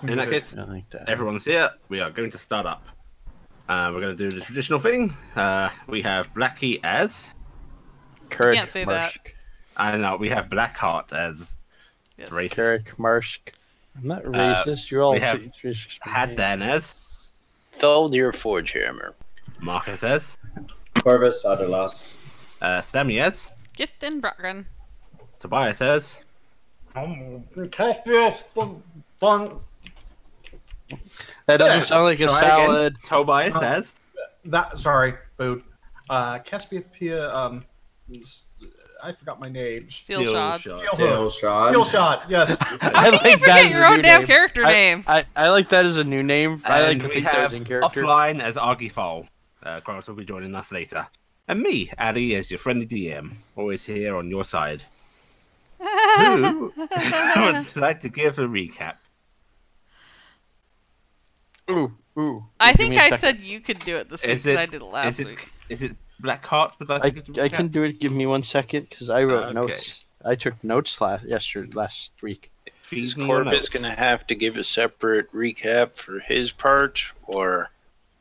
In that case, I like that. everyone's here. We are going to start up. We're going to do the traditional thing. We have Blackie as... Carrick can't say that. I know, we have Blackheart as Yes. racist. Carrick Marsh. I'm not racist. You're all we have racist. Haddan as... Thaldir Forgehammer. Marcus as... Corvus Aderlas. Sammy as... Gifton Brockren. Tobias as... That doesn't sound like a Try salad. again. Tobias as... Sorry, food. Caspia, I forgot my name. Steel Shot. Steel Shot. Steel Shot, yes. I like You forget your own damn character name. I like that as a new name. I like to we think that have was in character. offline as Argifal. Cross will be joining us later. And me, Addy, as your friendly DM. Always here on your side. Who would like to give a recap? Ooh. I Give think me a I second. said you could do it this week because I did it last week. Is it Blackheart would like to give a I recap? can do it. Give me 1 second because I wrote Okay. notes. I took notes last week. Feed Is me your Corvus notes. going to have to give a separate recap for his part, or...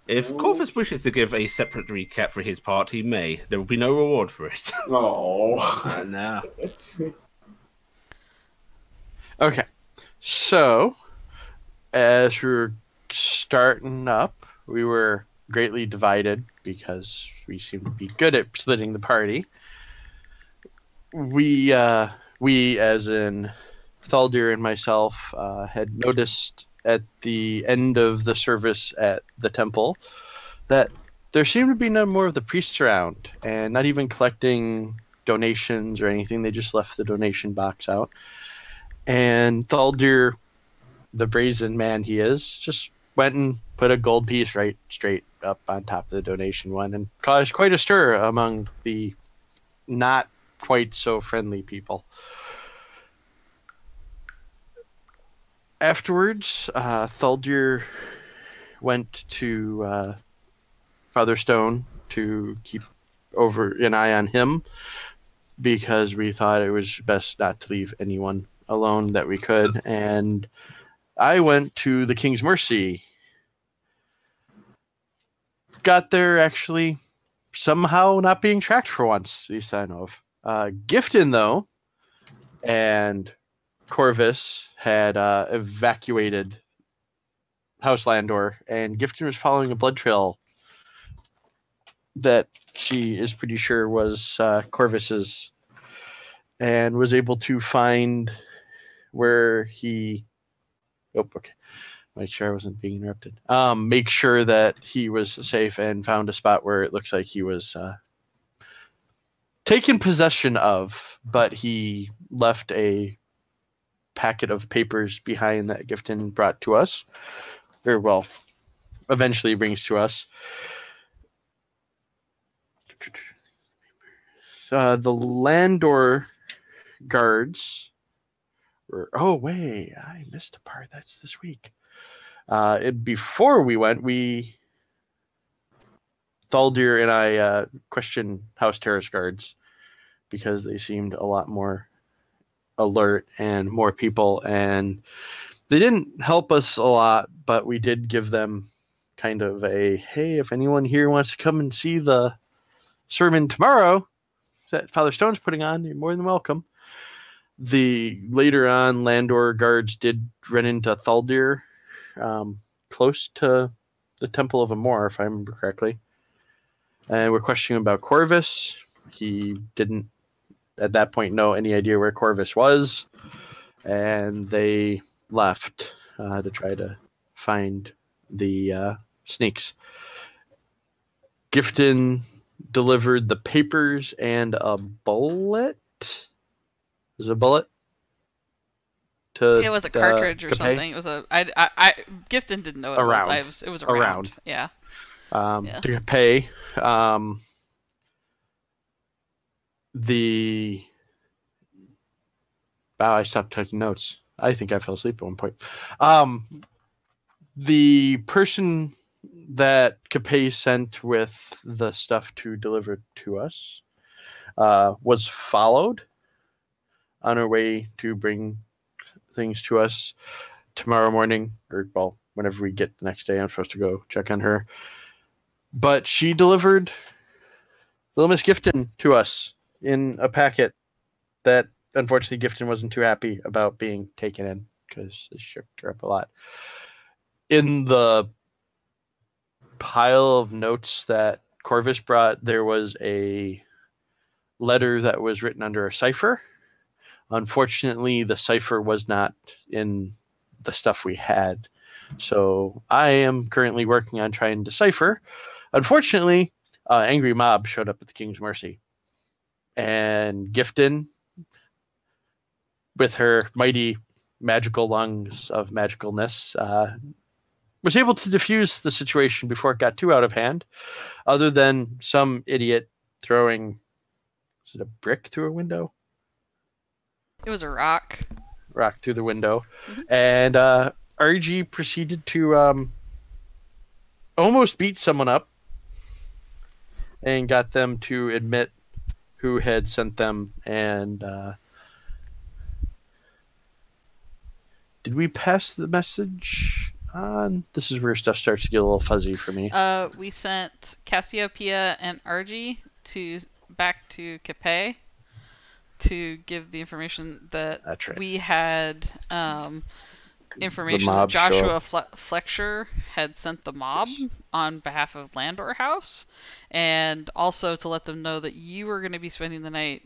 If Corvus wishes to give a separate recap for his part, he may. There will be no reward for it. Oh. No. Okay, so as we were starting up, we were greatly divided because we seemed to be good at splitting the party. We as in Thaldir and myself, had noticed at the end of the service at the temple that there seemed to be no more of the priests around, and not even collecting donations or anything. They just left the donation box out. And Thaldir, the brazen man he is, just went and put a gold piece right straight up on top of the donation one and caused quite a stir among the not quite so friendly people. Afterwards, Thaldir went to Father Stone to keep over an eye on him because we thought it was best not to leave anyone alone that we could. And I went to the King's Mercy. Got there actually somehow not being tracked for once, at least I know of. Gifton, though, and Corvus had evacuated House Landor, and Gifton was following a blood trail that she is pretty sure was Corvus's, and was able to find where he... Oh, okay. Make sure I wasn't being interrupted. Make sure that he was safe and found a spot where it looks like he was taken possession of, but he left a packet of papers behind that Gifton brought to us. Or, well, eventually brings to us. The Landor guards were... Oh, wait. I missed a part. That's this week. Before we went, Thaldir and I questioned House Terrace guards because they seemed a lot more alert and more people, and they didn't help us a lot, but we did give them kind of a, hey, if anyone here wants to come and see the sermon tomorrow that Father Stone's putting on, you're more than welcome. The later on Landor guards did run into Thaldir close to the Temple of Amor, if I remember correctly. And we're questioning about Corvus. He didn't, at that point, know any idea where Corvus was. And they left to try to find the sneaks. Gifton delivered the papers and a bullet. Was it a bullet? It was a cartridge or Capet? something. It was a. Gifton didn't know what it was. It was a round. Yeah. To pay. Wow, I stopped taking notes. I think I fell asleep at one point. The person that Capet sent with the stuff to deliver to us was followed on her way to bring things to us. tomorrow morning, or well, whenever we get the next day. I'm supposed to go check on her. But she delivered Little Miss Gifton to us in a packet that unfortunately Gifton wasn't too happy about being taken in because it shook her up a lot. In the pile of notes that Corvus brought, there was a letter that was written under a cipher. Unfortunately, the cipher was not in the stuff we had. So I am currently working on trying to decipher. Unfortunately, Angry Mob showed up at the King's Mercy. And Gifton, with her mighty magical lungs of magicalness, was able to diffuse the situation before it got too out of hand, other than some idiot throwing, was it a brick through a window? It was a rock. Rock through the window. And RG proceeded to almost beat someone up and got them to admit who had sent them. And did we pass the message on? This is where stuff starts to get a little fuzzy for me. We sent Cassiopeia and Argy back to Capet to give the information that That's right. we had information that Joshua Fletcher had sent the mob on behalf of Landor House, and also to let them know that you were going to be spending the night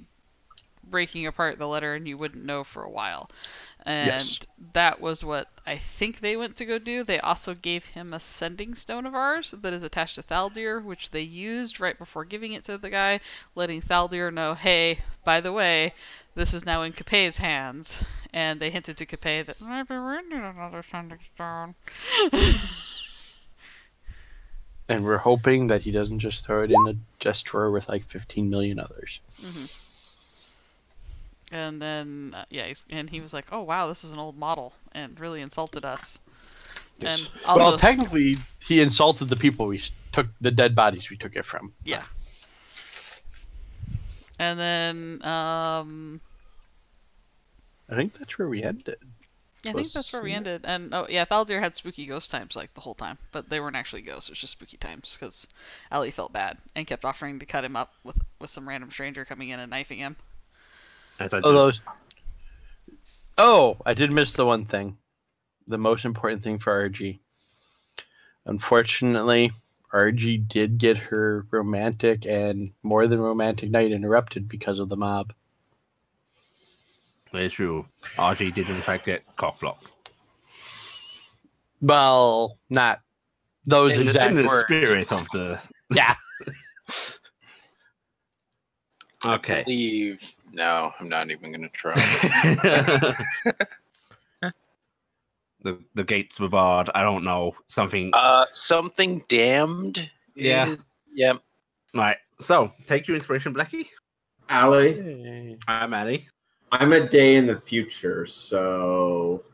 breaking apart the letter and you wouldn't know for a while. And that was what I think they went to go do. They also gave him a sending stone of ours that is attached to Thaldir, which they used right before giving it to the guy, letting Thaldir know, hey, by the way, this is now in Capet's hands. And they hinted to Capet that maybe we need another sending stone. And we're hoping that he doesn't just throw it in a chest drawer with like 15 million others. And then, he was like, oh, wow, this is an old model, and really insulted us. Yes. And also, well, technically, he insulted the people we took, the dead bodies we took it from. Yeah. And then, I think that's where we ended. Yeah, I think that's where we ended. And, Thaldir had spooky ghost times, like, the whole time. But they weren't actually ghosts, it was just spooky times, because Ellie felt bad, and kept offering to cut him up with some random stranger coming in and knifing him. I did miss the one thing. The most important thing for RG. Unfortunately, RG did get her romantic and more than romantic night interrupted because of the mob. It's true. RG did in fact get cockblocked. Well, not those exact words. In the words. Spirit of the... Yeah. Okay. I believe... No, I'm not even going to try. The gates were barred. I don't know. Something... Something damned? Yeah. Yep. Right. So, take your inspiration, Blackie. Allie. I'm Allie. I'm a day in the future, so...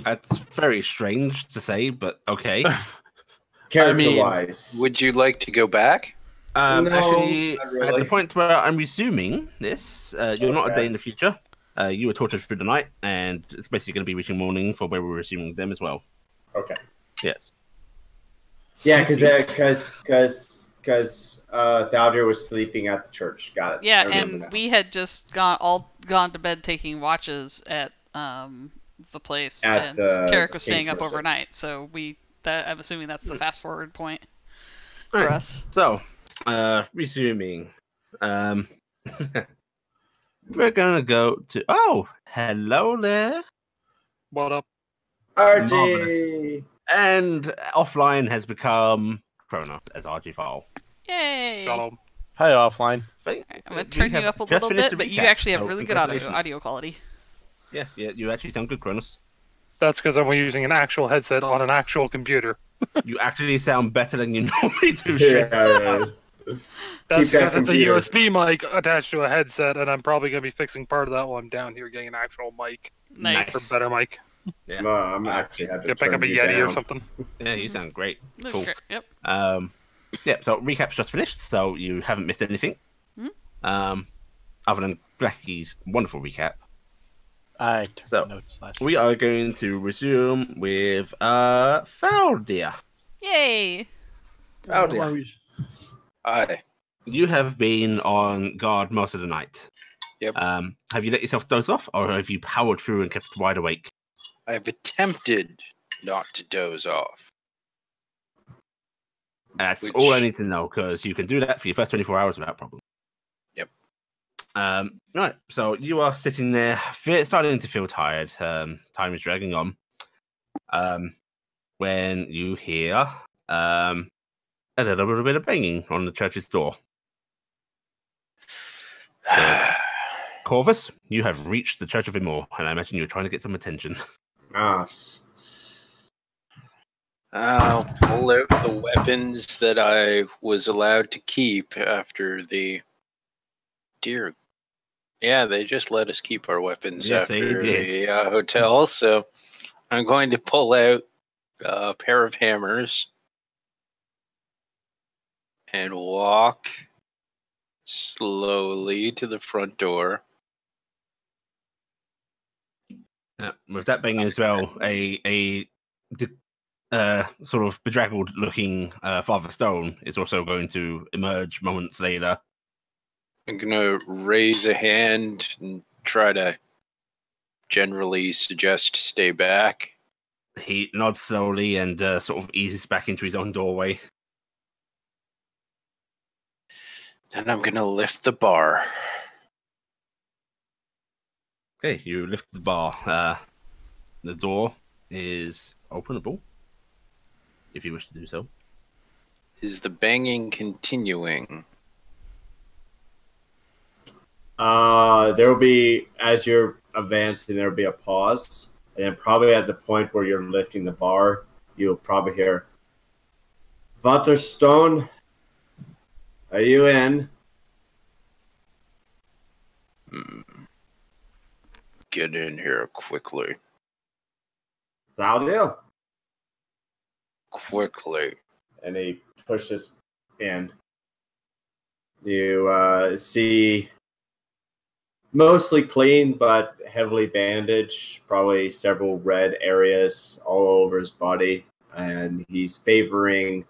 That's very strange to say, but okay. Character-wise. Would you like to go back? No, actually, not really. at the point where I'm resuming this, you're not a day in the future. You were tortured through the night, and it's basically going to be reaching morning for where we're resuming them as well. Okay. Yes. Yeah, because Thaldir was sleeping at the church. Got it. Yeah, and we had just gone to bed taking watches at the place, and Carrick was staying up overnight. So I'm assuming that's the fast forward point for us. So, resuming. We're gonna go to. Oh, hello there. What up? RG. And offline has become Chrono as RG file. Yay! Shalom. Hi, offline. I'm gonna turn you up a little bit, but you actually have really good audio quality. Yeah, you actually sound good, Kronos. That's because I'm using an actual headset on an actual computer. You actually sound better than you normally do. Yeah. That's because it's a USB mic attached to a headset, and I'm probably going to be fixing part of that while I'm down here getting an actual mic. Nice. For better mic. Yeah. No, I'm actually having to pick up a Yeti or something. Yeah, you sound great. Cool. Great. Yep. Yeah, so recap's just finished, so you haven't missed anything. Mm-hmm. Other than Blackie's wonderful recap. I took So, notes last we are going to resume with Faldia. Yay! Faldia, Aye. you have been on guard most of the night. Yep. Have you let yourself doze off, or have you powered through and kept wide awake? I've attempted not to doze off. That's all I need to know, because you can do that for your first 24 hours without problem. Yep. Right, so you are sitting there, starting to feel tired. Time is dragging on. When you hear a little bit of banging on the church's door. Corvus, you have reached the Church of Immoral, and I imagine you're trying to get some attention. Yes. I'll pull out the weapons that I was allowed to keep after the... Dear... Yeah, they just let us keep our weapons Yes, they after did. the hotel, so I'm going to pull out a pair of hammers and walk slowly to the front door. With that banging as well, a sort of bedraggled-looking Father Stone is also going to emerge moments later. I'm going to raise a hand and try to generally suggest stay back. He nods slowly and sort of eases back into his own doorway. Then I'm going to lift the bar. Okay, you lift the bar. The door is openable, if you wish to do so. Is the banging continuing? There will be, as you're advancing, there will be a pause. And then probably at the point where you're lifting the bar, you'll probably hear, Stone, are you in? Get in here quickly. Claudia? Quickly. And he pushes in. You see mostly clean, but heavily bandaged, probably several red areas all over his body. And he's favoring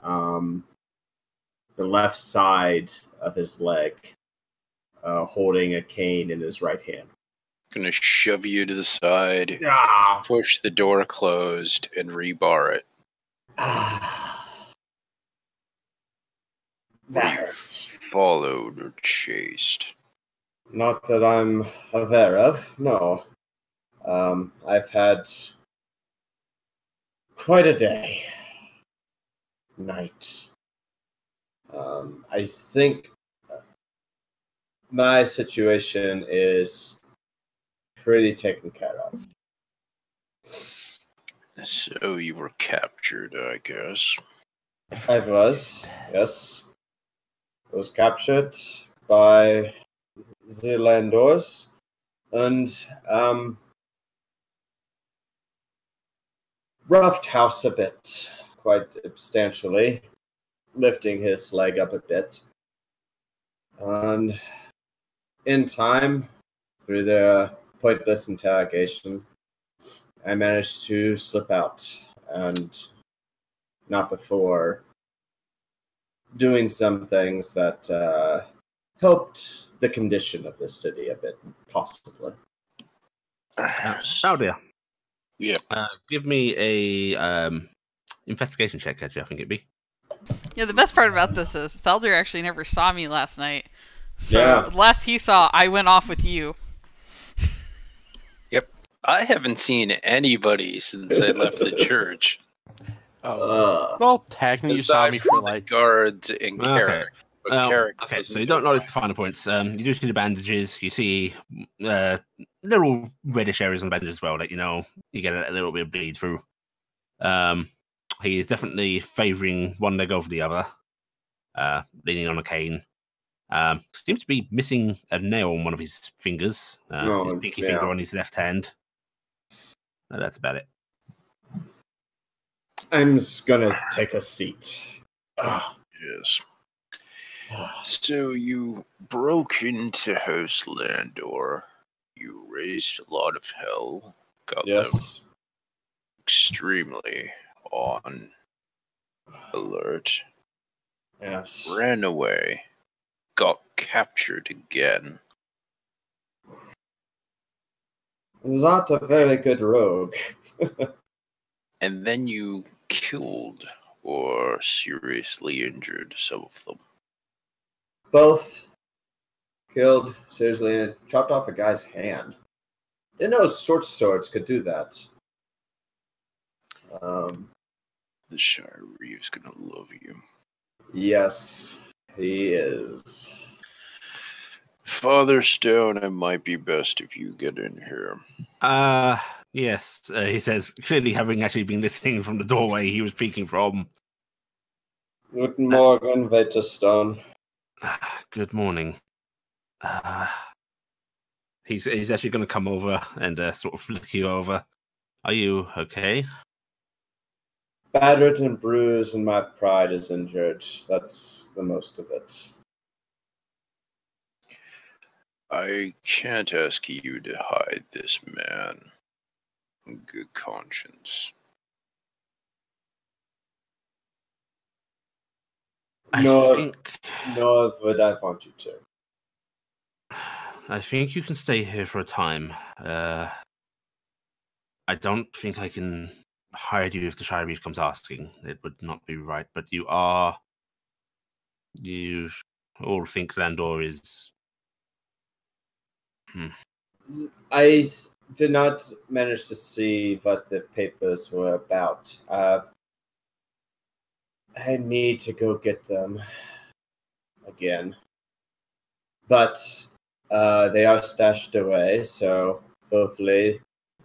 the left side of his leg, holding a cane in his right hand. Gonna shove you to the side, Ah. push the door closed, and rebar it. That hurts. Followed or chased? Not that I'm aware of, no. I've had quite a day. Night. I think my situation is pretty taken care of. So you were captured, I guess. I was, yes. I was captured by the landlords and roughed house a bit, quite substantially, lifting his leg up a bit. And in time, through the pointless interrogation, I managed to slip out, and not before doing some things that helped the condition of this city a bit, possibly. Oh dear. Yeah. Give me a investigation check, actually, I think it'd be. Yeah, the best part about this is Thaldir actually never saw me last night. So Yeah. last he saw, I went off with you. Yep. I haven't seen anybody since I left the church. Well, technically you saw me for like guards and Carrick. But Carrick okay, so you don't notice the finer points. You do see the bandages. You see little reddish areas on the bandages as well. That you get a little bit of bleed through. He is definitely favouring one leg over the other, leaning on a cane. Seems to be missing a nail on one of his fingers. His pinky finger on his left hand. That's about it. I'm just gonna take a seat. Yes. So you broke into House Landor. You raised a lot of hell, got them Yes. extremely on alert, Yes. ran away, got captured again. Not a very good rogue. And then you killed or seriously injured some of them. Both killed, seriously, and chopped off a guy's hand. Didn't know short swords could do that. The Shire Reeve's gonna love you. Yes, he is. Father Stone, it might be best if you get in here. Yes, he says, clearly having actually been listening from the doorway he was speaking from. Guten Morgen, Stone. Good morning. He's actually going to come over and sort of look you over. Are you okay? Battered and bruised, and my pride is injured. That's the most of it. I can't ask you to hide this man. Good conscience. Nor would I want you to. I think you can stay here for a time. I don't think I can hire you if the Shire Reeve comes asking. It would not be right, but you all think Landor is... I did not manage to see what the papers were about. I need to go get them again. But they are stashed away, so hopefully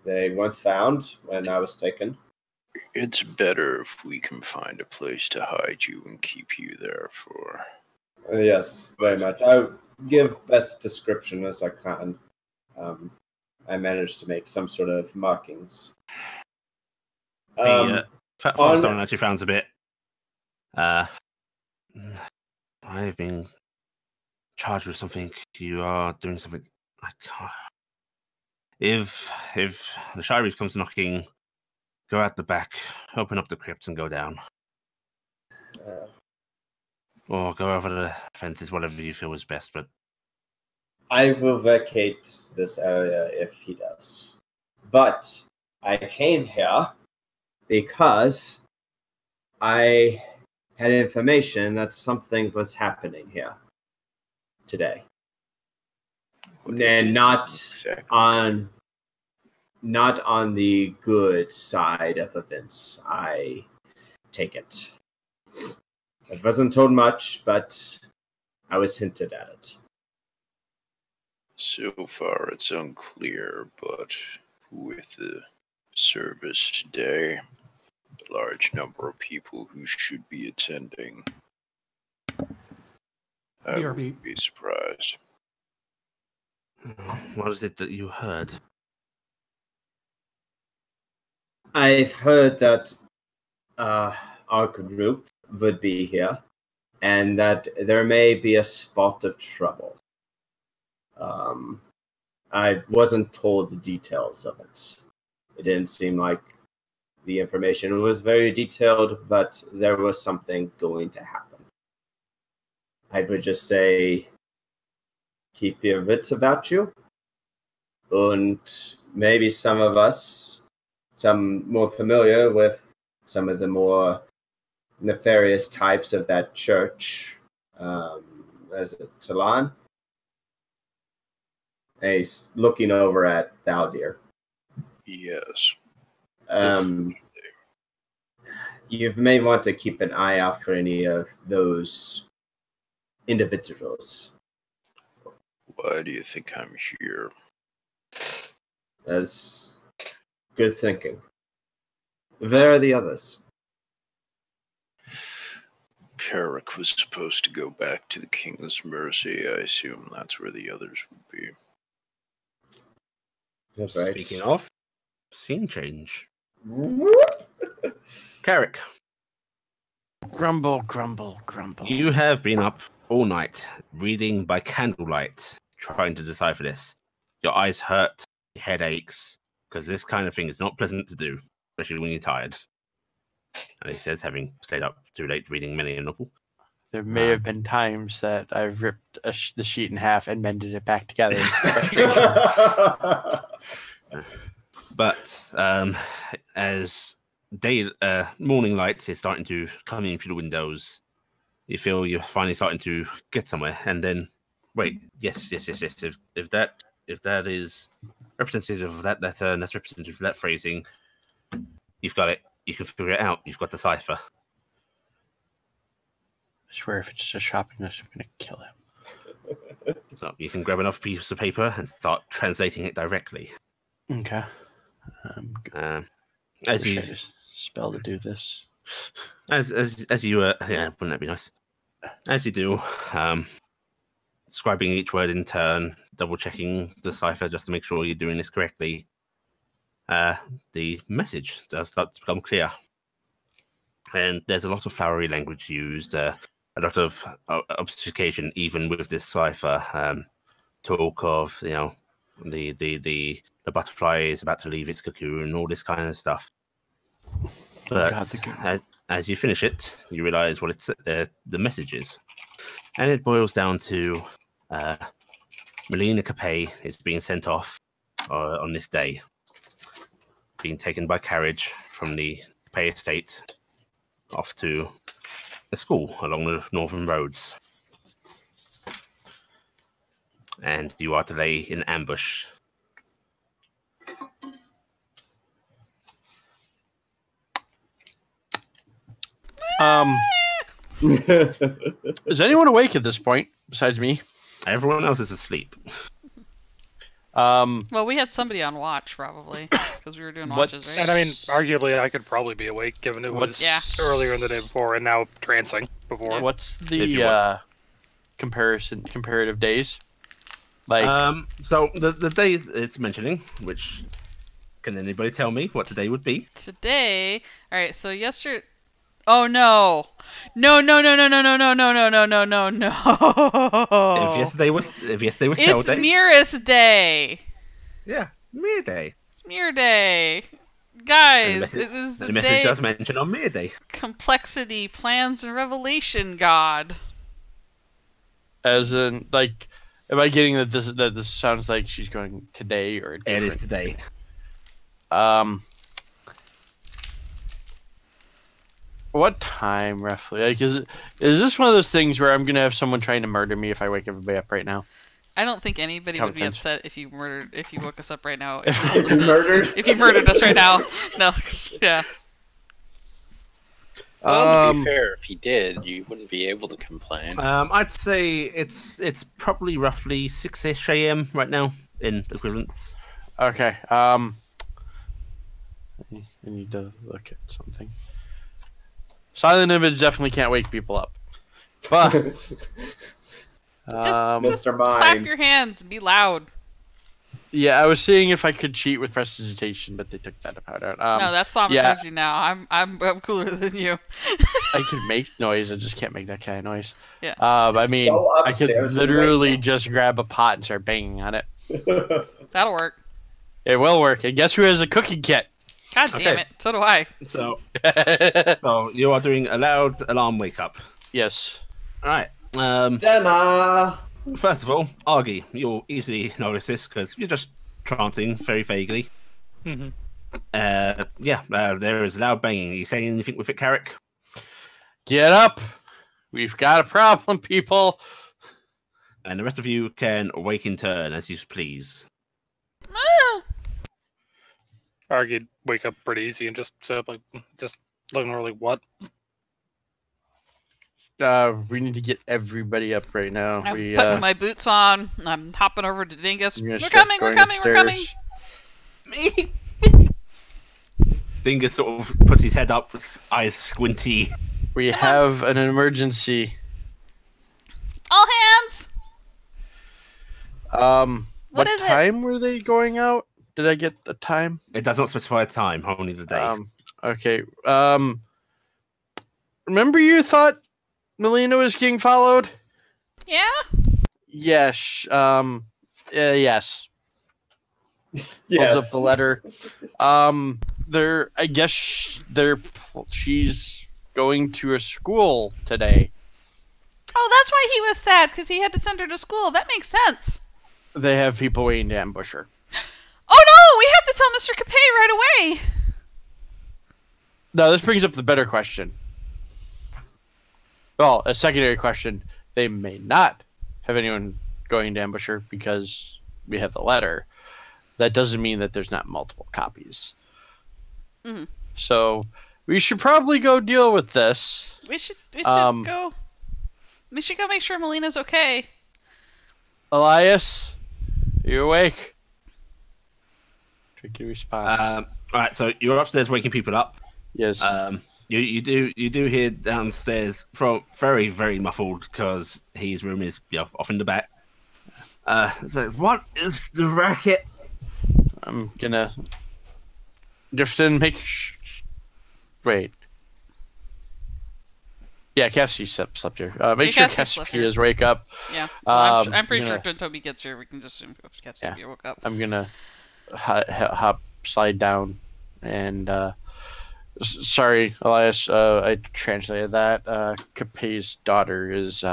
they weren't found when I was taken. It's better if we can find a place to hide you and keep you there for... Yes, very much. I give best description as I can. I managed to make some sort of markings. Father Stone actually frowns a bit. I've been charged with something. You are doing something. I can't. If the Shire Reeve comes knocking, go out the back, open up the crypts, and go down. Or go over the fences, whatever you feel is best. But I will vacate this area if he does. But I came here because I had information that something was happening here today. And not on the good side of events, I take it. I wasn't told much, but I was hinted at it. So far, it's unclear, but with the service today, a large number of people who should be attending, I would be surprised. What is it that you heard? I've heard that our group would be here, and that there may be a spot of trouble. I wasn't told the details of it. It didn't seem like the information was very detailed, but there was something going to happen. I would just say, keep your wits about you, and maybe some of us, some more familiar with some of the more nefarious types of that church, is it Talon? And he's looking over at Valdir. Yes. You may want to keep an eye out for any of those individuals. Why do you think I'm here? That's good thinking. Where are the others? Carrick was supposed to go back to the King's Mercy. I assume that's where the others would be. That's right. Speaking of, scene change. Carrick. Grumble, grumble, grumble. You have been up all night, reading by candlelight, trying to decipher this. your eyes hurt, your head aches, because this kind of thing is not pleasant to do, especially when you're tired. And he says, having stayed up too late reading many a novel. There may have been times that I've ripped the sheet in half and mended it back together. But as morning light is starting to come in through the windows, you feel you're finally starting to get somewhere. And then, wait, yes. If that is representative of that letter and that's representative of that phrasing, you've got it. You can figure it out. You've got the cipher. I swear, if it's just a shopping list, I'm going to kill him. So you can grab enough piece of paper and start translating it directly. Okay. As you spell to do this. As you yeah, wouldn't that be nice? As you do, scribing each word in turn, double checking the cipher just to make sure you're doing this correctly. The message does start to become clear, and there's a lot of flowery language used, a lot of obfuscation even with this cipher. Talk of the butterfly is about to leave its cocoon, all this kind of stuff. But as you finish it, you realize what it's the message is, and it boils down to Melina Capet is being sent off on this day, being taken by carriage from the Capet estate off to a school along the northern roads, and you are to lay in ambush. Is anyone awake at this point besides me? Everyone else is asleep. Well, we had somebody on watch probably because we were doing watches, right? And I mean, arguably, I could probably be awake given it was earlier in the day before and now trancing before. What's the comparative days? Like, so the days it's mentioning, which can anybody tell me what today would be? Today, all right. So yesterday. Oh no! No! If yesterday was it's Tell Day. Mirror's Day. Yeah, Mirror Day. It's Mirror Day, guys. And it is the message day does mention on Mirror Day. Complexity, plans, and revelation. God. As in, like, am I getting that this sounds like she's going today or different? It is today. What time roughly? Like, is this one of those things where I'm gonna have someone trying to murder me if I wake everybody up right now? I don't think anybody would be upset if you woke us up right now. If you murdered us right now. No, yeah. Well, to be fair, if he did, you wouldn't be able to complain. I'd say it's probably roughly 6-ish a.m. right now in equivalence. Okay. I need to look at something. Silent image definitely can't wake people up. But just Mr. Mind. clap your hands and be loud. Yeah, I was seeing if I could cheat with prestidigitation, but they took that out. No, that's thaumaturgy now. I'm cooler than you. I can make noise. I just can't make that kind of noise. Yeah. I mean, I could literally just grab a pot and start banging on it. That'll work. It will work. And guess who has a cooking kit? God damn it. So do I. So you are doing a loud alarm wake up. Yes. All right. Jenna! First of all, Argy, you'll easily notice this because you're just trancing very vaguely. Mm-hmm. There is loud banging. Are you saying anything with it, Carrick? Get up! We've got a problem, people! And the rest of you can wake in turn as you please. Argued wake up pretty easy and just sit up, like, just looking really what? We need to get everybody up right now. I'm putting my boots on. I'm hopping over to Dingus. We're coming. Dingus sort of puts his head up, eyes squinty. We have an emergency. All hands! What time were they going out? Did I get the time? It does not specify a time, only the day. Okay. Remember you thought Melina was getting followed? Yeah? Yes. Yes. Holds up the letter. I guess she's going to a school today. Oh, that's why he was sad, because he had to send her to school. That makes sense. They have people waiting to ambush her. Oh no, we have to tell Mr. Capet right away. No, this brings up the better question. Well, a secondary question. They may not have anyone going to ambush her because we have the letter. That doesn't mean that there's not multiple copies. Mm-hmm. So we should probably go deal with this. We should go. We should go make sure Melina's okay. Elias, are you awake? Tricky response. All right, so you're upstairs waking people up. Yes. You do hear downstairs from very, very muffled because his room is off in the back. So what is the racket? I'm gonna Gifton wait. Yeah, Cassie slept here. Make sure Cassie is wake up. Yeah, well, I'm pretty sure when Toby gets here, we can just assume Cassie woke up. I'm gonna slide down and sorry, Elias. I translated that. Capet's daughter is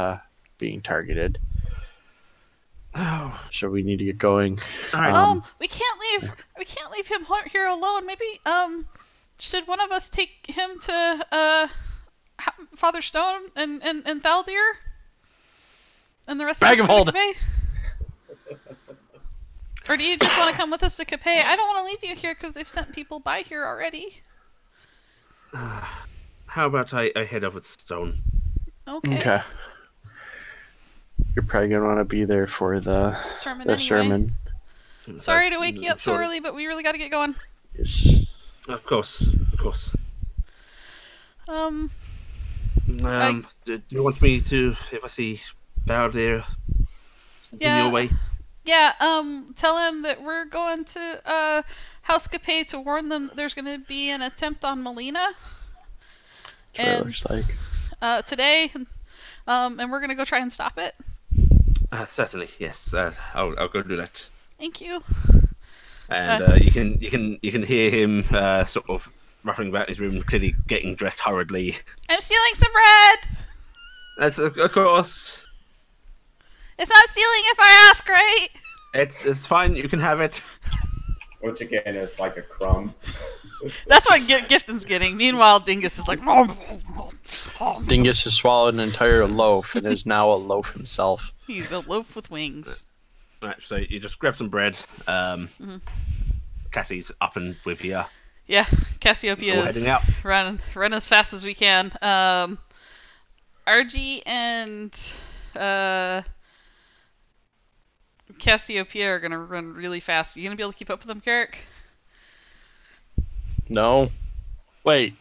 being targeted. Oh, so we need to get going. All right. We can't leave him here alone. Maybe should one of us take him to Father Stone and Thaldir and the rest of us to Capet? Or do you just want to come with us to Capet? I don't want to leave you here because they've sent people by here already. How about I head over to Stone? Okay. You're probably gonna want to be there for the sermon. Sorry to wake you up so early, but we really got to get going. Yes. Of course. Do you want me to, if I see Baldir, send him your way? Yeah. Tell him that we're going to House Capet to warn them there's going to be an attempt on Melina. That's what it looks like. Today, and we're going to go try and stop it. Certainly, yes. I'll go do that. Thank you. And you can hear him sort of ruffling about his room, clearly getting dressed hurriedly. I'm stealing some bread. That's of course. It's not stealing if I ask, right? It's fine. You can have it. Which again is like a crumb. That's what Gifton's getting. Meanwhile, Dingus is like. Dingus has swallowed an entire loaf and is now a loaf himself. He's a loaf with wings. Right, so you just grab some bread. Cassie's up and with you. Yeah, Cassiopeia is run as fast as we can. RG and Cassiopeia are gonna run really fast. Are you gonna be able to keep up with them, Carrick? No. Wait.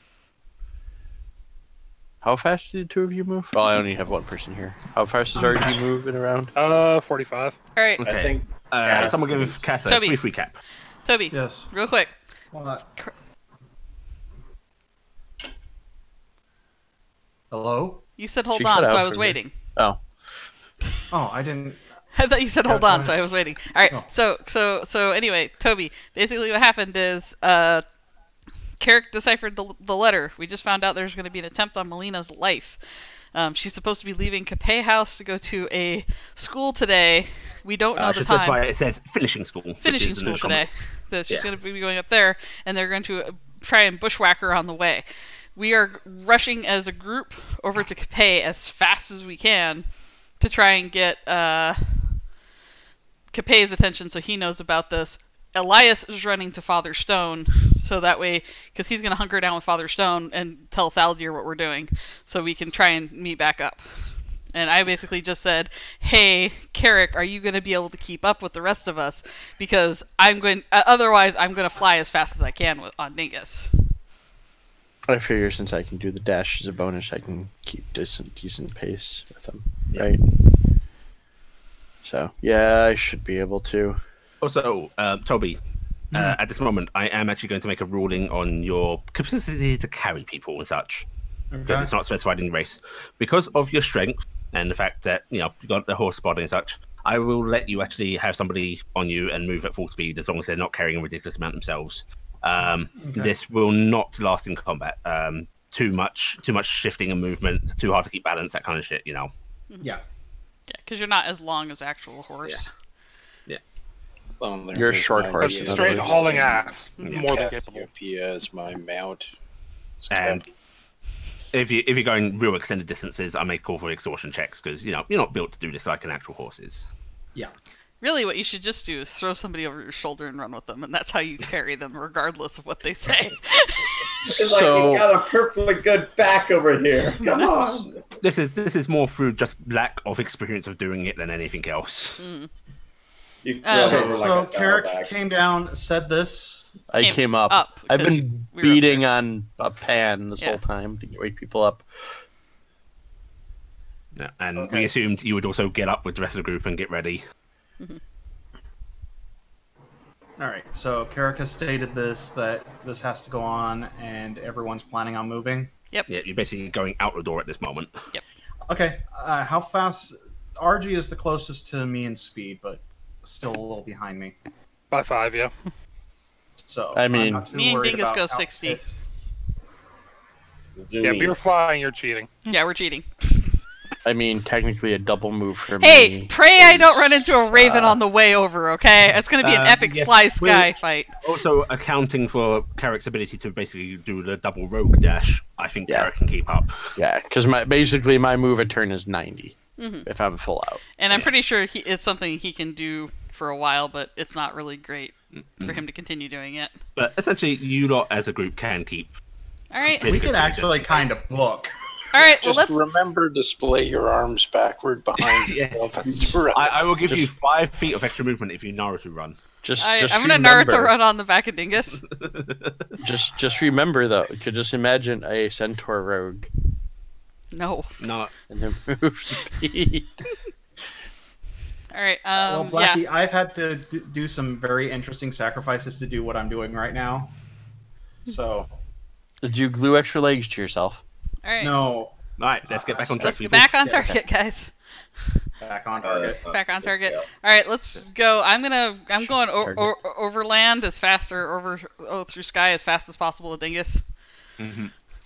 How fast do the two of you move? Well, I only have one person here. How fast does RG move in around? 45. All right. Okay. I think someone give Cass a brief recap. Toby. Yes. Real quick. What? Hello? You said hold on, so I was waiting. Oh. Oh, I didn't. I thought you said hold on, so I was waiting. All right. Oh. So anyway, Toby. Basically, what happened is Carrick deciphered the letter. We just found out there's going to be an attempt on Melina's life. She's supposed to be leaving Capet House to go to a school today. We don't know the time. It says finishing school. Finishing school today. That she's going to be going up there, and they're going to try and bushwhack her on the way. We are rushing as a group over to Capet as fast as we can to try and get Capet's attention so he knows about this. Elias is running to Father Stone, so that way, because he's going to hunker down with Father Stone and tell Thaldir what we're doing, so we can try and meet back up. And I basically just said, hey, Carrick, are you going to be able to keep up with the rest of us? Because otherwise I'm going to fly as fast as I can on Dingus. I figure since I can do the dash as a bonus, I can keep decent pace with them, right? So, yeah, I should be able to. Also, Toby, at this moment, I am actually going to make a ruling on your capacity to carry people and such. Because it's not specified in the race. Because of your strength and the fact that, you got the horse body and such, I will let you actually have somebody on you and move at full speed as long as they're not carrying a ridiculous amount themselves. Okay. This will not last in combat. Too much shifting and movement, too hard to keep balance, that kind of shit, you know. Yeah. Yeah, because you're not as long as actual horse. Yeah. Well, You're a short horse. But straight hauling ass. More than capable. as my mount. And if you're going real extended distances, I may call for exhaustion checks because you're not built to do this like an actual horse is. Yeah. Really, what you should just do is throw somebody over your shoulder and run with them, and that's how you carry them, regardless of what they say. It's like you got a perfectly good back over here. Come on. This is more through just lack of experience of doing it than anything else. So Carrick came down, said this. I came up. I've been beating on a pan this whole time to wake people up. Yeah, and we assumed you would also get up with the rest of the group and get ready. All right, so Carrick has stated that this has to go on, and everyone's planning on moving. Yep. Yeah, you're basically going out the door at this moment. Yep. Okay, how fast? RG is the closest to me in speed, but still a little behind me. By 5, yeah. So I mean, I'm not too me and worried Dingus about go 60. Yeah, but you're flying, you're cheating. Yeah, we're cheating. I mean, technically a double move for me. Hey, pray I don't run into a raven on the way over, okay? It's going to be an epic fly sky fight. Also, accounting for Carrick's ability to basically do the double rogue dash, I think Carrick can keep up. Yeah, because basically my move a turn is 90 if I'm full out. And I'm pretty sure it's something he can do for a while, but it's not really great for him to continue doing it. But essentially, you lot as a group can keep. All right. We can actually kind of book. All right, well, let's remember to display your arms backward behind you. I will give you 5 feet of extra movement if you Naruto run. I'm gonna Naruto run on the back of Dingus. just remember though, you could just imagine a centaur rogue. No. And then move speed. All right. Well, Blackie, I've had to do some very interesting sacrifices to do what I'm doing right now. So. Did you glue extra legs to yourself? All right. No. All right, let's get back on track. Let's get back on target, guys. Back on target. Back on target. All right, let's go. I'm going overland as fast or through sky as fast as possible with Dingus.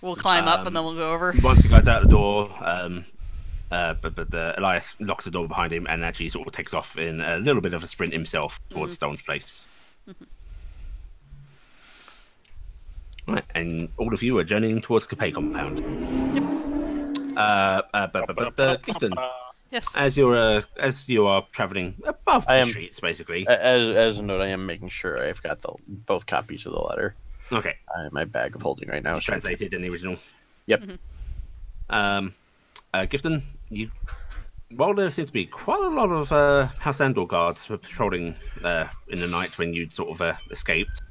We'll climb up and then we'll go over. Once you guys out the door, but Elias locks the door behind him and actually sort of takes off in a little bit of a sprint himself towards Stone's place. Right, and all of you are journeying towards Capay compound. Yep. Clifton, yes. As you are traveling above the streets, basically. As a note, I am making sure I've got both copies of the letter. Okay. In my bag of holding right now. Translated in the original. Yep. Gifton, while there seems to be quite a lot of House Andor guards patrolling in the night when you'd sort of escaped.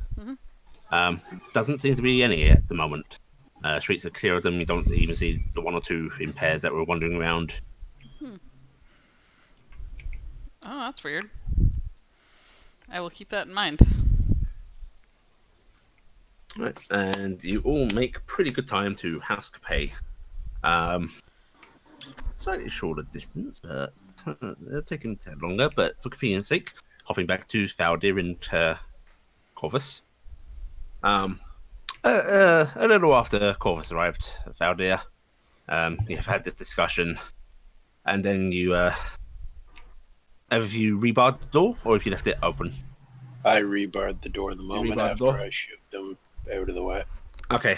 Doesn't seem to be any at the moment. Streets are clear of them. You don't even see the 1 or 2 in pairs that were wandering around. Oh, that's weird. I will keep that in mind. Right, and you all make pretty good time to House Capay. Slightly shorter distance, but it'll take him a tad longer. But for convenience sake, hopping back to Valdir and Corvus. A little after Corvus arrived, Valdir, you've had this discussion, and then you have you rebarred the door, or have you left it open? I rebarred the door the moment after I shoved them out of the way. Okay.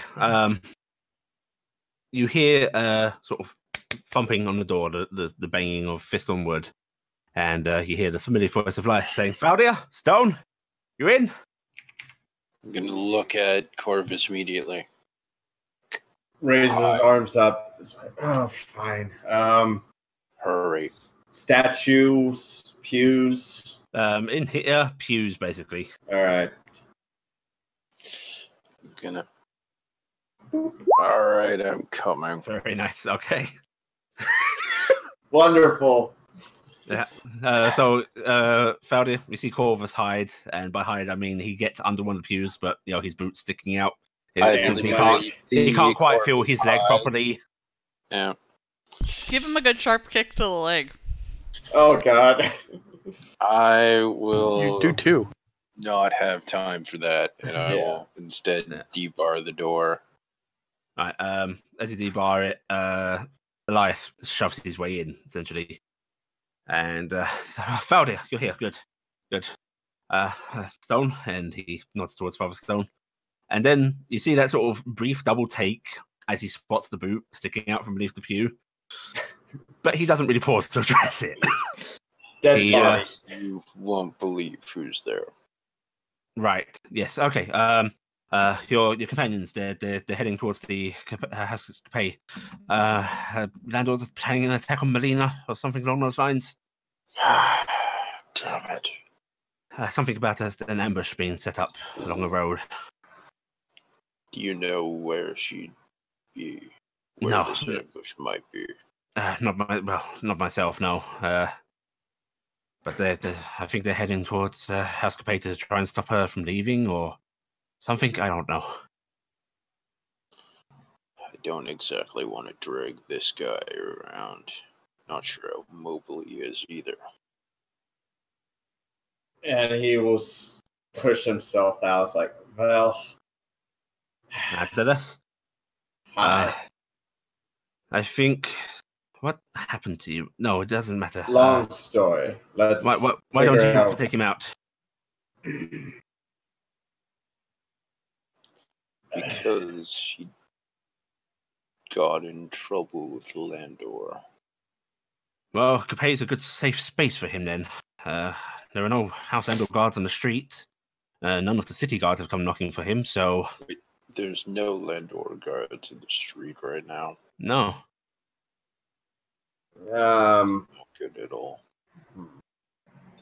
You hear sort of thumping on the door, the banging of fist on wood, and you hear the familiar voice of Elias saying, "Valdir, Stone, you in?" I'm going to look at Corvus immediately. Raises his arms up. It's like, oh, fine. Hurry. Statues, pews. In here, pews, basically. All right. All right, I'm coming. Very nice. Okay. Wonderful. Yeah. So, Valdir, you see Corvus hide, and by hide I mean he gets under one of the pews, but his boot's sticking out. He can't quite feel his leg properly. Yeah. Give him a good sharp kick to the leg. Oh God. I will You do too. not have time for that, and I will instead debar the door. Right. As you debar it, Elias shoves his way in essentially, and Faldia, you're here. Good. Stone, and he nods towards Father Stone, and then you see that sort of brief double take as he spots the boot sticking out from beneath the pew, but he doesn't really pause to address it. Dead body. Yes, you won't believe who's there. Right. Yes. Okay. Your companions, they're heading towards the house to pay. Landlord's planning an attack on Melina or something along those lines. Damn it. Something about an ambush being set up along the road. Do you know where she'd be? Where No. this ambush might be? Not myself. No. But I think they're heading towards House Capet to try and stop her from leaving or something. I don't know. I don't exactly want to drag this guy around. Not sure how mobile he is either. And he will push himself out. It's like, well, After this, hi. I think. What happened to you? No, it doesn't matter. Long story. Let's. Why don't you have to take him out? Because he got in trouble with Landor. Well, Capet is a good safe space for him then. There are no House Landor guards on the street. None of the city guards have come knocking for him, so... Wait, there's no Landor guards in the street right now. No. Not good at all.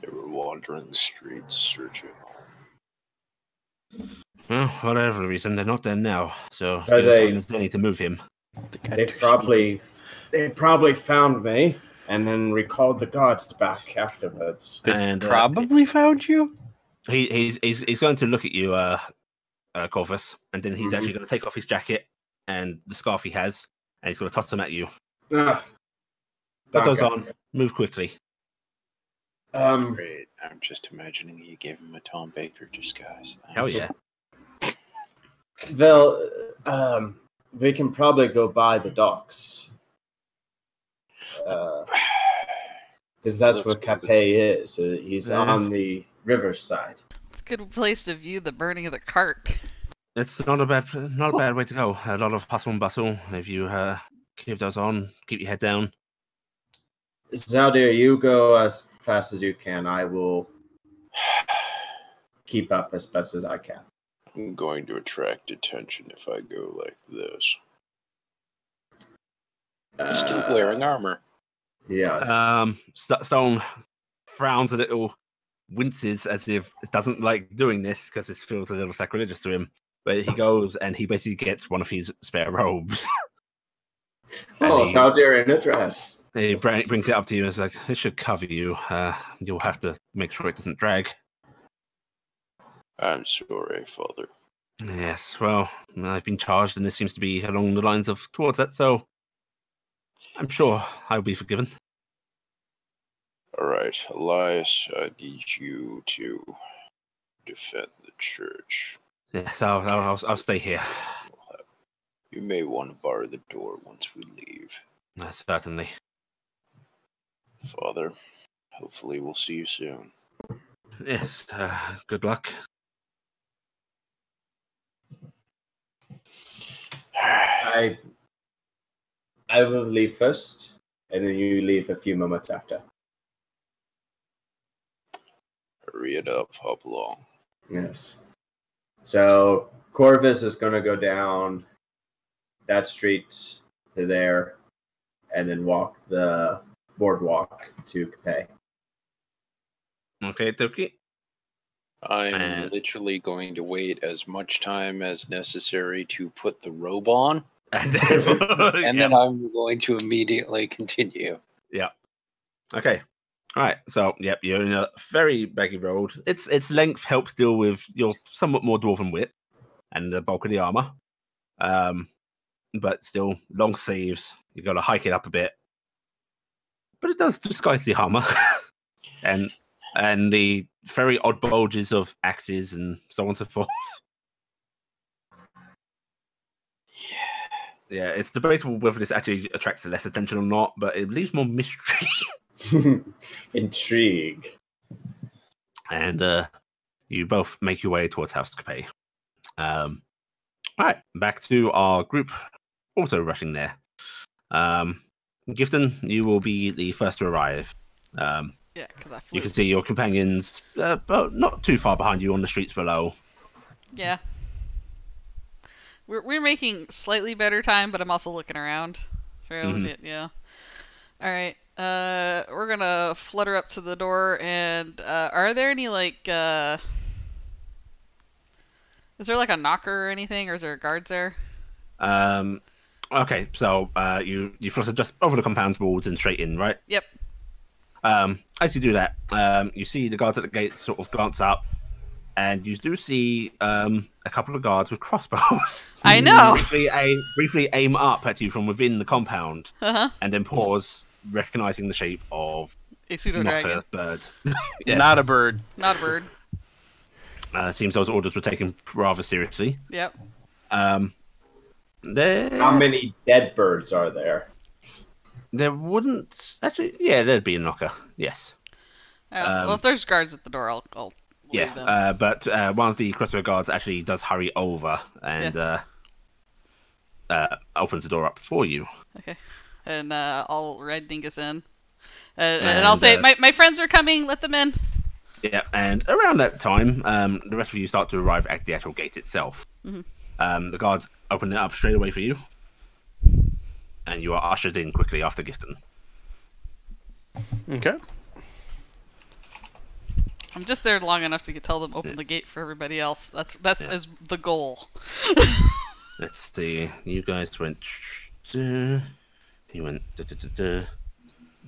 They were wandering the streets searching. Well, whatever the reason, they're not there now, so they need to move him. They probably found me and then recalled the guards back afterwards. They probably found you? He's going to look at you, Corvus, and then he's actually going to take off his jacket and the scarf he has, and he's going to toss them at you. Put those on. Move quickly. Great. I'm just imagining you gave him a Tom Baker disguise. Hell yeah. Well, we can probably go by the docks. Because that's where Capet is. He's on the riverside. It's a good place to view the burning of the cart. It's not a bad way to go. A lot of hustle and bustle. If you keep those on, keep your head down. Zaldir, you go as fast as you can. I will keep up as best as I can. I'm going to attract attention if I go like this. Still wearing armor. Yes. Stone frowns a little, winces as if it doesn't like doing this because it feels a little sacrilegious to him. But he goes and he basically gets one of his spare robes. How dare in a dress. He brings it up to you and is like, "This should cover you. You'll have to make sure it doesn't drag." I'm sorry, Father. Yes, well, I've been charged, and this seems to be along the lines of towards that, so I'm sure I'll be forgiven. All right, Elias, I need you to defend the church. Yes, I'll stay here. You may want to bar the door once we leave. Certainly. Father, hopefully we'll see you soon. Yes, good luck. I will leave first, and then you leave a few moments after. Hurry it up, hop along. Yes. So Corvus is going to go down that street to there, and then walk the boardwalk to Capet. Okay, Toki. I'm literally going to wait as much time as necessary to put the robe on, and then I'm going to immediately continue. Yeah. Okay. All right. So, yep, you're in a very baggy road. Its length helps deal with your somewhat more dwarven width and the bulk of the armor. But still, long sleeves. You got to hike it up a bit. but it does disguise the armor, and the very odd bulges of axes and so on and so forth. Yeah, it's debatable whether this actually attracts less attention or not, but it leaves more mystery. Intrigue. And you both make your way towards House Capet. All right, back to our group, also rushing there. Gifton, you will be the first to arrive. Yeah, because I flew. You can see your companions, but not too far behind you on the streets below. Yeah. We're making slightly better time, but I'm also looking around. Yeah. All right. We're gonna flutter up to the door, and are there any like is there like a knocker or anything, or is there guards there? Okay, so you flutter just over the compound's walls and straight in, right? Yep. As you do that, you see the guards at the gate sort of glance up, and you do see a couple of guards with crossbows. I know. briefly aim up at you from within the compound, and then pause, recognizing the shape of a pseudo dragon. Not a bird. Yeah. Not a bird. Not a bird. Seems those orders were taken rather seriously. Yep. How many dead birds are there? There wouldn't actually. Yeah, there'd be a knocker. Yes. Well, if there's guards at the door, I'll leave them. But one of the crossbow guards actually does hurry over and opens the door up for you. Okay. And I'll ride Dingus in. And I'll say, my friends are coming, let them in. Yeah, and around that time, the rest of you start to arrive at the actual gate itself. Mm-hmm. The guards open it up straight away for you. And you are ushered in quickly after Gifton. Okay. I'm just there long enough to tell them open the gate for everybody else. That's is the goal. Let's see. You guys went. You went.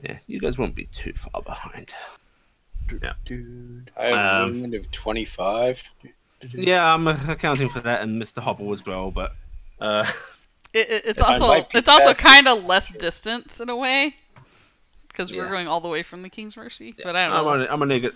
Yeah, you guys won't be too far behind. Yeah. I have a movement of 25. Yeah, I'm accounting for that and Mr. Hobble as well, but it's also kind of less distance in a way because we're going all the way from the King's Mercy. Yeah. But I don't know.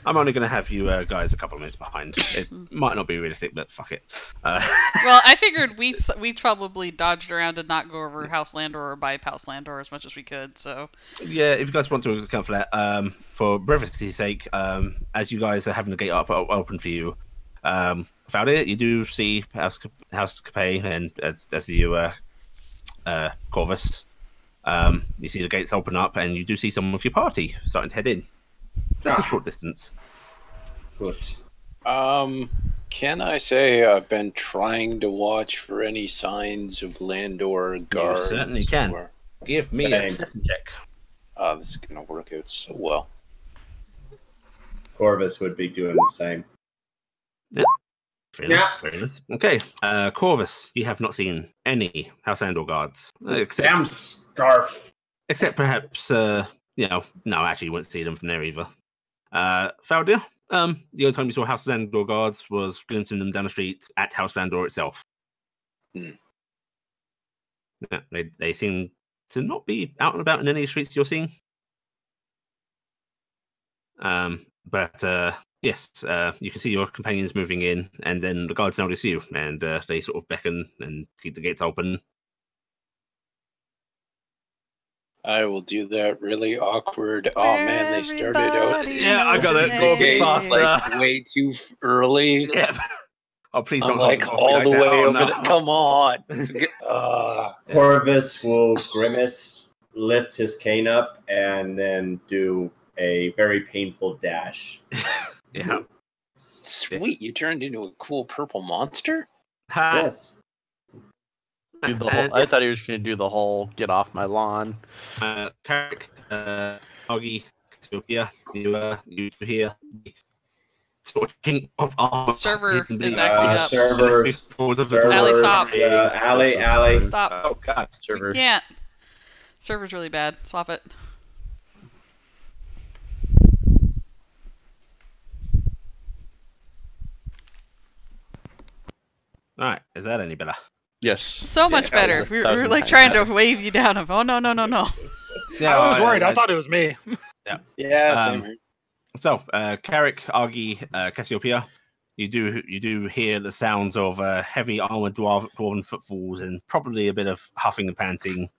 I'm only going to have you guys a couple of minutes behind. It might not be realistic, but fuck it. Well, I figured we probably dodged around and not go over House Landor or by House Landor as much as we could. So yeah, if you guys want to account for that, for brevity's sake, as you guys are having the gate open for you, Valdir, you do see House Capet, and as you Corvus, you see the gates open up, and you do see some of your party starting to head in. Just a short distance. Good. Can I say I've been trying to watch for any signs of Landor guards? You certainly can. Give me a perception check. This is going to work out so well. Corvus would be doing the same. Yeah. Fair enough. Okay, Corvus, you have not seen any House Landor guards. Damn scarf. Except perhaps, no, actually you won't see them from there either. Valdir, the only time you saw House Landor guards was glimpsing them down the street at House Landor itself. Yeah, they seem to not be out and about in any of the streets you're seeing. But yes, you can see your companions moving in, and then the guards notice you, and they sort of beckon and keep the gates open. I will do that really awkward. Oh man, they started out. Yeah, I gotta go a bit faster. Like way too early. Yeah. Oh, please don't. Like all the way over. Come on. Corvus will grimace, lift his cane up, and then do a very painful dash. Yeah. Sweet, you turned into a cool purple monster? Yes. I thought he was going to do the whole get off my lawn. Carrick, Augie, Sophia, you here. Server is acting up. Servers. Allie, stop. Allie. Stop. Oh, God. Server. You can't. Server's really bad. Swap it. Alright, is that any better? Yes. So much better. We were like trying to wave you down. Oh no. Yeah, I was worried. I thought it was me. Yeah. Yeah, same here. So, Carrick, Argy, Cassiopeia, you do hear the sounds of heavy armored dwarven footfalls and probably a bit of huffing and panting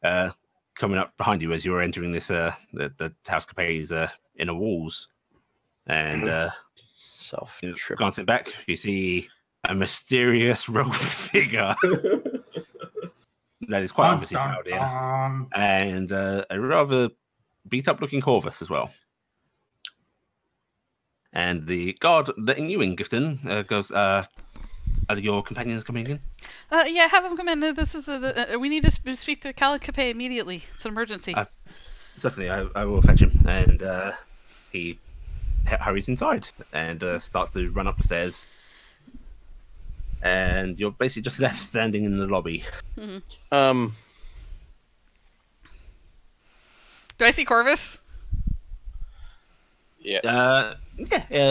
coming up behind you as you're entering this the House Capet's inner walls. And glancing back, you see a mysterious robed figure that is quite obviously fouled in, and a rather beat-up looking Corvus as well. And the guard letting you in, Gifton, goes, are your companions coming in? Yeah, have them come in. This is we need to speak to Cal Capet immediately. It's an emergency. Certainly, I will fetch him. And he hurries inside and starts to run up the stairs. And you're basically just left standing in the lobby. Mm-hmm. Do I see Corvus? Yes. Yeah.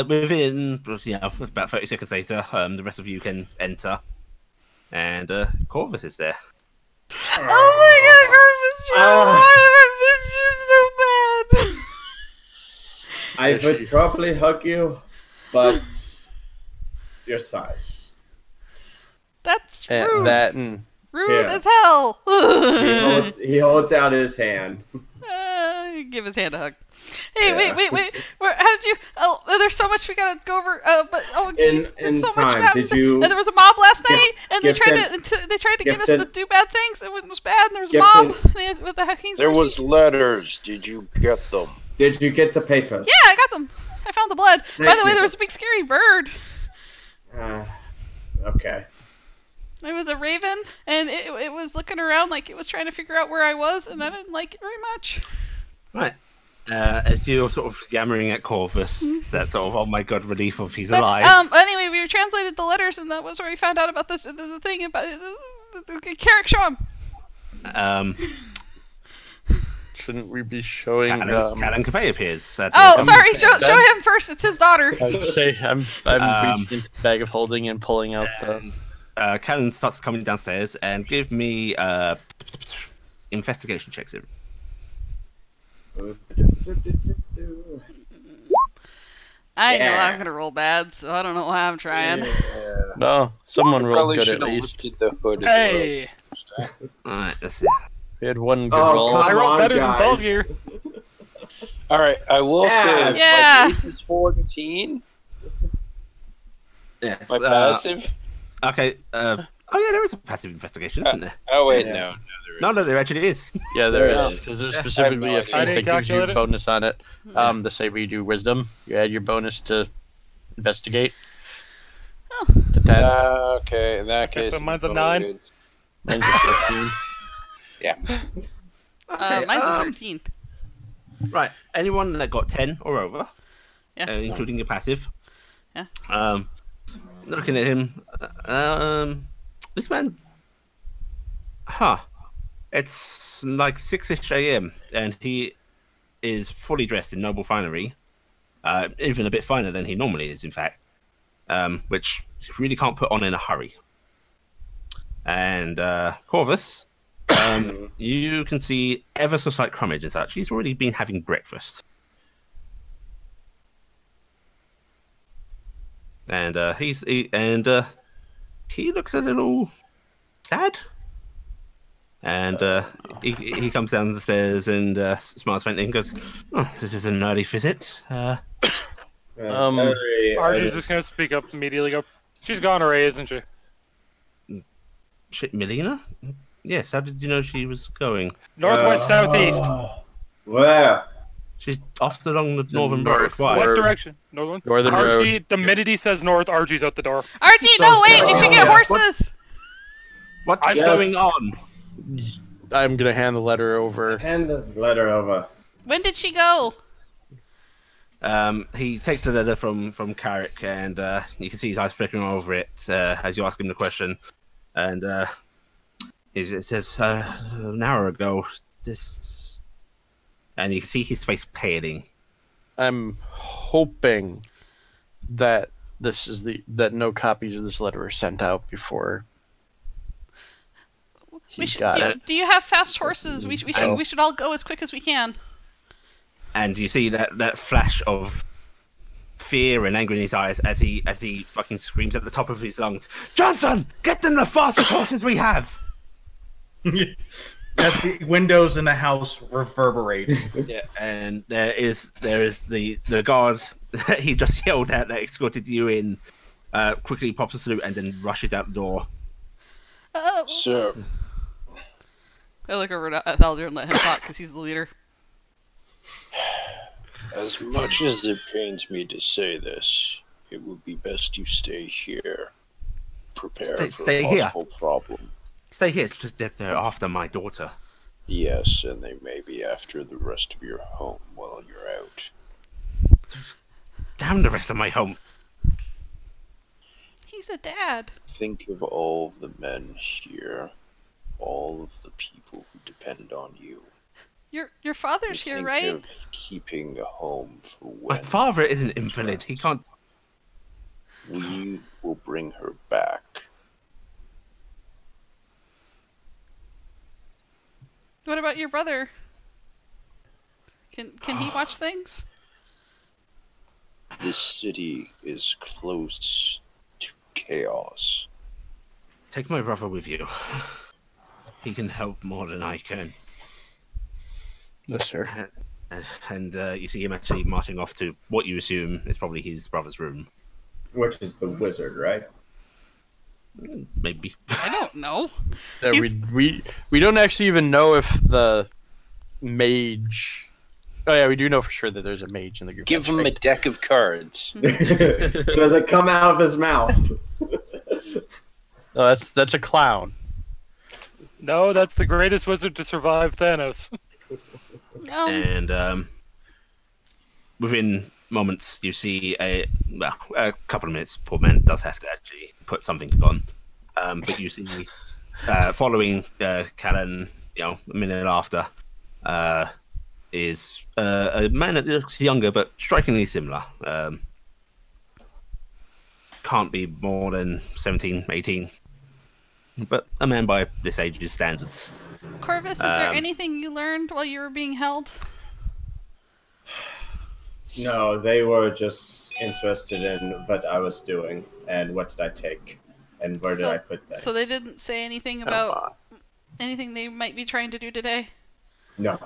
Within about 30 seconds later, the rest of you can enter, and Corvus is there. Oh my God, Corvus! I miss you so bad. I would probably hug you, but your size. That's rude. Rude yeah. as hell. he holds out his hand. Give his hand a hug. Hey, wait. How did you? Oh, there's so much we gotta go over. Geez, in so time, much did you? And there was a mob last night, and they tried to get us to do bad things, and it was bad. And there was a mob with the There was letters. Did you get them? Did you get the papers? Yeah, I got them. I found the blood. By the way, there was a big scary bird. Okay. It was a raven, and it was looking around like it was trying to figure out where I was, and I didn't like it very much. Right. As you're sort of yammering at Corvus, that sort of, oh my god, relief of he's alive. Anyway, we translated the letters, and that was where we found out about the thing about Carrick. Show him. Shouldn't we be showing? Callum Capet appears. Sorry. Show him first. It's his daughter. I'm reaching into the bag of holding and pulling out the. Callum starts coming downstairs and give me investigation checks. I know I'm gonna roll bad, so I don't know why I'm trying. Yeah. No, someone rolled good at least. The hood hey! Alright, let's see. We had one good roll. I rolled better than both here. Alright, I will say, my base is 14. Yes. My passive. Okay. There is a passive investigation, isn't there? Oh wait, no, no, there actually is. Yeah, there is, because there's specifically a feat that gives you a bonus on it. The say we do wisdom, you add your bonus to investigate. Oh. To 10. Okay, in that case, so mine's a 9. Mine's a 15. Yeah. Mine's a 13. Right. Anyone that got 10 or over, including your passive. Yeah. Looking at him, this man, it's like 6-ish a.m. and he is fully dressed in noble finery, even a bit finer than he normally is, in fact, which you really can't put on in a hurry. And Corvus, you can see ever so slight crummage and such. He's already been having breakfast. And he looks a little sad. And he comes down the stairs and smiles faintly and goes, "Oh, this is an early visit." Archie's just gonna speak up immediately. Go, she's gone away, isn't she? Melina? Yes. How did you know she was going? Northwest, southeast. Where? She's off along the northern road. What direction? Northern Northern Archie, road. The minute he says north, Archie's out the door. Archie, no, wait! We should get horses! What's going on? I'm going to hand the letter over. Hand the letter over. When did she go? He takes the letter from Carrick, and you can see his eyes flickering over it as you ask him the question. And it says, an hour ago, this... And you can see his face paling. I'm hoping that this is that no copies of this letter are sent out before. Do you have fast horses? We should all go as quick as we can. And you see that flash of fear and anger in his eyes as he fucking screams at the top of his lungs, "Johnson, get them the fastest horses we have!" As the windows in the house reverberate. Yeah, and there is the guard that he just yelled at that escorted you in, quickly pops a salute and then rushes out the door. Sir. I look over at Thaldir and let him talk because he's the leader. As much as it pains me to say this, it would be best you stay here. Prepare for a possible problem. Stay here, just they're after my daughter. Yes, and they may be after the rest of your home while you're out. Damn the rest of my home. He's a dad. Think of all of the men here, all of the people who depend on you. Your father's here, right? Think of keeping a home for when. My father is an invalid. He can't. We will bring her back. What about your brother? Can he watch things? This city is close to chaos. Take my brother with you. He can help more than I can. Yes, sir. And you see him actually marching off to what you assume is probably his brother's room. Which is the wizard, right? Maybe. I don't know. We don't actually even know if the mage... Oh yeah, we do know for sure that there's a mage in the group. Give him a deck of cards. Does it come out of his mouth? No, that's a clown. No, that's the greatest wizard to survive Thanos. And within moments, you see a couple of minutes. Poor man does have to actually put something on. But you see, following Callan, a minute after, is a man that looks younger but strikingly similar. Can't be more than 17, 18. But a man by this age's standards. Corvus, is there anything you learned while you were being held? No, they were just interested in what I was doing and what did I take and where did I put things. So they didn't say anything about anything they might be trying to do today? No.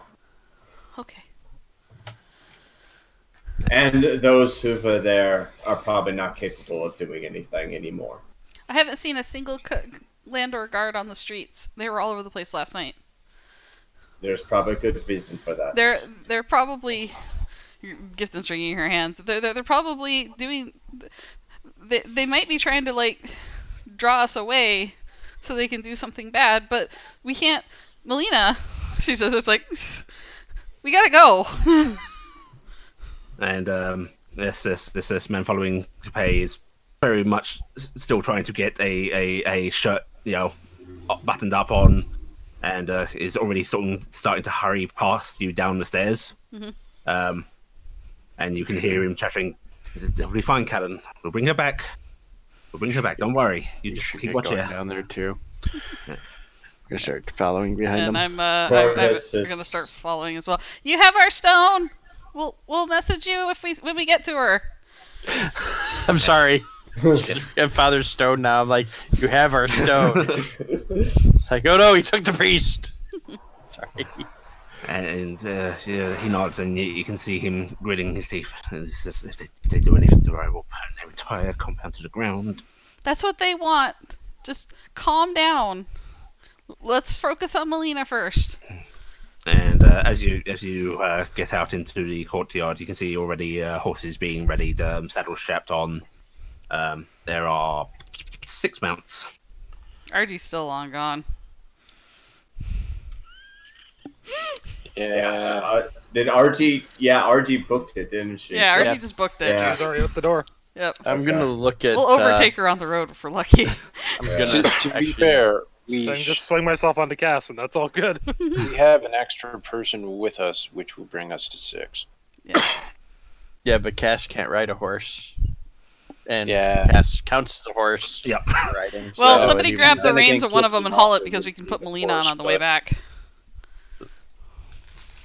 Okay. And those who were there are probably not capable of doing anything anymore. I haven't seen a single Landor guard on the streets. They were all over the place last night. There's probably a good reason for that. They're probably Gifton's wringing her hands. They're probably doing. They might be trying to draw us away so they can do something bad, but we can't. Melina, she says it's we gotta go. And this man following Capet is very much still trying to get a shirt, buttoned up on, and is already starting to hurry past you down the stairs. Mm-hmm. And you can hear him chattering, "It'll be fine, Callan. We'll bring her back. We'll bring her back. Don't worry. You just keep watching down there too." Yeah. We're gonna start following behind them. And we're gonna start following as well. You have our stone. We'll message you when we get to her. I'm sorry. I have Father's stone now. I'm like, you have our stone. It's like, oh no, he took the priest. Sorry. And he nods, and you can see him gritting his teeth. If they do anything to her, I will burn their entire compound to the ground. That's what they want. Just calm down. Let's focus on Melina first. And as you get out into the courtyard, you can see already horses being readied, saddles strapped on. There are 6 mounts. Artie's still long gone. Yeah. Did Artie? Yeah, Artie booked it, didn't she? Yeah, Artie just booked it. Yeah. She was already at the door. Yep. I'm gonna look at. We'll overtake her on the road if we're lucky. I'm gonna to be fair, I can just swing myself onto Cass, and that's all good. we have an extra person with us, which will bring us to 6. Yeah. Yeah, but Cass can't ride a horse. and counts as a horse. Yep. Riding. Well, somebody grab the reins of one of them and haul it because we can put Melina on the way back.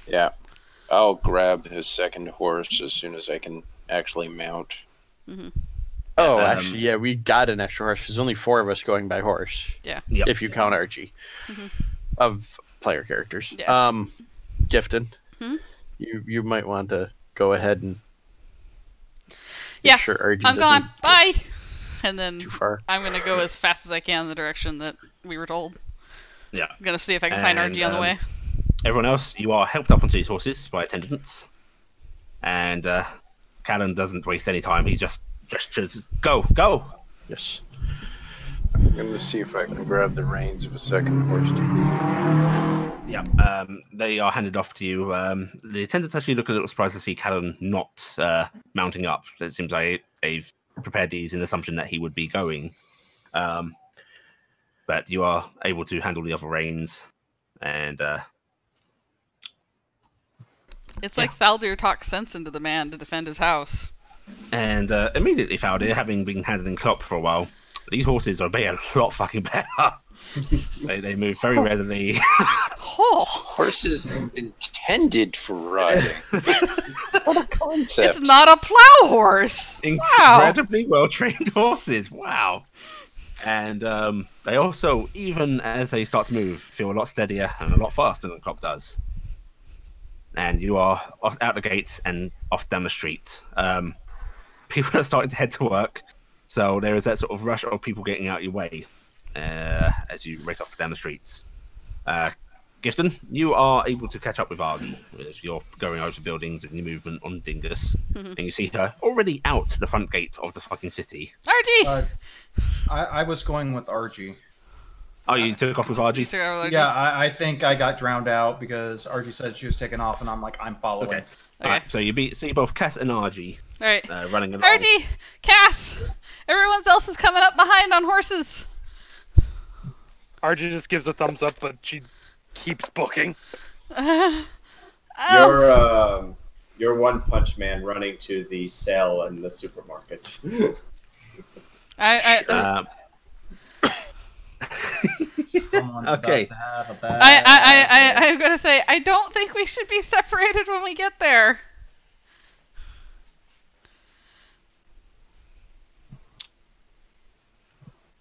Yeah. I'll grab his second horse as soon as I can actually mount. Mm-hmm. Oh, actually, yeah, we got an extra horse because there's only 4 of us going by horse. Yeah. Yep. If you count Archie. Mm-hmm. Of player characters. Yeah. Gifted. Hmm? You might want to go ahead and yeah, sure Archie I'm gone. Bye! And then too far. I'm going to go as fast as I can in the direction that we were told. Yeah. I'm going to see if I can find Archie on the way. Everyone else, you are helped up onto these horses by attendants. And Callan doesn't waste any time. He just gestures, go! Yes. I'm going to see if I can grab the reins of a second horse too. Yeah, they are handed off to you. The attendants actually look a little surprised to see Callan not mounting up. It seems like they've prepared these in the assumption that he would be going. But you are able to handle the other reins. And it's like Thaldir talks sense into the man to defend his house. And immediately Thaldir, having been handling Klopp for a while, these horses are a lot fucking better. they move very readily. Oh. Horses intended for riding. What a concept. It's not a plow horse. Incredibly well-trained horses. Wow. And they also, even as they start to move, feel a lot steadier and a lot faster than Klopp does. And you are out the gates and off down the street. People are starting to head to work. So there is that sort of rush of people getting out your way as you race off down the streets. Gifton, you are able to catch up with Argy as you're going over buildings and your movement on Dingus. Mm-hmm. And you see her already out the front gate of the fucking city. Argy! I was going with Argy. Oh, you took off with Argy? Yeah, I think I got drowned out because Argy said she was taking off, and I'm like, I'm following. Okay. Alright, so you see both Cass and Argy running along. Argy! Cass! Everyone else is coming up behind on horses! Argy just gives a thumbs up, but she keeps booking. You're One Punch Man running to the sale in the supermarket. Okay. I'm gonna say I don't think we should be separated when we get there.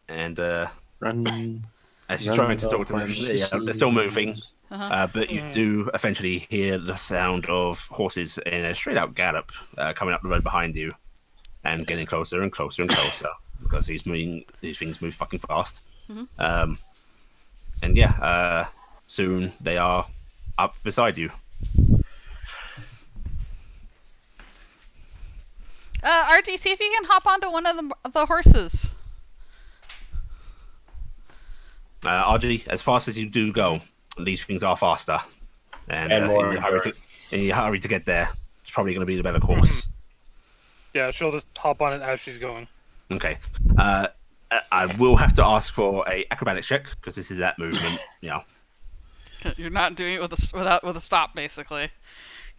And as you're trying to talk to them, they're still moving. But you do eventually hear the sound of horses in a straight out gallop coming up the road behind you and getting closer and closer and closer because these things move fucking fast. Mm-hmm. And soon they are up beside you. RG, see if you can hop onto one of the horses. RG, as fast as you do go, these things are faster. And more in you hurry to get there. It's probably going to be the better course. Yeah, she'll just hop on it as she's going. Okay. I will have to ask for a acrobatics check because this is that movement. Yeah. You're not doing it with a stop, basically.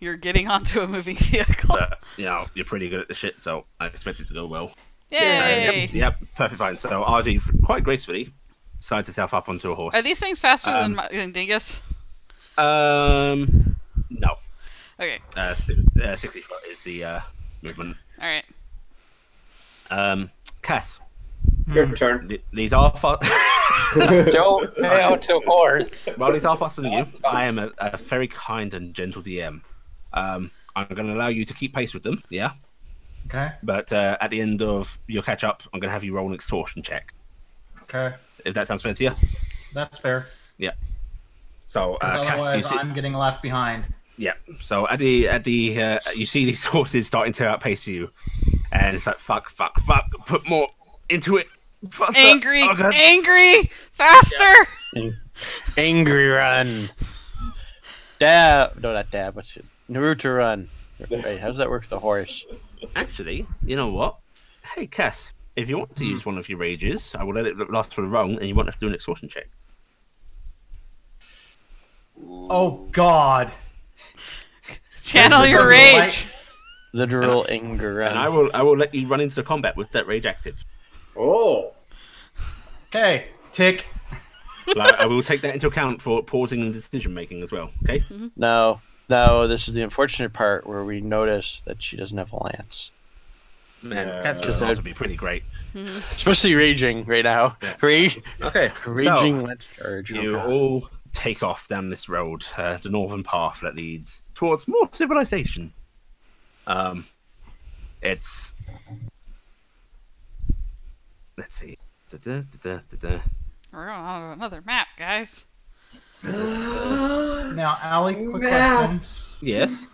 You're getting onto a moving vehicle. But, you're pretty good at the shit, so I expect it to go well. Yay! Yep, perfect fine. So RG quite gracefully slides herself up onto a horse. Are these things faster than Dingus? No. Okay. 60 foot is the movement. All right. Cass. Your turn. These are fast. Don't pay out to horse. Well, these are faster than you. I am a very kind and gentle DM. I'm going to allow you to keep pace with them, yeah? Okay. But at the end of your catch-up, I'm going to have you roll an extortion check. Okay. If that sounds fair to you? That's fair. Yeah. So, Cass, I'm getting left behind. Yeah. So at the you see these horses starting to outpace you, and it's like fuck, put more into it. Faster. Angry, faster. Yeah. Angry run. Dab, no, not dab. What's it? Naruto run. Wait, how does that work with the horse? Actually, you know what? Hey, Cass, if you want to use one of your rages, I will let it last for the run, and you won't have to do an extortion check. Oh God. Channel your rage. Literal anger. And I will let you run into the combat with that rage active. Oh. Okay, tick. I will take that into account for pausing and decision making as well. Okay. No, this is the unfortunate part where we notice that she doesn't have a lance. Man, cats would also be pretty great. Especially raging right now. Yeah. Okay. Raging lance charge. You all take off down this road, the northern path that leads towards more civilization. It's... Let's see. We're on another map, guys. Now, Allie, quick question. Yes?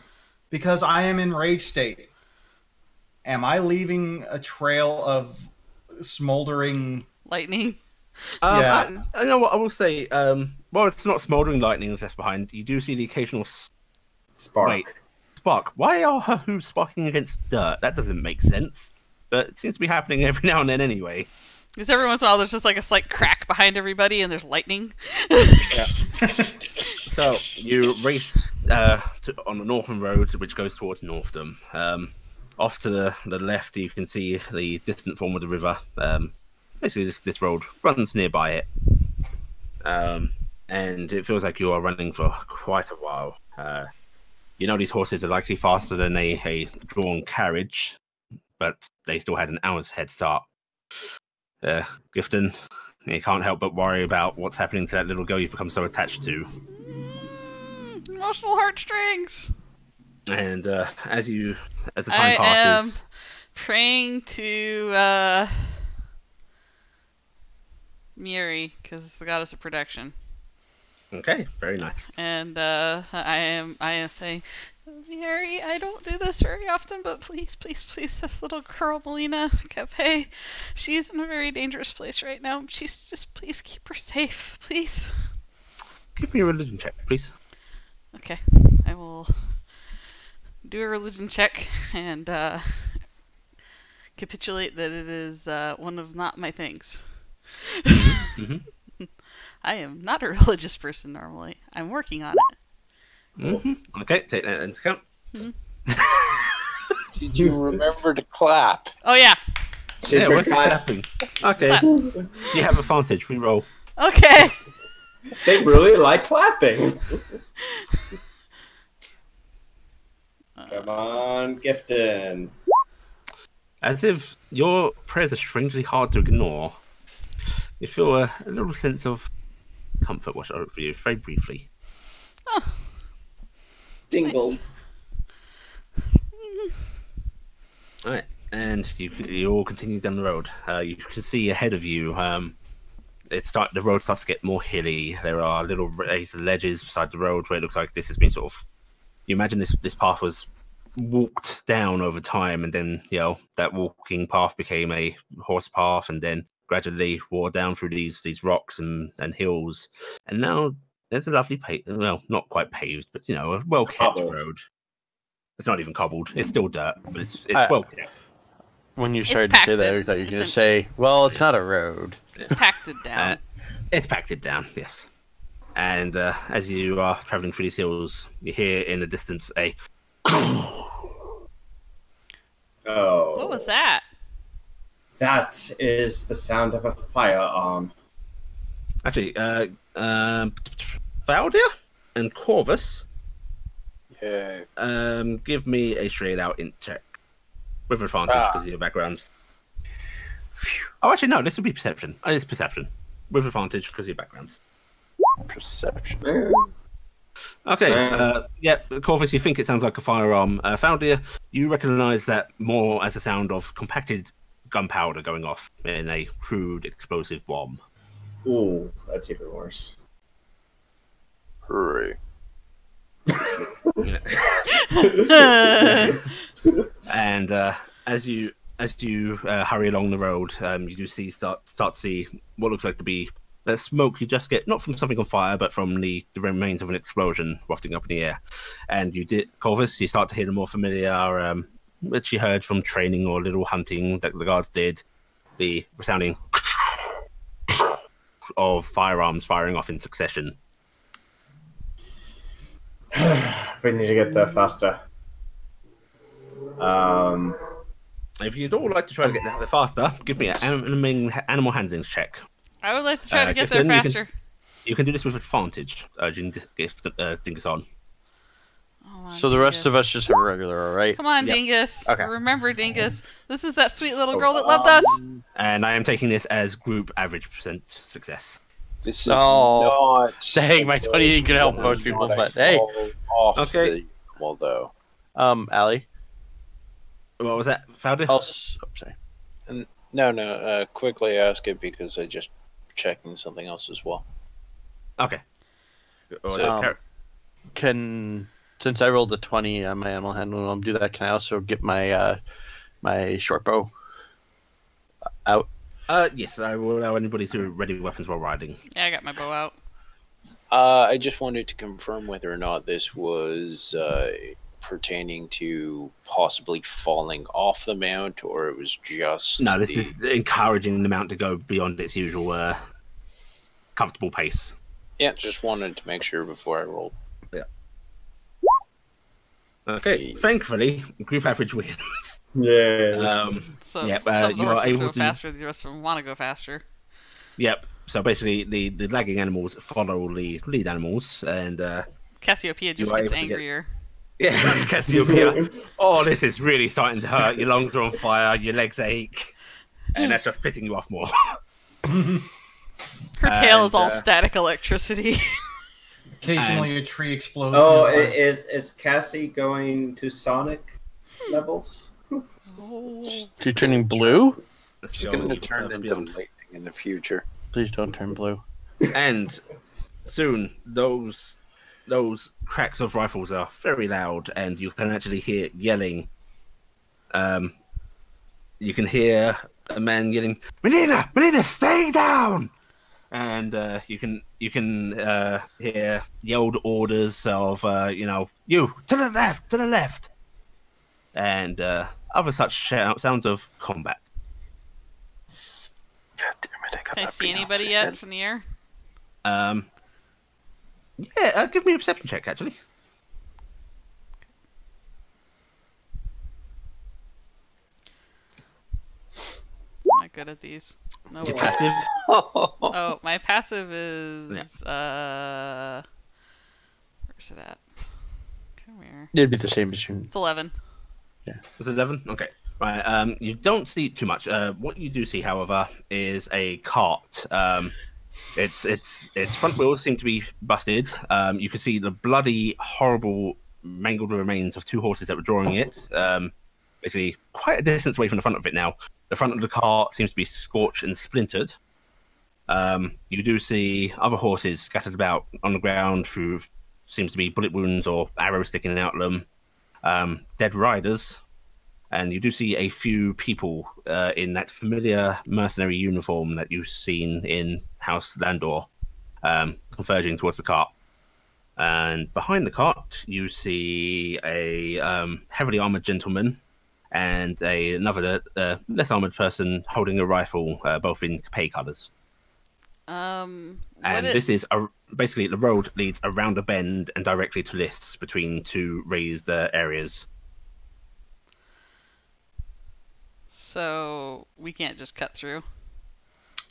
Because I am in rage state, am I leaving a trail of smoldering lightning? Yeah. I know what I will say. Well, it's not smoldering lightning that's left behind. You do see the occasional spark. Wait, spark. Why are her hooves sparking against dirt? That doesn't make sense. But it seems to be happening every now and then anyway. Because every once in a while there's just like a slight crack behind everybody and there's lightning. So you race on the northern road, which goes towards Northdom. Off to the left, you can see the distant form of the river. Basically, this road runs nearby it. And it feels like you are running for quite a while. You know these horses are likely faster than a drawn carriage, but they still had an hour's head start. Gifton, you can't help but worry about what's happening to that little girl you've become so attached to. Emotional heartstrings. And as the time passes, I am praying to Miri, because the goddess of protection. Okay, very nice. And I am saying, Miri, I don't do this very often, but please, this little girl, Melina Cape, she's in a very dangerous place right now. Please keep her safe, please. Give me a religion check, please. Okay, I will do a religion check and capitulate that it is one of not my things. I am not a religious person normally. I'm working on it. Okay, take that into account. Did you remember to clap? Oh yeah. Yeah, what's clapping? Okay, you have advantage. We roll. Okay. They really like clapping. Come on, Gifton. As if your prayers are strangely hard to ignore, you feel a little sense of comfort wash over you, very briefly. Oh. Dingles. Nice. Alright, and you all continue down the road. You can see ahead of you, the road starts to get more hilly. There are little raised ledges beside the road where it looks like this has been sort of... You imagine this path was walked down over time, and then that walking path became a horse path, and then gradually wore down through these rocks and hills, and now there's a lovely not quite paved, but a well kept road. It's not even cobbled; it's still dirt, but it's well kept. When you started to say that, I thought you were going to say, "Well, it's not a road." It's pacted down. It's pacted down, yes. And as you are traveling through these hills, you hear in the distance a... Oh. What was that? That is the sound of a firearm. Actually, Valdia and Corvus, give me a straight out int check. With advantage because of your background. Oh, actually, no, this would be perception. It's perception. With advantage because of your backgrounds. Perception. Okay, yeah, Corvus, you think it sounds like a firearm. Faldia, you recognise that more as a sound of compacted gunpowder going off in a crude explosive bomb. Ooh, that's even worse. Hooray. And as you hurry along the road, you do start to see what looks like to be smoke you just get, not from something on fire, but from the remains of an explosion wafting up in the air. And Corvus, you start to hear the more familiar, which you heard from training or little hunting that the guards did, the resounding of firearms firing off in succession. We need to get there faster. If you'd all like to try to get there faster, give me an animal handling check. I would like to try to get there faster. You can do this with advantage, urging Dingus on. So the rest of us just have a regular, all right? Come on, Dingus. Okay. Remember, Dingus. This is that sweet little girl that loved us. And I am taking this as group average % success. This is not... Dang, my 20 ain't gonna help most people, but hey. Okay. Well, though. Allie? What was that, Fowler? Oh, sorry. No, quickly ask it because I just checking something else as well. Okay. Since I rolled a 20 on my animal handling, I'll do that. Can I also get my my short bow out? Yes, I will allow anybody to ready weapons while riding. Yeah, I got my bow out. I just wanted to confirm whether or not this was pertaining to possibly falling off the mount, or it was just... No, this is encouraging the mount to go beyond its usual comfortable pace. Yeah, just wanted to make sure before I rolled. Yeah. Okay, thankfully, group average wins. Yeah. So you are able to go faster, the rest of them want to go faster. Yep. So basically, the lagging animals follow the lead animals, and Cassiopeia just gets angrier. Yeah, Cassiopeia. Oh, this is really starting to hurt. Your lungs are on fire. Your legs ache, and that's just pissing you off more. Her tail is all static electricity. Occasionally, a tree explodes. Oh, is Cassie going to Sonic levels? She's turning blue? She's going to turn into lightning in the future. Please don't turn blue. And soon, those cracks of rifles are very loud, and you can actually hear yelling. You can hear a man yelling, "Melina, stay down!" And you can hear yelled orders of you to the left, and other such sounds of combat. God damn it! Can I see anybody yet from the air? Yeah, give me a perception check, actually. I'm not good at these. No. Your passive? Oh, my passive is where's it at? Come here. It'd be the same as you. It's 11. Yeah. It's 11? Okay. Right. You don't see too much. What you do see, however, is a cart. Its front wheels seem to be busted. You can see the bloody, horrible, mangled remains of two horses that were drawing it. Basically, quite a distance away from the front of it now. The front of the cart seems to be scorched and splintered. You do see other horses scattered about on the ground through seems to be bullet wounds or arrows sticking out of them. Dead riders. And you do see a few people in that familiar mercenary uniform that you've seen in House Landor converging towards the cart. And behind the cart, you see a heavily armored gentleman and another less armored person holding a rifle, both in Capet colors. This is basically the road leads around a bend and directly to lists between two raised areas. So we can't just cut through.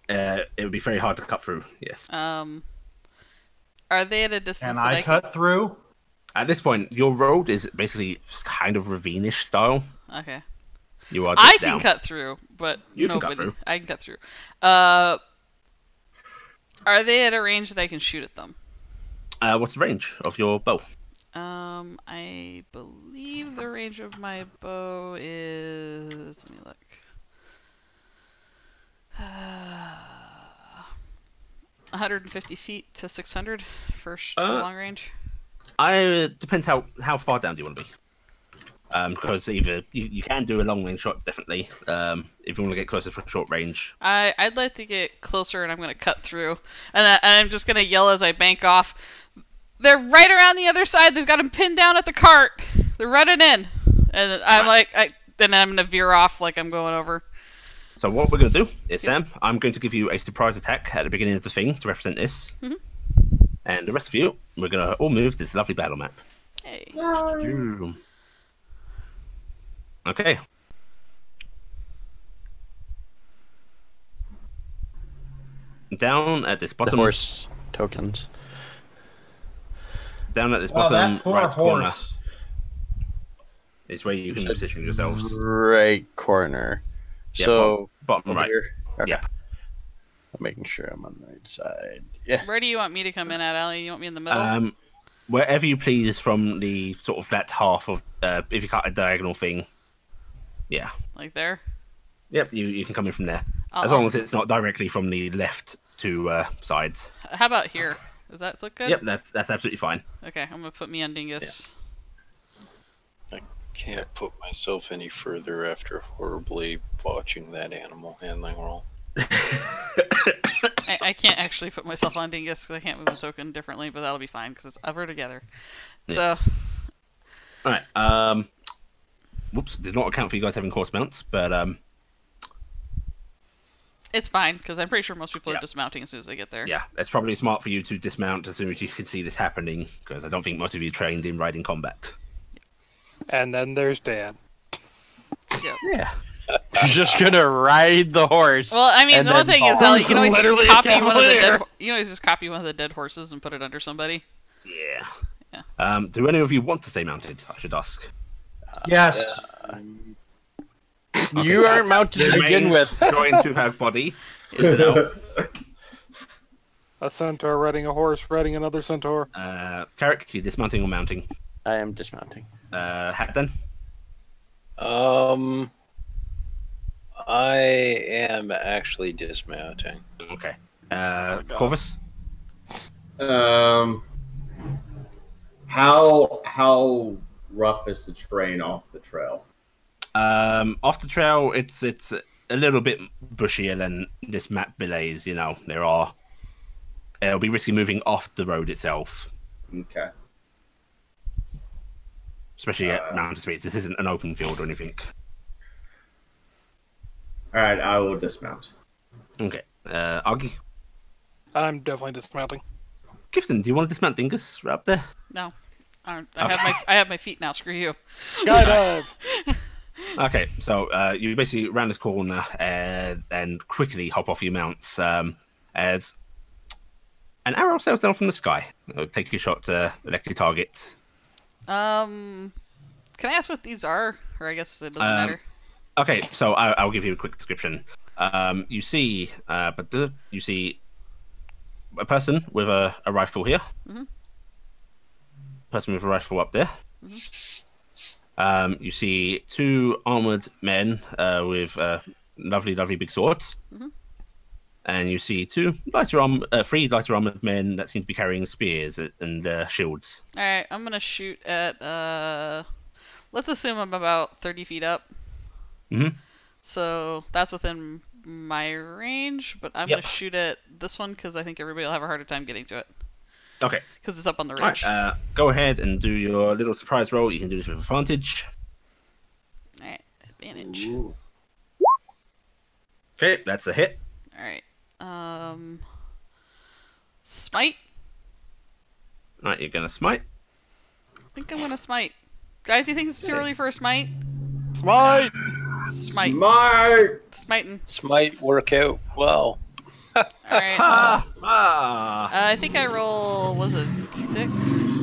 It would be very hard to cut through. Yes. Are they at a distance? Can I cut through? At this point, your road is basically kind of ravine-ish style. Okay. You are. I can cut through, but you nobody. Can cut through. I can cut through. Are they at a range that I can shoot at them? What's the range of your bow? I believe the range of my bow is. Let me look. 150 feet to 600 for long range. Depends how far down do you want to be. Because either you can do a long range shot, definitely. If you want to get closer for a short range. I'd like to get closer, and I'm going to cut through, and I'm just going to yell as I bank off. They're right around the other side. They've got him pinned down at the cart. They're running in, and I'm then I'm going to veer off like I'm going over. So what we're going to do is, Sam, I'm going to give you a surprise attack at the beginning of the thing to represent this. Mm-hmm. And the rest of you, we're going to all move to this lovely battle map. Hey. Okay. Down at this bottom. The horse tokens. Down at this bottom right corner horse. is where you can position yourselves. Right corner. Yeah, So bottom right. Here? Okay. Yeah. I'm making sure I'm on the right side. Yeah. Where do you want me to come in at, Allie? You want me in the middle? Wherever you please from the sort of that half of, if you cut a diagonal thing. Yeah. Like there? Yep, you can come in from there. As long as it's not directly from the left to sides. How about here? Does that look good? Yep, that's absolutely fine. Okay, I'm going to put me on Dingus. Yeah. I can't put myself any further after horribly botching that animal handling roll. I can't actually put myself on Dingus because I can't move the token differently, but that'll be fine because it's ever together. Yeah. So. Alright, whoops, did not account for you guys having horse mounts, but it's fine, because I'm pretty sure most people are dismounting as soon as they get there. Yeah, it's probably smart for you to dismount as soon as you can see this happening, because I don't think most of you trained in riding combat. And then there's Dan. Yep. Yeah. He's just gonna ride the horse. Well, I mean, the one thing is, Ellie, you can always just copy one of the dead horses and put it under somebody. Yeah. Do any of you want to stay mounted, I should ask? Yes. Okay, you aren't mounted to begin with. Going to have body. No. A centaur riding a horse, riding another centaur. Carrick, you dismounting or mounting? I am dismounting. Hatton? I am actually dismounting. Okay. Corvus? How rough is the terrain off the trail? Off the trail, it's a little bit bushier than this map belays. You know, it'll be risky moving off the road itself. Okay. Especially at mountain speeds. This isn't an open field or anything. All right, I will dismount. Okay. Augie? I'm definitely dismounting. Gifton, do you want to dismount Dingus right up there? No. I have my feet now. Screw you. Skydive! Okay, so you basically round this corner and quickly hop off your mounts as an arrow sails down from the sky. Take your shot to elect your target. Can I ask what these are? Or I guess it doesn't matter. Okay, so I'll give you a quick description. You see a person with a rifle here. Mm-hmm. Person with a rifle up there. Mm-hmm. You see two armored men with lovely big swords. Mm-hmm. And you see three lighter armored men that seem to be carrying spears and shields. All right, I'm gonna shoot at. Let's assume I'm about 30 feet up. Mm-hmm. So that's within my range, but I'm gonna shoot at this one because I think everybody will have a harder time getting to it. Okay. Because it's up on the ridge. Right, go ahead and do your little surprise roll. You can do this with advantage. All right, advantage. Ooh. Okay, that's a hit. All right. Smite. All right, you're gonna smite. I think I'm gonna smite. Guys, you think it's too early for a smite? Smite. Smite. Smiting. Smite work out well. Alright. I think I roll, was it D6 or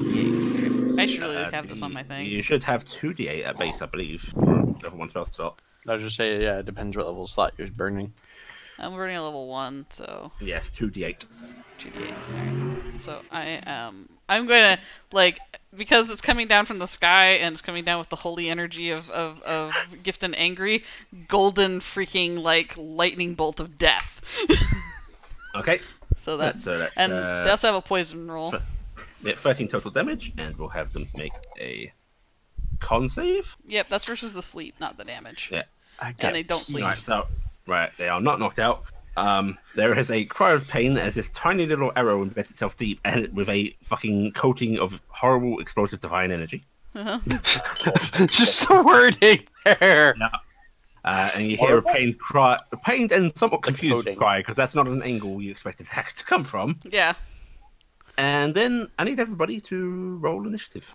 D8? I should really have this on my thing. You should have 2d8 at base, I believe, for level 1 spell slot. I was just saying, yeah, it depends what level slot you're burning. I'm burning a level 1, so... Yes, 2d8. 2d8, alright. So I'm gonna, because it's coming down from the sky and it's coming down with the holy energy of Gift and Angry, golden freaking, lightning bolt of death. Okay. So that's and they also have a poison roll. 13 total damage, and we'll have them make a con save. Yep, that's versus the sleep, not the damage. Yeah. And they don't sleep. Right, they are not knocked out. There is a cry of pain as this tiny little arrow embeds itself deep and with a fucking coating of horrible explosive divine energy. Uh-huh. Just the wording there. Yeah. And you hear a pained and somewhat confused cry, because that's not an angle you expected that to come from. Yeah. And then I need everybody to roll initiative.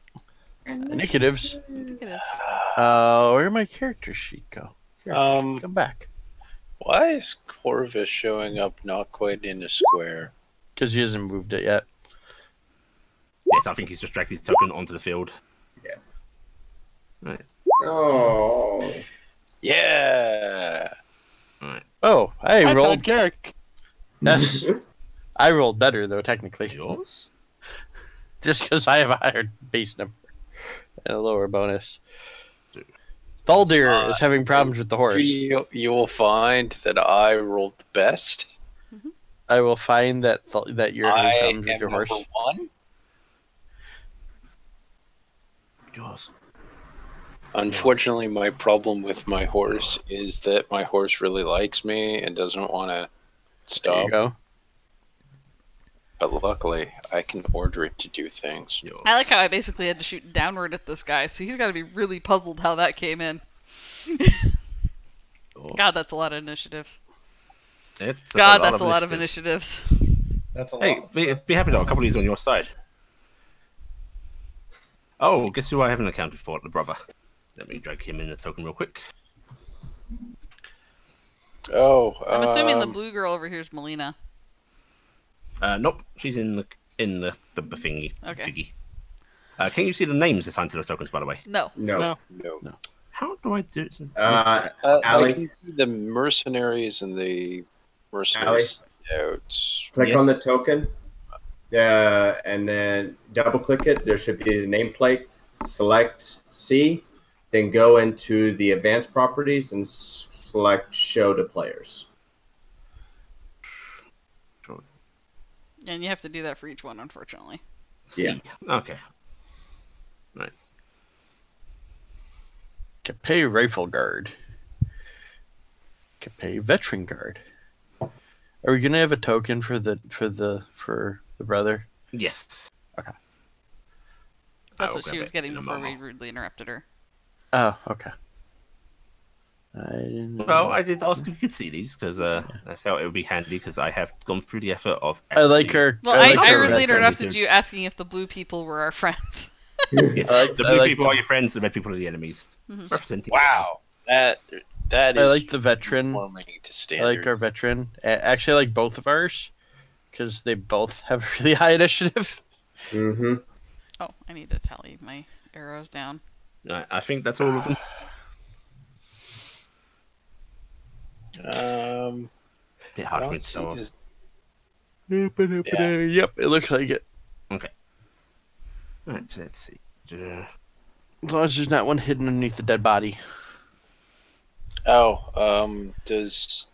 Initiatives. Where'd my character sheet go? Come back. Why is Corvus showing up not quite in a square? Because he hasn't moved it yet. Yes, I think he's just dragged his token onto the field. Yeah. Right. Oh. Yeah. Right. Oh, I rolled. Garrick. Yes. I rolled better though, technically. Yours? Just because I have a higher base number and a lower bonus. Thaldir is having problems with the horse. You will find that I rolled the best. I will find that you're having problems with your horse. Number one. Yours. Unfortunately, my problem with my horse is that my horse really likes me and doesn't want to stop. There you go. But luckily, I can order it to do things. I like how I basically had to shoot downward at this guy, so he's got to be really puzzled how that came in. God, that's a lot of initiatives. That's a lot of initiatives. That's a lot. Hey, be happy though. A couple of these on your side. Oh, guess who I haven't accounted for? The brother. Let me drag him in the token real quick. Oh, I'm assuming the blue girl over here is Melina. Nope, she's in the thingy. Okay. Jiggy. Can you see the names assigned to those tokens, by the way? No. How do I do it? I can see the mercenaries and the mercenaries notes. Click on the token, and then double click it. There should be the nameplate. Select C, then go into the advanced properties and select show to players. And you have to do that for each one, unfortunately. Yeah. Okay. Right. Capay Rifle Guard. Capay Veteran Guard. Are we gonna have a token for the brother? Yes. Okay. That's what she was getting before we rudely interrupted her. Oh, okay. I didn't know. Well, I did ask if you could see these because I felt it would be handy because I have gone through the effort of. I like her. Well, I rudely interrupted you asking if the blue people were our friends. Yes, the blue people are your friends, the red people are the enemies. Representing. Wow, that is. I like the veteran. To I like our veteran. Actually, I like both of ours because they both have really high initiative. Mm-hmm. Oh, I need to tally my arrows down. I think that's all of them. Bit hard for me to tell. Yep, it looks like it. Okay. Right, let's see. As long as there's not one hidden underneath the dead body. Does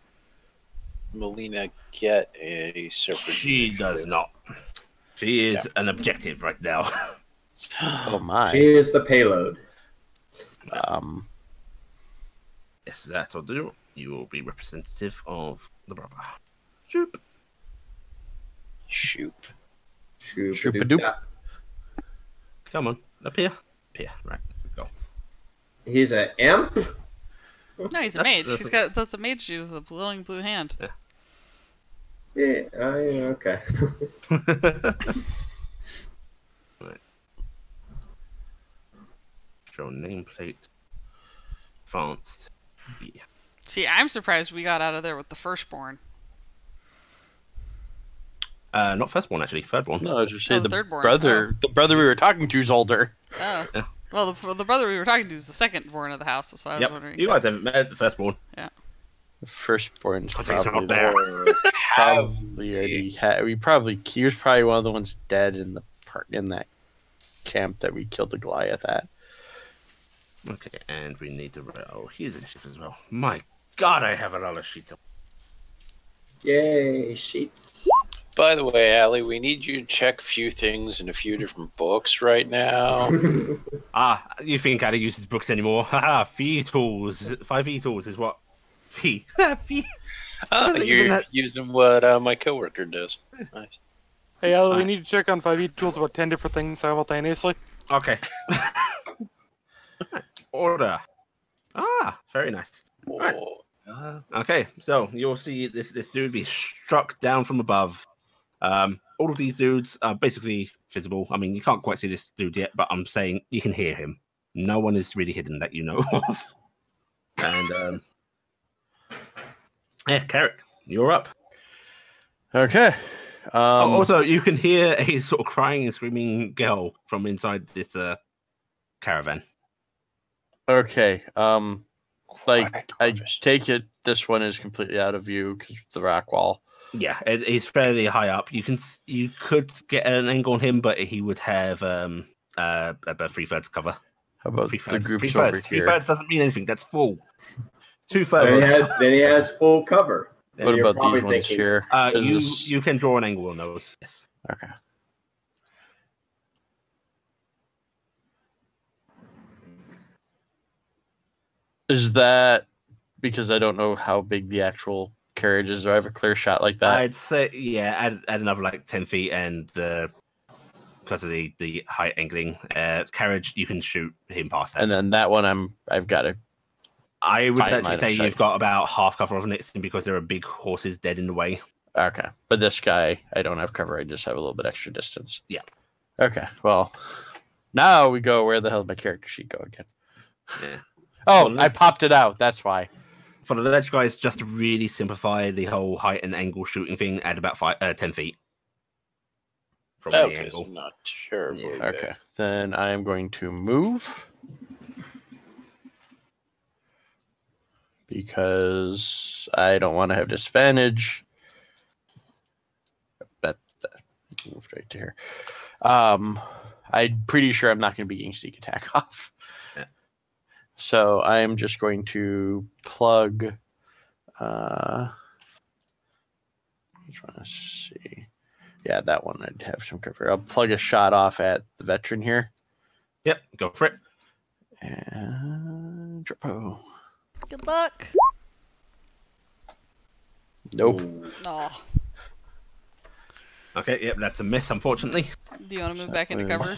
Melina get a separate? She does not. She is an objective right now. Oh my. She is the payload. Yes, that'll do. You will be representative of the brother. Shoop. Shoop-a-doop. Come on, up here. Right, go. He's an imp? No, he's a mage. That's a mage dude with a glowing blue hand. Yeah, okay. Right. Show nameplate. Advanced. Yeah. See, I'm surprised we got out of there with the firstborn. Not firstborn, actually. Thirdborn. No, I was just saying the thirdborn. brother. The brother we were talking to is older. Oh. Yeah. Well, the brother we were talking to is the secondborn of the house. That's why I was wondering. You guys haven't met the firstborn. Yeah. The firstborn's Probably probably already had. He was probably one of the ones dead in that camp that we killed the Goliath at. Okay, and we need to roll his initiative as well. My God, I have a lot of sheets. Yay, sheets. By the way, Allie, we need you to check a few things in a few different books right now. You think I don't use his books anymore? Haha, fee tools. 5e tools is what? Fee. Fee. You're using what my coworker does. Nice. Hey, Allie, we need to check on 5e tools about 10 different things simultaneously. Okay. Order. Very nice. Right. Okay, so you'll see this dude be struck down from above. All of these dudes are basically visible. I mean, you can't quite see this dude yet, but I'm saying you can hear him. No one is really hidden that you know of. And yeah, Carrick, you're up. Okay. Also, you can hear a sort of crying and screaming girl from inside this caravan. Okay. I take it this one is completely out of view because of the rock wall. Yeah, he's fairly high up. You could get an angle on him, but he would have about 3/3 cover. How about the groups over here? 3/3 doesn't mean anything. That's full. 2/3. Then he has full cover. Then what about these ones here? You can draw an angle on those. Yes. Okay. Is that because I don't know how big the actual carriage is? Do I have a clear shot like that? I'd say, yeah, add another like 10 feet, and because of the height angling carriage, you can shoot him past that. And then that one, I've got to. I would actually say you've got about half cover on it because there are big horses dead in the way. Okay, but this guy, I don't have cover. I just have a little bit extra distance. Yeah. Okay, well, now we go. Where the hell did my character sheet go again? Yeah. Oh, well, I popped it out. That's why. For the ledge guys, just to really simplify the whole height and angle shooting thing, add about 10 feet. From the angle. So not terribly big. Okay, then I am going to move. Because I don't want to have disadvantage. That moved right to here. I'm pretty sure I'm not going to be getting sneak attack off. Yeah. So I'm just going to plug. I'm trying to see. Yeah, that one I'd have some cover. I'll plug a shot off at the veteran here. Yep, go for it. And Drapo. Good luck. Nope. Oh. Okay, yep, that's a miss, unfortunately. Do you want to move back into cover?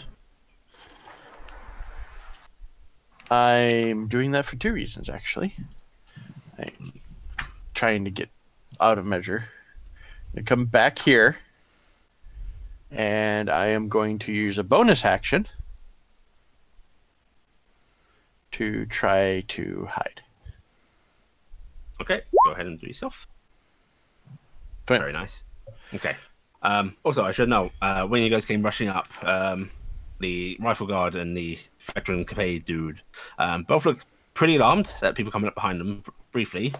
I'm doing that for 2 reasons, actually. I'm trying to get out of measure. I'm going to come back here. And I am going to use a bonus action to try to hide. Okay, go ahead and do yourself. 20. Very nice. Okay. Also, I should know, when you guys came rushing up, the rifle guard and the veteran Capet dude both looked pretty alarmed that people coming up behind them briefly,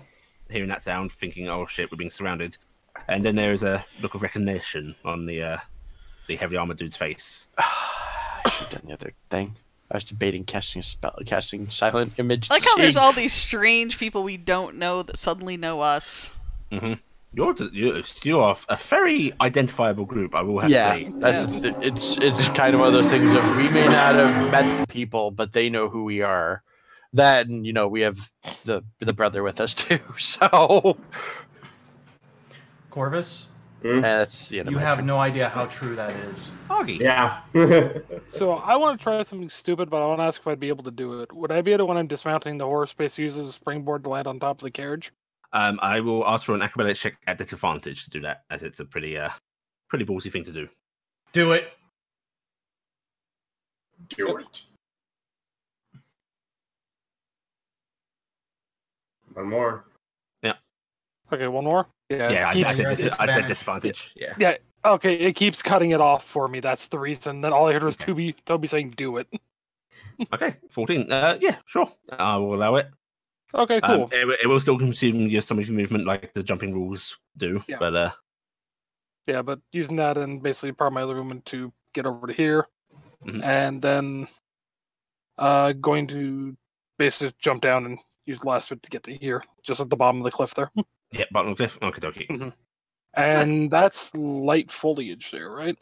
hearing that sound, thinking, oh shit, we're being surrounded. And then there is a look of recognition on the heavily armored dude's face. I should have done the other thing. I was debating casting silent image. I like how there's all these strange people we don't know that suddenly know us. Mm-hmm. You're a very identifiable group, I will have to say. It's kind of one of those things of we may not have met the people, but they know who we are. That, and we have the brother with us too. So, Corvus, that's the end of you have no idea how true that is. Augie. Yeah. So I want to try something stupid, but I want to ask if I'd be able to do it. Would I be able to, when I'm dismounting the horse, basically use as a springboard to land on top of the carriage? I will ask for an acrobatics check at disadvantage to do that, as it's a pretty ballsy thing to do. Do it. Do it. One more. Yeah. Okay, one more? Yeah, I said disadvantage. Yeah. Yeah, okay, it keeps cutting it off for me. That's the reason. Then all I heard was Toby saying do it. Okay, 14. Yeah, sure. I will allow it. Okay, cool. It will still consume your stomach movement like the jumping rules do, yeah. But yeah, but using that and basically part of my other movement to get over to here, and then going to basically jump down and use the last bit to get to here, just at the bottom of the cliff there. Yeah, bottom of the cliff. Okay. Mm-hmm. And that's light foliage there, right?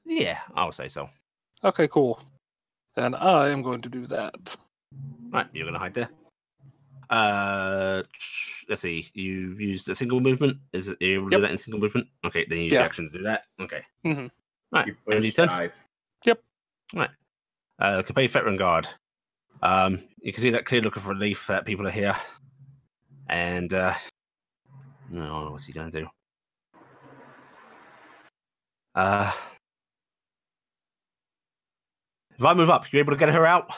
Yeah, I'll say so. Okay, cool. And I am going to do that. Right, you're going to hide there. Let's see. You used a single movement. Is it you able to do that in single movement? Okay, then you use the action to do that. Okay. Mm-hmm. Right. End your turn. Yep. Right. Capet Veteran Guard. You can see that clear look of relief that people are here. And no, what's he going to do? If I move up, you able to get her out?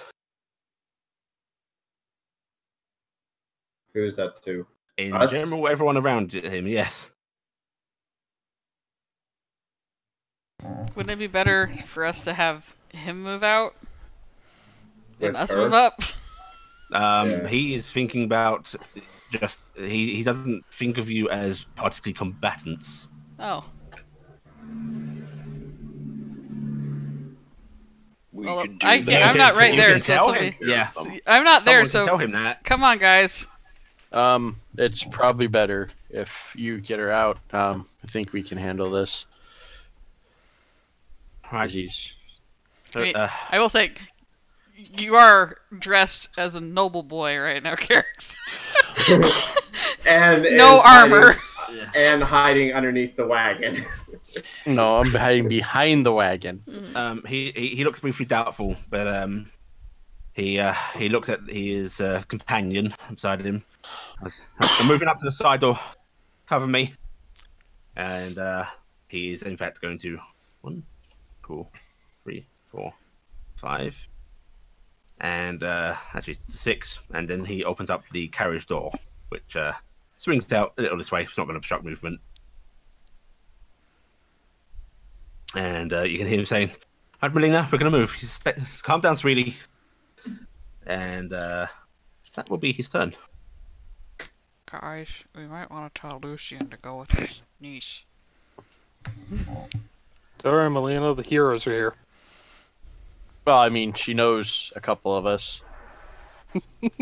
Who is that to? In Us? general, everyone around him, yes. Wouldn't it be better for us to have him move out and With us her? move up? Yeah. He is thinking about just he doesn't think of you as particularly combatants. Oh. We Well, could do I that. can't, I'm not right You there, can so tell somebody... him. Yeah, I'm not there, someone so can tell him that. come on, guys. It's probably better if you get her out. I think we can handle this. Right. He's... I mean, I will say, you are dressed as a noble boy right now, Carix. And No is armor. hiding underneath the wagon. No, I'm hiding behind the wagon. He looks briefly doubtful, but he looks at his companion beside him. I'm moving up to the side door. Cover me. And he is in fact going to 1, 2, 3, 4, 5, and actually 6. And then he opens up the carriage door, which swings out a little this way. It's not going to obstruct movement. And you can hear him saying, "Right, Melina, we're going to move. Calm down, sweetie." And that will be his turn. Guys, we might want to tell Lucian to go with his niece. Sorry, Melina, the heroes are here. Well, I mean, she knows a couple of us.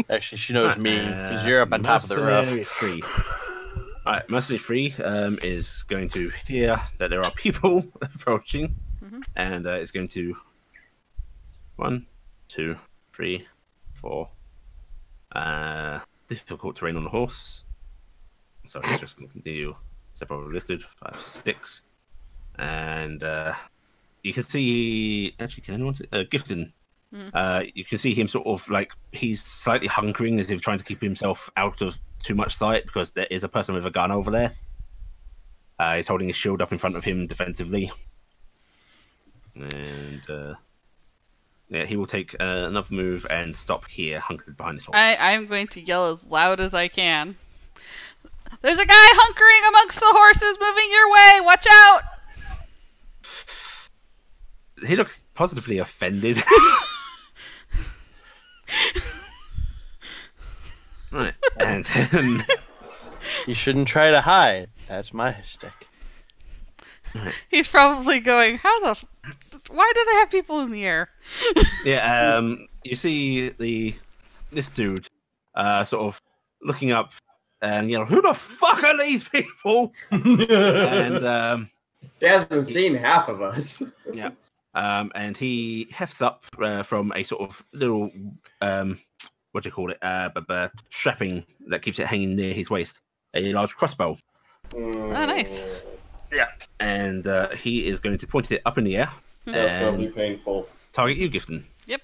Actually, she knows me, because you're up on top of the roof. Free. Alright, Mercenary Free is going to hear that there are people approaching, and it's going to 1, 2, 3, 4. Difficult terrain on the horse. So it's just going to continue. Separately listed 5, 6, and you can see. Actually, can anyone see? Gifton? You can see him sort of like he's slightly hunkering as if trying to keep himself out of too much sight because there is a person with a gun over there. He's holding his shield up in front of him defensively, and yeah, he will take another move and stop here, hunkered behind this horse. I'm going to yell as loud as I can. There's a guy hunkering amongst the horses moving your way! Watch out! He looks positively offended. Right, and then... You shouldn't try to hide. That's my stick. Right. He's probably going, why do they have people in the air? Yeah, you see this dude sort of looking up and yelling, "Who the fuck are these people?" And he hasn't seen half of us. Yeah. And he hefts up from a sort of little what do you call it? Strapping that keeps it hanging near his waist. A large crossbow. Oh, nice. Yeah. And he is going to point it up in the air. That's going to be painful. Target you, Gifton. Yep.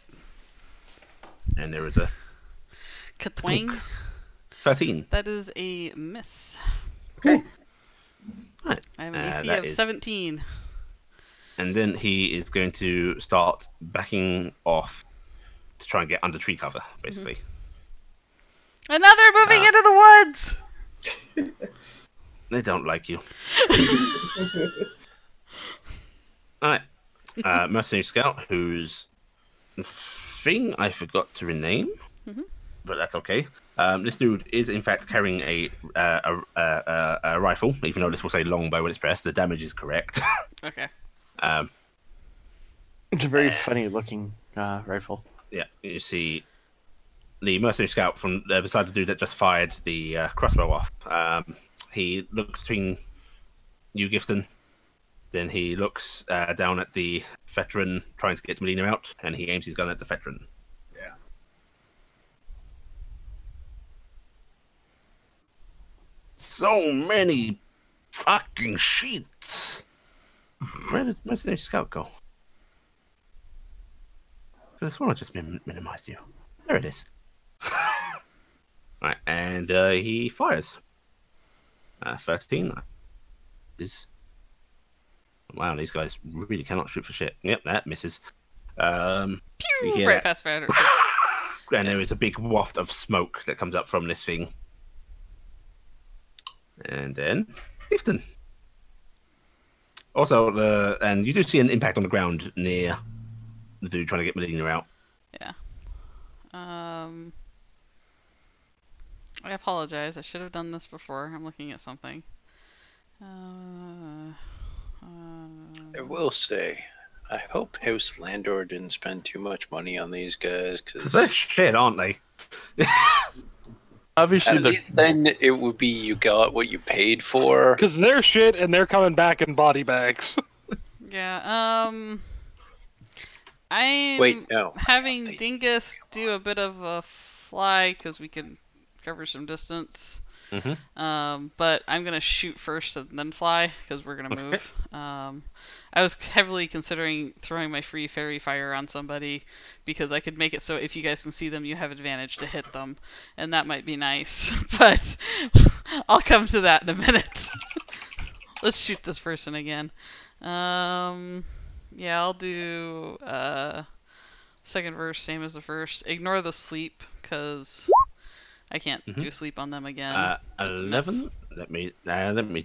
And there is a... Katwang. 13. That is a miss. Okay. Right. I have an AC of 17. And then he is going to start backing off to try and get under tree cover, basically. Another moving into the woods! They don't like you. Alright. Mercenary Scout, whose thing I forgot to rename, but that's okay. This dude is in fact carrying a rifle, even though this will say longbow when it's pressed. The damage is correct. Okay. It's a very funny looking rifle. Yeah, you see the Mercenary Scout from beside the dude that just fired the crossbow off. He looks between you, Gifton. Then he looks down at the veteran trying to get Melina out, and he aims his gun at the veteran. Yeah. So many fucking sheets. Where did Mercenary Scout go? I swear I just minimized you. There it is. Right, and he fires. 13 is... Wow, these guys really cannot shoot for shit. Yep, that misses. Pew! Right past Spider. And there is a big waft of smoke that comes up from this thing. And then Clifton. Also, and you do see an impact on the ground near the dude trying to get Melina out. Yeah. I apologize. I should have done this before. I'm looking at something. I will say, I hope House Landor didn't spend too much money on these guys, because they're shit, aren't they? Obviously, at least then it would be you got what you paid for. Because they're shit and they're coming back in body bags. Yeah. I'm having Dingus do a bit of a fly because we can cover some distance. But I'm gonna shoot first and then fly because we're gonna move. I was heavily considering throwing my free fairy fire on somebody because I could make it so if you guys can see them, you have advantage to hit them, and that might be nice. But I'll come to that in a minute. Let's shoot this person again. Yeah, I'll do second verse, same as the first. Ignore the sleep because I can't do sleep on them again. 11. Let me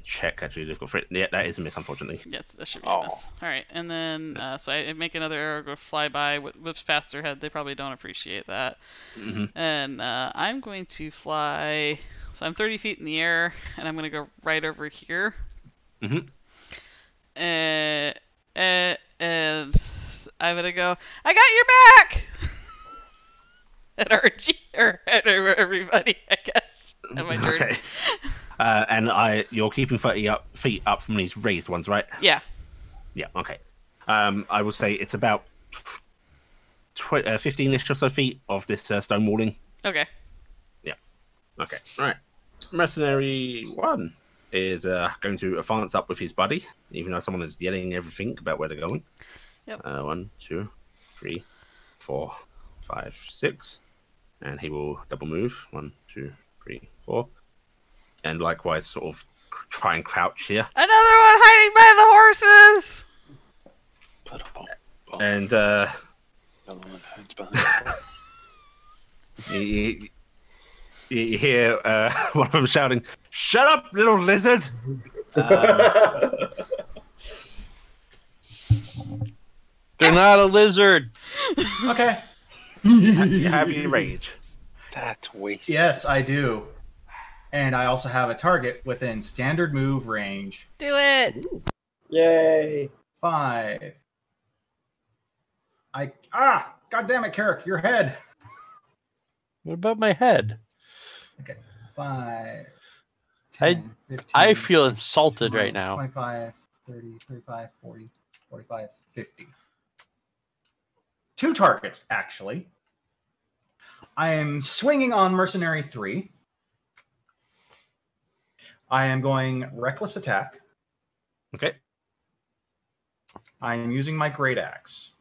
check. Actually, difficult for it. Yeah, that is a miss, unfortunately. Yes, that should be a miss. All right, and then so I make another arrow go fly by, whips past their head. They probably don't appreciate that. And I'm going to fly. So I'm 30 feet in the air, and I'm going to go right over here. And I'm going to go, I got your back! At Archie, or at everybody, I guess. At my turn. Okay. And you're keeping 30 feet up from these raised ones, right? Yeah. Yeah, okay. I will say it's about 15-ish or so feet of this stone walling. Okay. Yeah. Okay. All right. Mercenary 1 is going to advance up with his buddy, even though someone is yelling everything about where they're going. Yep. 1, 2, 3, 4, 5, 6. And he will double move. 1, 2, 3, 4. And likewise, sort of try and crouch here. Another one hiding by the horses! And you hear one of them shouting, "Shut up, little lizard!" They're not a lizard. Okay. You have your rage. That's wasted. Yes, I do. And I also have a target within standard move range. Do it! Yay! 5. God damn it, Carrick, your head. What about my head? Okay. 5. 10, 15, I feel insulted 20, right now. 25, 30, 35, 40, 45, 50. 2 targets, actually. I am swinging on Mercenary 3. I am going Reckless Attack. Okay. I am using my Great Axe.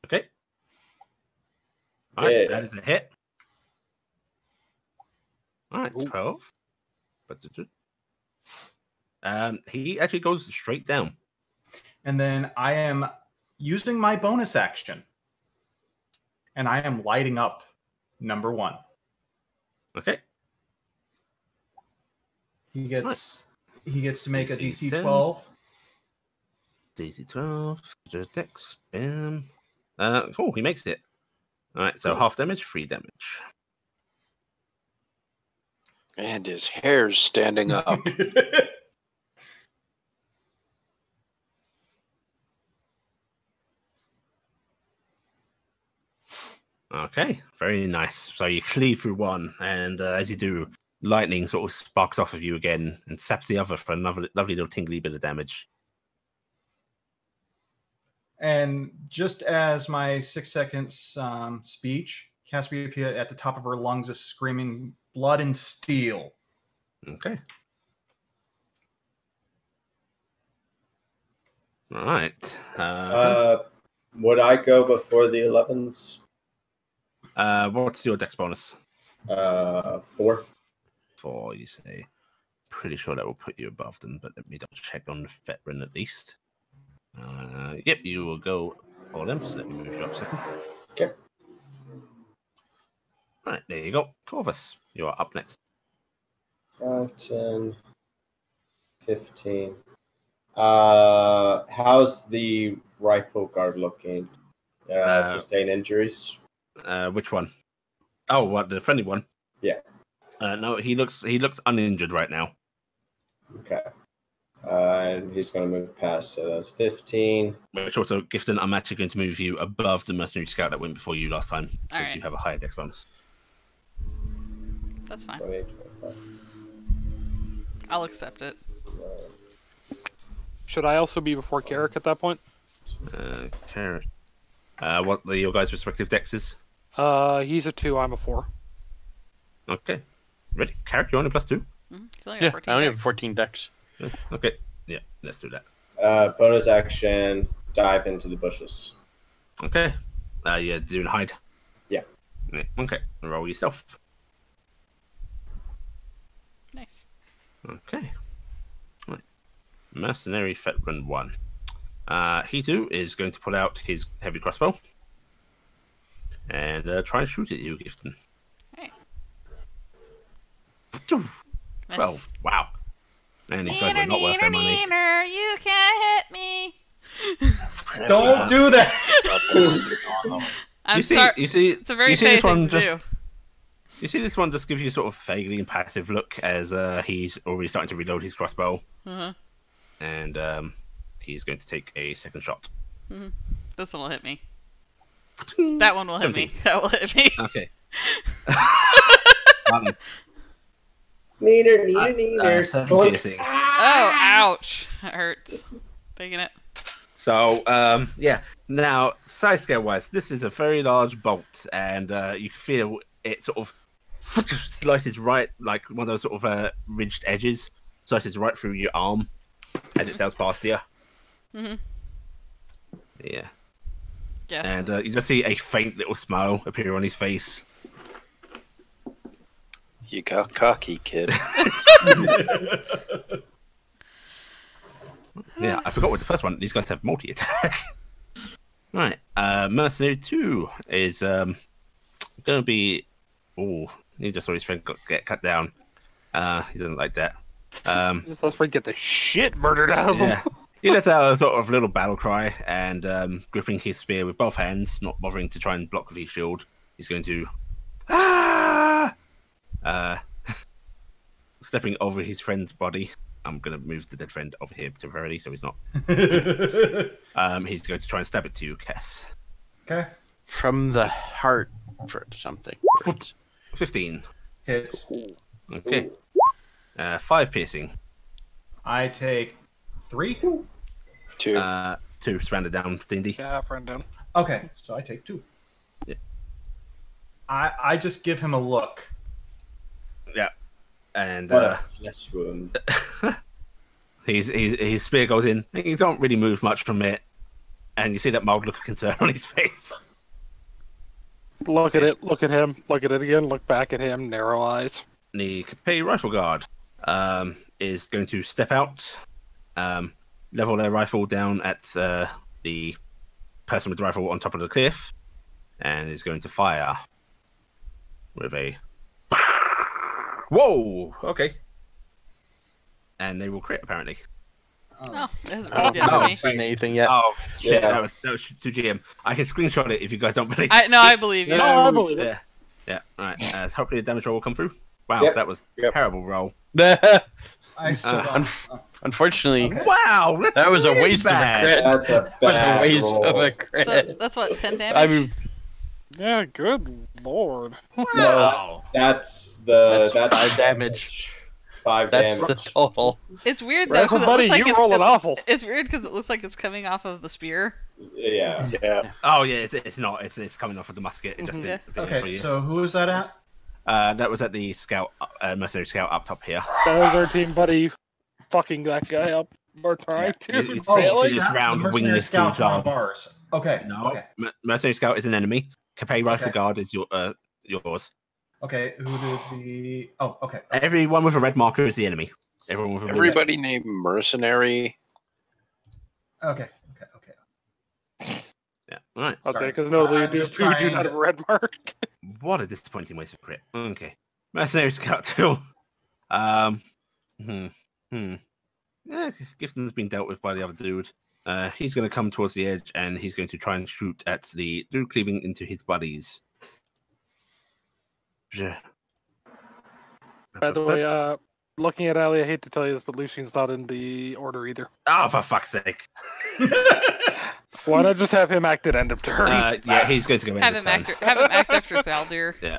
Okay. All right, that is a hit. All right, 12. He actually goes straight down. And then I am using my bonus action. And I am lighting up number 1. Okay. He gets to make a DC 10. 12. DC 12. Dex. Bam. Cool, he makes it. All right, so half damage, 3 damage. And his hair's standing up. Okay, very nice. So you cleave through one, and as you do, lightning sort of sparks off of you again and saps the other for another lovely little tingly bit of damage. And just as my 6 seconds speech, Cassiopeia at the top of her lungs is screaming, "Blood and steel." Okay. All right. Would I go before the 11s? What's your dex bonus? 4. 4, you say. Pretty sure that will put you above them, but let me double check on the veteran at least. Yep, you will go for them. So let me move you up a second. Okay. Right, there you go. Corvus, you are up next. 5, 10, 15. How's the rifle guard looking? Sustain injuries? Which one? Oh, what, the friendly one? Yeah. No, he looks uninjured right now. Okay. And he's going to move past, so that's 15. Which also, Gifton, I'm actually going to move you above the mercenary scout that went before you last time, because right. you have a higher dex bonus. That's fine. 20, 25. I'll accept it. Should I also be before Carrick at that point? Carrick. What are your guys' respective dexes? He's a 2, I'm a 4. Okay. Ready? Carrick, you're only +2? Yeah, I only have 14 dex. Okay. Yeah, let's do that. Bonus action, dive into the bushes. Okay. Yeah, doing hide. Yeah. Okay. Roll yourself. Nice. Okay. Right. Mercenary Veteran 1. He too is going to pull out his heavy crossbow and try and shoot at you, Gifton. Hey. 12. Nice. Wow. Man, these guys were not worth their money. You can't hit me. Don't do that. I'm sorry. You see, it's a very Faye thing to do. You see, this one just gives you sort of vaguely impassive look as he's already starting to reload his crossbow, and he's going to take a second shot. This one will hit me. That one will 17. hit me. That will hit me. Okay. Neener. Piercing. Oh, ouch! That hurts. Taking it. So, yeah. Now, side scale wise, this is a very large bolt, and you can feel it sort of slices right, like one of those sort of ridged edges, slices right through your arm as it sails past you. Yeah. Yeah. And you just see a faint little smile appear on his face. You got cocky, kid. Yeah, I forgot what the first one. These guys have multi-attack. Right. Mercenary 2 is going to be... Oh, he just saw his friend get cut down. He doesn't like that. Just let his friend get the shit murdered out of him. He lets out a sort of little battle cry and gripping his spear with both hands, not bothering to try and block with his shield. He's going to... stepping over his friend's body. I'm going to move the dead friend over here temporarily so he's not. He's going to try and stab it to you, Cass. Okay. From the heart for something. 15. Hits. Okay. 5 piercing. I take 3. 2. 2 surrounded down, D&D. Yeah, friend down. Okay, so I take 2. Yeah. I just give him a look. Yeah. And flesh wound. his spear goes in. He don't really move much from it. And you see that mild look of concern on his face. Look at it, look at him, look at it again, look back at him, narrow eyes. The Capet Rifle Guard is going to step out, level their rifle down at the person with the rifle on top of the cliff, and is going to fire with a... Whoa! Okay. And they will crit, apparently. Oh, it hasn't I rolled yet for haven't me. seen anything yet. Oh, shit, Yeah. that was to GM. I can screenshot it if you guys don't believe it. I believe you. No, I believe it. Yeah. Alright, hopefully the damage roll will come through. Wow, Yep. that was a terrible roll. I still Unfortunately, Okay. Wow, that was a really waste bad. of a crit. That's a That was a bad waste roll. of a So crit. that's what, 10 damage? I mean, Yeah, good lord. Wow. That's 5 damage. 5 That's damage. the total. It's weird though, Rifle 'cause it buddy, looks like you rolling awful. it's weird because it looks like it's coming off of the spear. Yeah. Yeah. Oh yeah, it's not. It's coming off of the musket. It just Mhm. didn't appear for Okay, you. so who was that at? That was at the scout, mercenary scout up top here. That was our team buddy fucking that guy up. We're trying to. You Oh, see Sailing? this that- round the mercenary wingless scout's dude one of job. ours. Okay. No, Okay. mercenary scout is an enemy. Capet Rifle Okay. Guard is yours. Okay. Who did the? Oh, okay. Everyone with a red marker is the enemy. Everyone with a Everybody named Mercenary. Okay. Yeah. All right. I'll say, because notably you do not have a red mark. What a disappointing waste of crit. Okay. Mercenary Scout 2. Yeah, Gifton's been dealt with by the other dude. He's going to come towards the edge, and he's going to try and shoot at the dude cleaving into his buddies. By the way, looking at Ali, I hate to tell you this, but Lucian's not in the order either. Oh, for fuck's sake. Why not just have him act at end of turn? Yeah, he's going to go have him act after Thaldir. Yeah.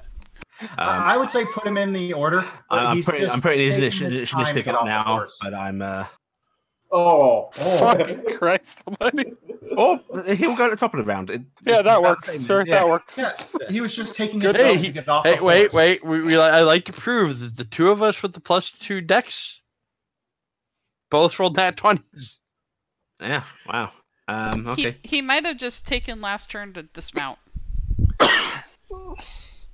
I would say put him in the order. I'm putting his initiative up now, but I'm... Oh, fucking Christ almighty. Oh, he'll go to the top of the round. That works. Sure, that works. Yeah, he was just taking his time to get off the horse. Wait. I like to prove that the two of us with the +2 decks both rolled nat 20s. Yeah, wow. Okay. He might have just taken last turn to dismount.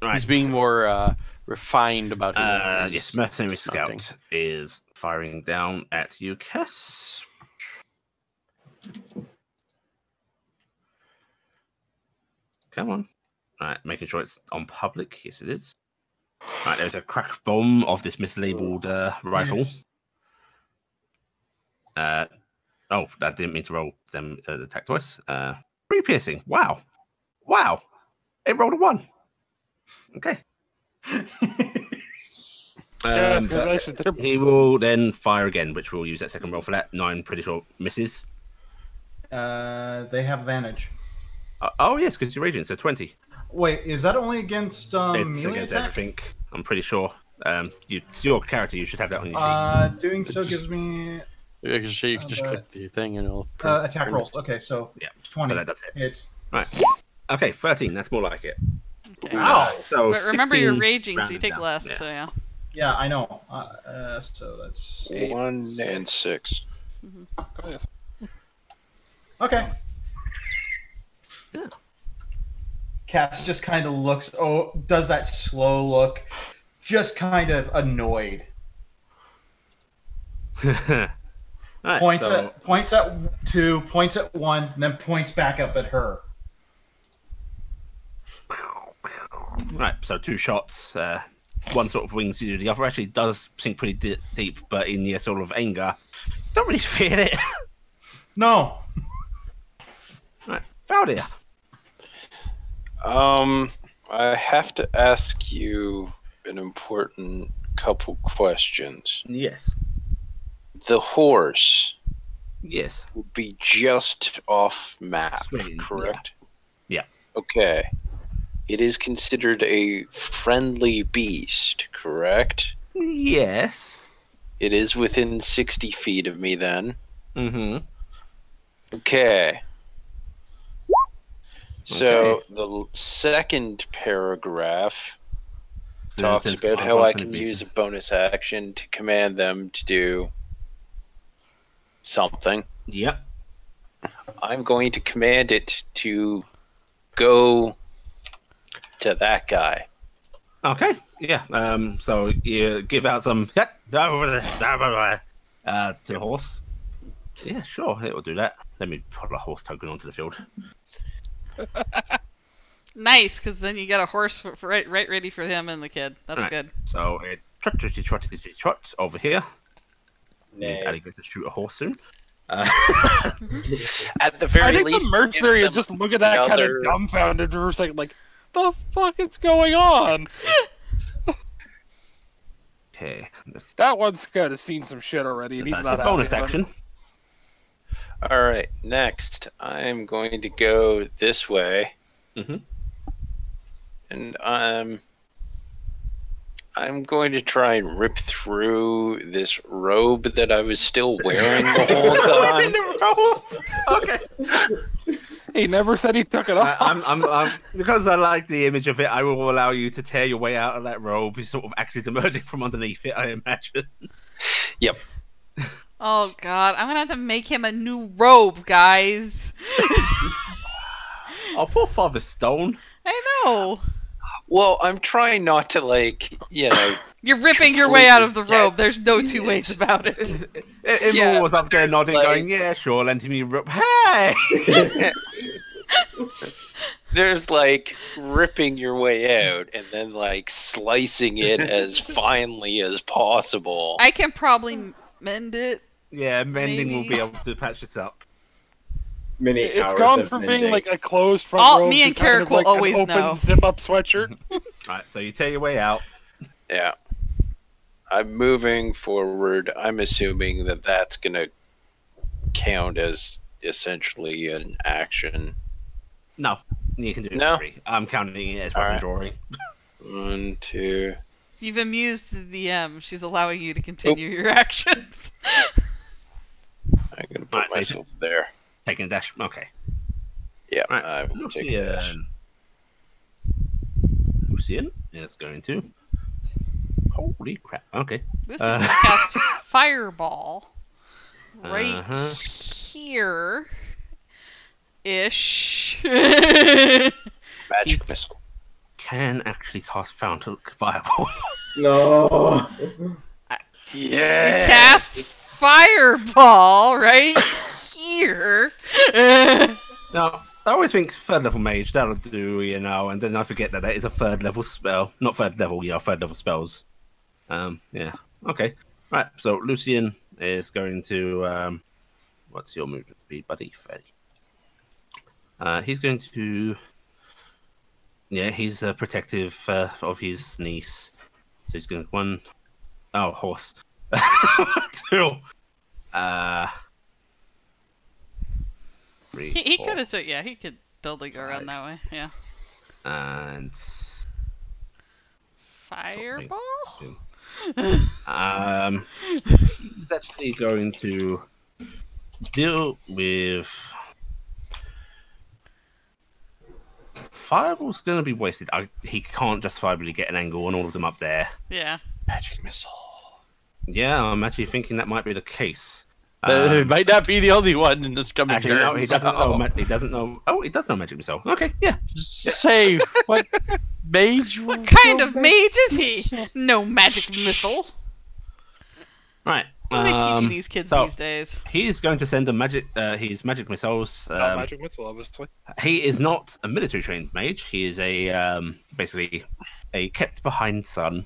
Right. He's being more refined about his yes, Mercenary Scout is firing down at you, Cass. Come on. Alright, making sure it's on public. Yes, it is. Alright, there's a crack bomb of this mislabeled rifle. Yes. Oh, that didn't mean to roll them attack twice. 3 piercing. Wow. It rolled a 1. Okay. He will then fire again, which we'll use that second roll for that. 9, pretty sure, misses. They have advantage. Oh, yes, because you're raging, so 20. Wait, is that only against it's melee against attack? everything, I'm pretty sure. It's your character, you should have that on your sheet. Doing so gives me... You can just click the thing and it'll... attack rolls. Okay, so yeah, 20. So that does it. It's... Right. Okay, 13, that's more like it. Okay. Wow! So but remember, you're raging, so you take less, so yeah. Yeah, I know. So that's... 1 and 6. Mm-hmm. Oh, yes. Okay. Yeah. Cass just kind of looks, does that slow look, just kind of annoyed. Right, points at 2, points at 1, and then points back up at her. Right, so 2 shots. One sort of wings you, the other actually does sink pretty deep, but in the sort of anger, don't really feel it. No. Right, Thaldir. I have to ask you an important couple questions. Yes. The horse. Yes. Would be just off map, correct? Yeah. Okay. It is considered a friendly beast, correct? Yes. It is within 60 feet of me then. Mm-hmm. Okay. So the second paragraph talks about how I can use a bonus action to command them to do something. Yep. I'm going to command it to go to that guy. Okay. Yeah. So you give out some to the horse. Yeah, sure. It will do that. Let me put a horse token onto the field. Nice, because then you got a horse right ready for him and the kid. That's good. So it trot over here. Means Ali gets to shoot a horse soon. At the very least, I think the mercenary would just look at that kind of dumbfounded for a second, like, the fuck is going on? Okay. That one's kind of seen some shit already. That's a bonus action. All right, next I'm going to go this way, and I'm going to try and rip through this robe that I was still wearing the whole time. Okay. He never said he took it off. I'm because I like the image of it. I will allow you to tear your way out of that robe. He sort of axes emerging from underneath it, I imagine. Yep. Oh god, I'm gonna have to make him a new robe, guys. Oh, poor Father Stone. I know. Well, I'm trying not to, like, you know... You're ripping your way out of the robe. There's no two ways about it. Immoral was up there nodding, going, yeah, sure, lend me robe. Hey! There's like ripping your way out and then like slicing it as finely as possible. I can probably mend it. Yeah, mending will Maybe. be able to patch it up. Many It's hours gone of from mending. being like a closed front row Me to and kind Carrick of will like always an open know. zip-up sweatshirt. Right, so you tear your way out. Yeah. I'm moving forward. I'm assuming that that's going to count as essentially an action. No, you can do it No? for free. I'm counting it as weapon Alright. drawing. 1, 2. You've amused the DM. She's allowing you to continue your actions. I'm going to put myself there. Taking a dash. Okay. Yeah, Right. I will take a dash. Lucian is going to. Holy crap. Okay. This one's gonna cast Fireball. Right Uh-huh. here. Ish. Magic missile. Can actually cast Fountain Fireball. No. Yeah. Cast Fireball right here. Now, I always think third level mage, that'll do, you know, and then I forget that is a third level spell. Not third level, third level spells. Yeah. Okay. Right, so Lucian is going to, what's your movement speed, buddy? 30. He's going to, yeah, he's protective of his niece. So he's going to, horse. 2. 3, He 4, could have took, he could totally go around that way, yeah. and Fireball? he's actually going to deal with Fireball's going to be wasted. He can't justifiably get an angle on all of them up there. Yeah. Magic missile. Yeah, I'm actually thinking that might be the case. It might not be the only one in this coming Actually, turn. no, he doesn't know. He doesn't know. Oh, he does know magic missile. Okay, yeah. Say what mage? What kind of mage is he? No magic missile. Right. What are they teaching these kids these days? He's going to send his magic missiles. Magic missile, obviously. He is not a military trained mage. He is a basically a kept behind son.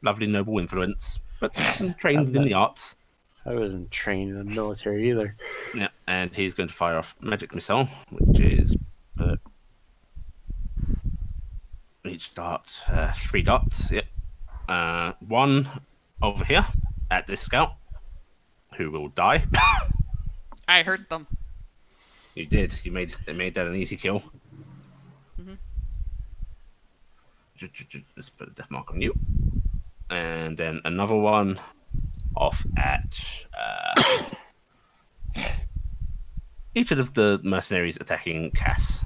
Lovely noble influence, but trained in the arts. I wasn't trained in the military either. Yeah, and he's going to fire off magic missile, which is each dart 3 dots. Yep. 1 over here at this scout, who will die. I hurt them. You did. You made that an easy kill. Mm-hmm. Let's put a death mark on you, and then another one off at each of the mercenaries attacking Cass.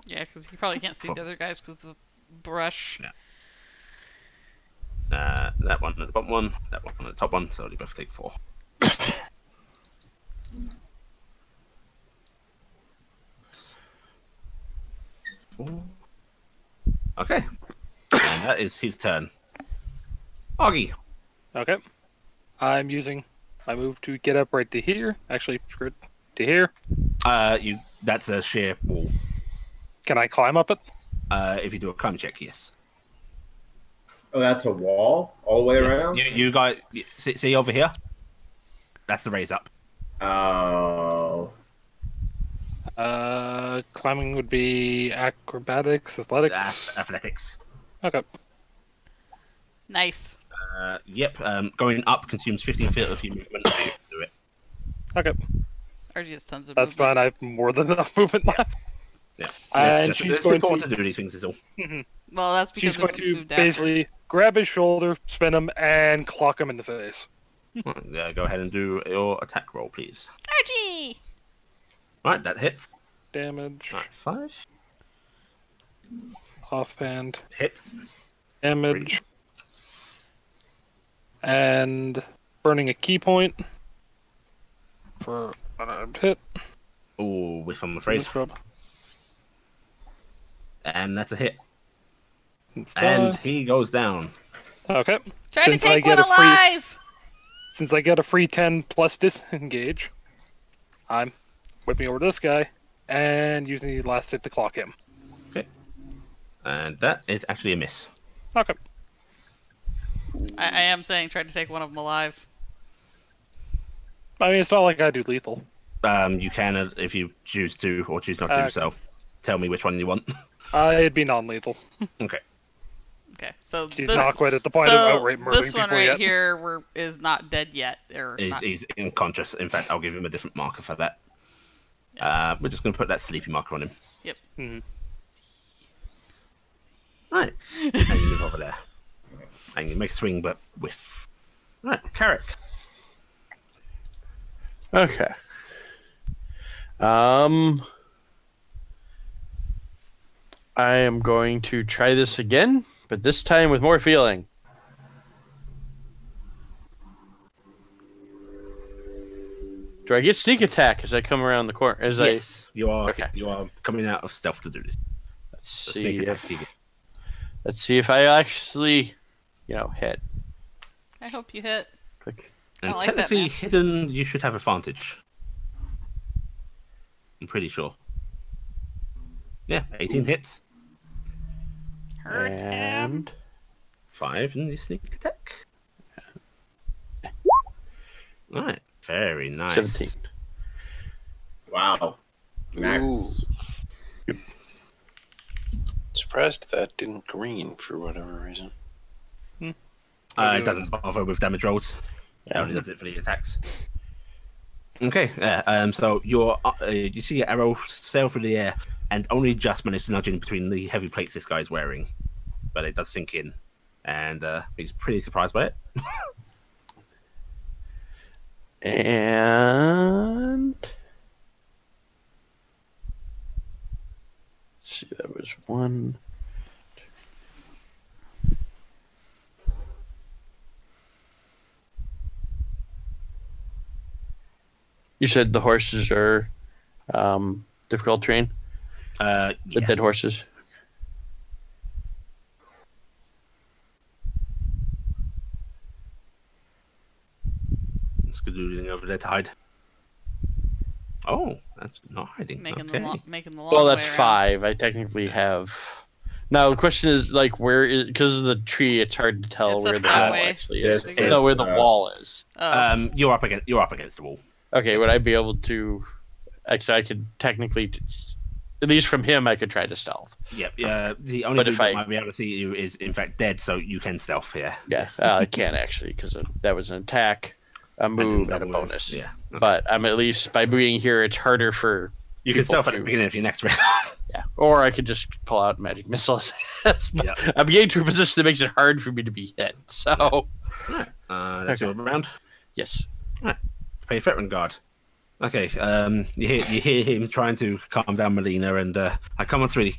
Yeah, because he probably can't see the other guys because of the brush. Yeah. That one at the bottom one, that one at the top one, so they both take 4. 4. Okay. And that is his turn. Augie. Okay. I'm using my move to get up right to here. Actually, screw it. To here. That's a sheer wall. Can I climb up it? If you do a climb check, yes. Oh, that's a wall all the way Yes. around? You guys see over here? That's the raise up. Oh. Climbing would be acrobatics, athletics. Athletics. Okay. Nice. Yep. Going up consumes 15 feet of your movement. So you can do it. Okay. RG has tons of That's movement. fine. I have more than enough movement left. Yeah. And she's going to do these things. Is all. Well, that's because She's going it to moved after. basically grab his shoulder, spin him, and clock him in the face. Go ahead and do your attack roll, please. RG! Right, that hits. Damage. Right, 5. Offhand. Hit. Damage. And burning a key point for unarmed hit. Oh, whiff, I'm afraid. And that's a hit. And he goes down. Okay. Try to take one alive! Since I get a free 10 plus disengage, I'm whipping over this guy and using the last hit to clock him. Okay. And that is actually a miss. Okay. I am saying try to take one of them alive. I mean, it's not like I do lethal. You can if you choose to, or choose not to. So, tell me which one you want. It'd be non-lethal. Okay. Okay, so he's not quite at the point of outright murdering this one people right yet. here is not dead yet, He's unconscious. In fact, I'll give him a different marker for that. Yep. We're just going to put that sleepy marker on him. Yep. Mm-hmm. Right. And you move over there. And you make a swing, but whiff. Right, Carrick. Okay. I am going to try this again, but this time with more feeling. Do I get sneak attack as I come around the corner? Yes, you are. Okay. You are coming out of stealth to do this. Let's see if I actually, hit. I hope you hit. Click. And like technically, that, hidden, you should have advantage. I'm pretty sure. Yeah, 18 hits. Hurt him. 5 in the sneak attack. Right, very nice. 17. Wow. Max. Yep. Surprised that didn't green for whatever reason. It doesn't bother with damage rolls. It only does it for the attacks. Okay, so you see your arrow sail through the air and only just manage to nudge in between the heavy plates this guy's wearing. But it does sink in, and he's pretty surprised by it. And... Let's see, that was 1... You said the horses are difficult terrain? The dead horses? Let's go do anything over there to hide. Oh, that's not hiding. Making okay. the long well, that's way around. 5. I technically have... Now, the question is, where is... Because of the tree, it's hard to tell where the wall actually is. No, where the wall is. You're up against the wall. Okay, would I be able to... Actually, I could technically... At least from him, I could try to stealth. Yep. The only dude that might be able to see you is, in fact, dead, so you can stealth here. Yes, I can actually, because that was an attack, a move, and a bonus. Yeah. Okay. But I'm at least, by being here, it's harder for... You can stealth at the beginning of your next round. Yeah, or I could just pull out magic missiles. I'm getting to a position that makes it hard for me to be hit, so... Right. That's your round? Yes. Right. Pay veteran guard. Okay, you hear him trying to calm down Melina, and I come on to really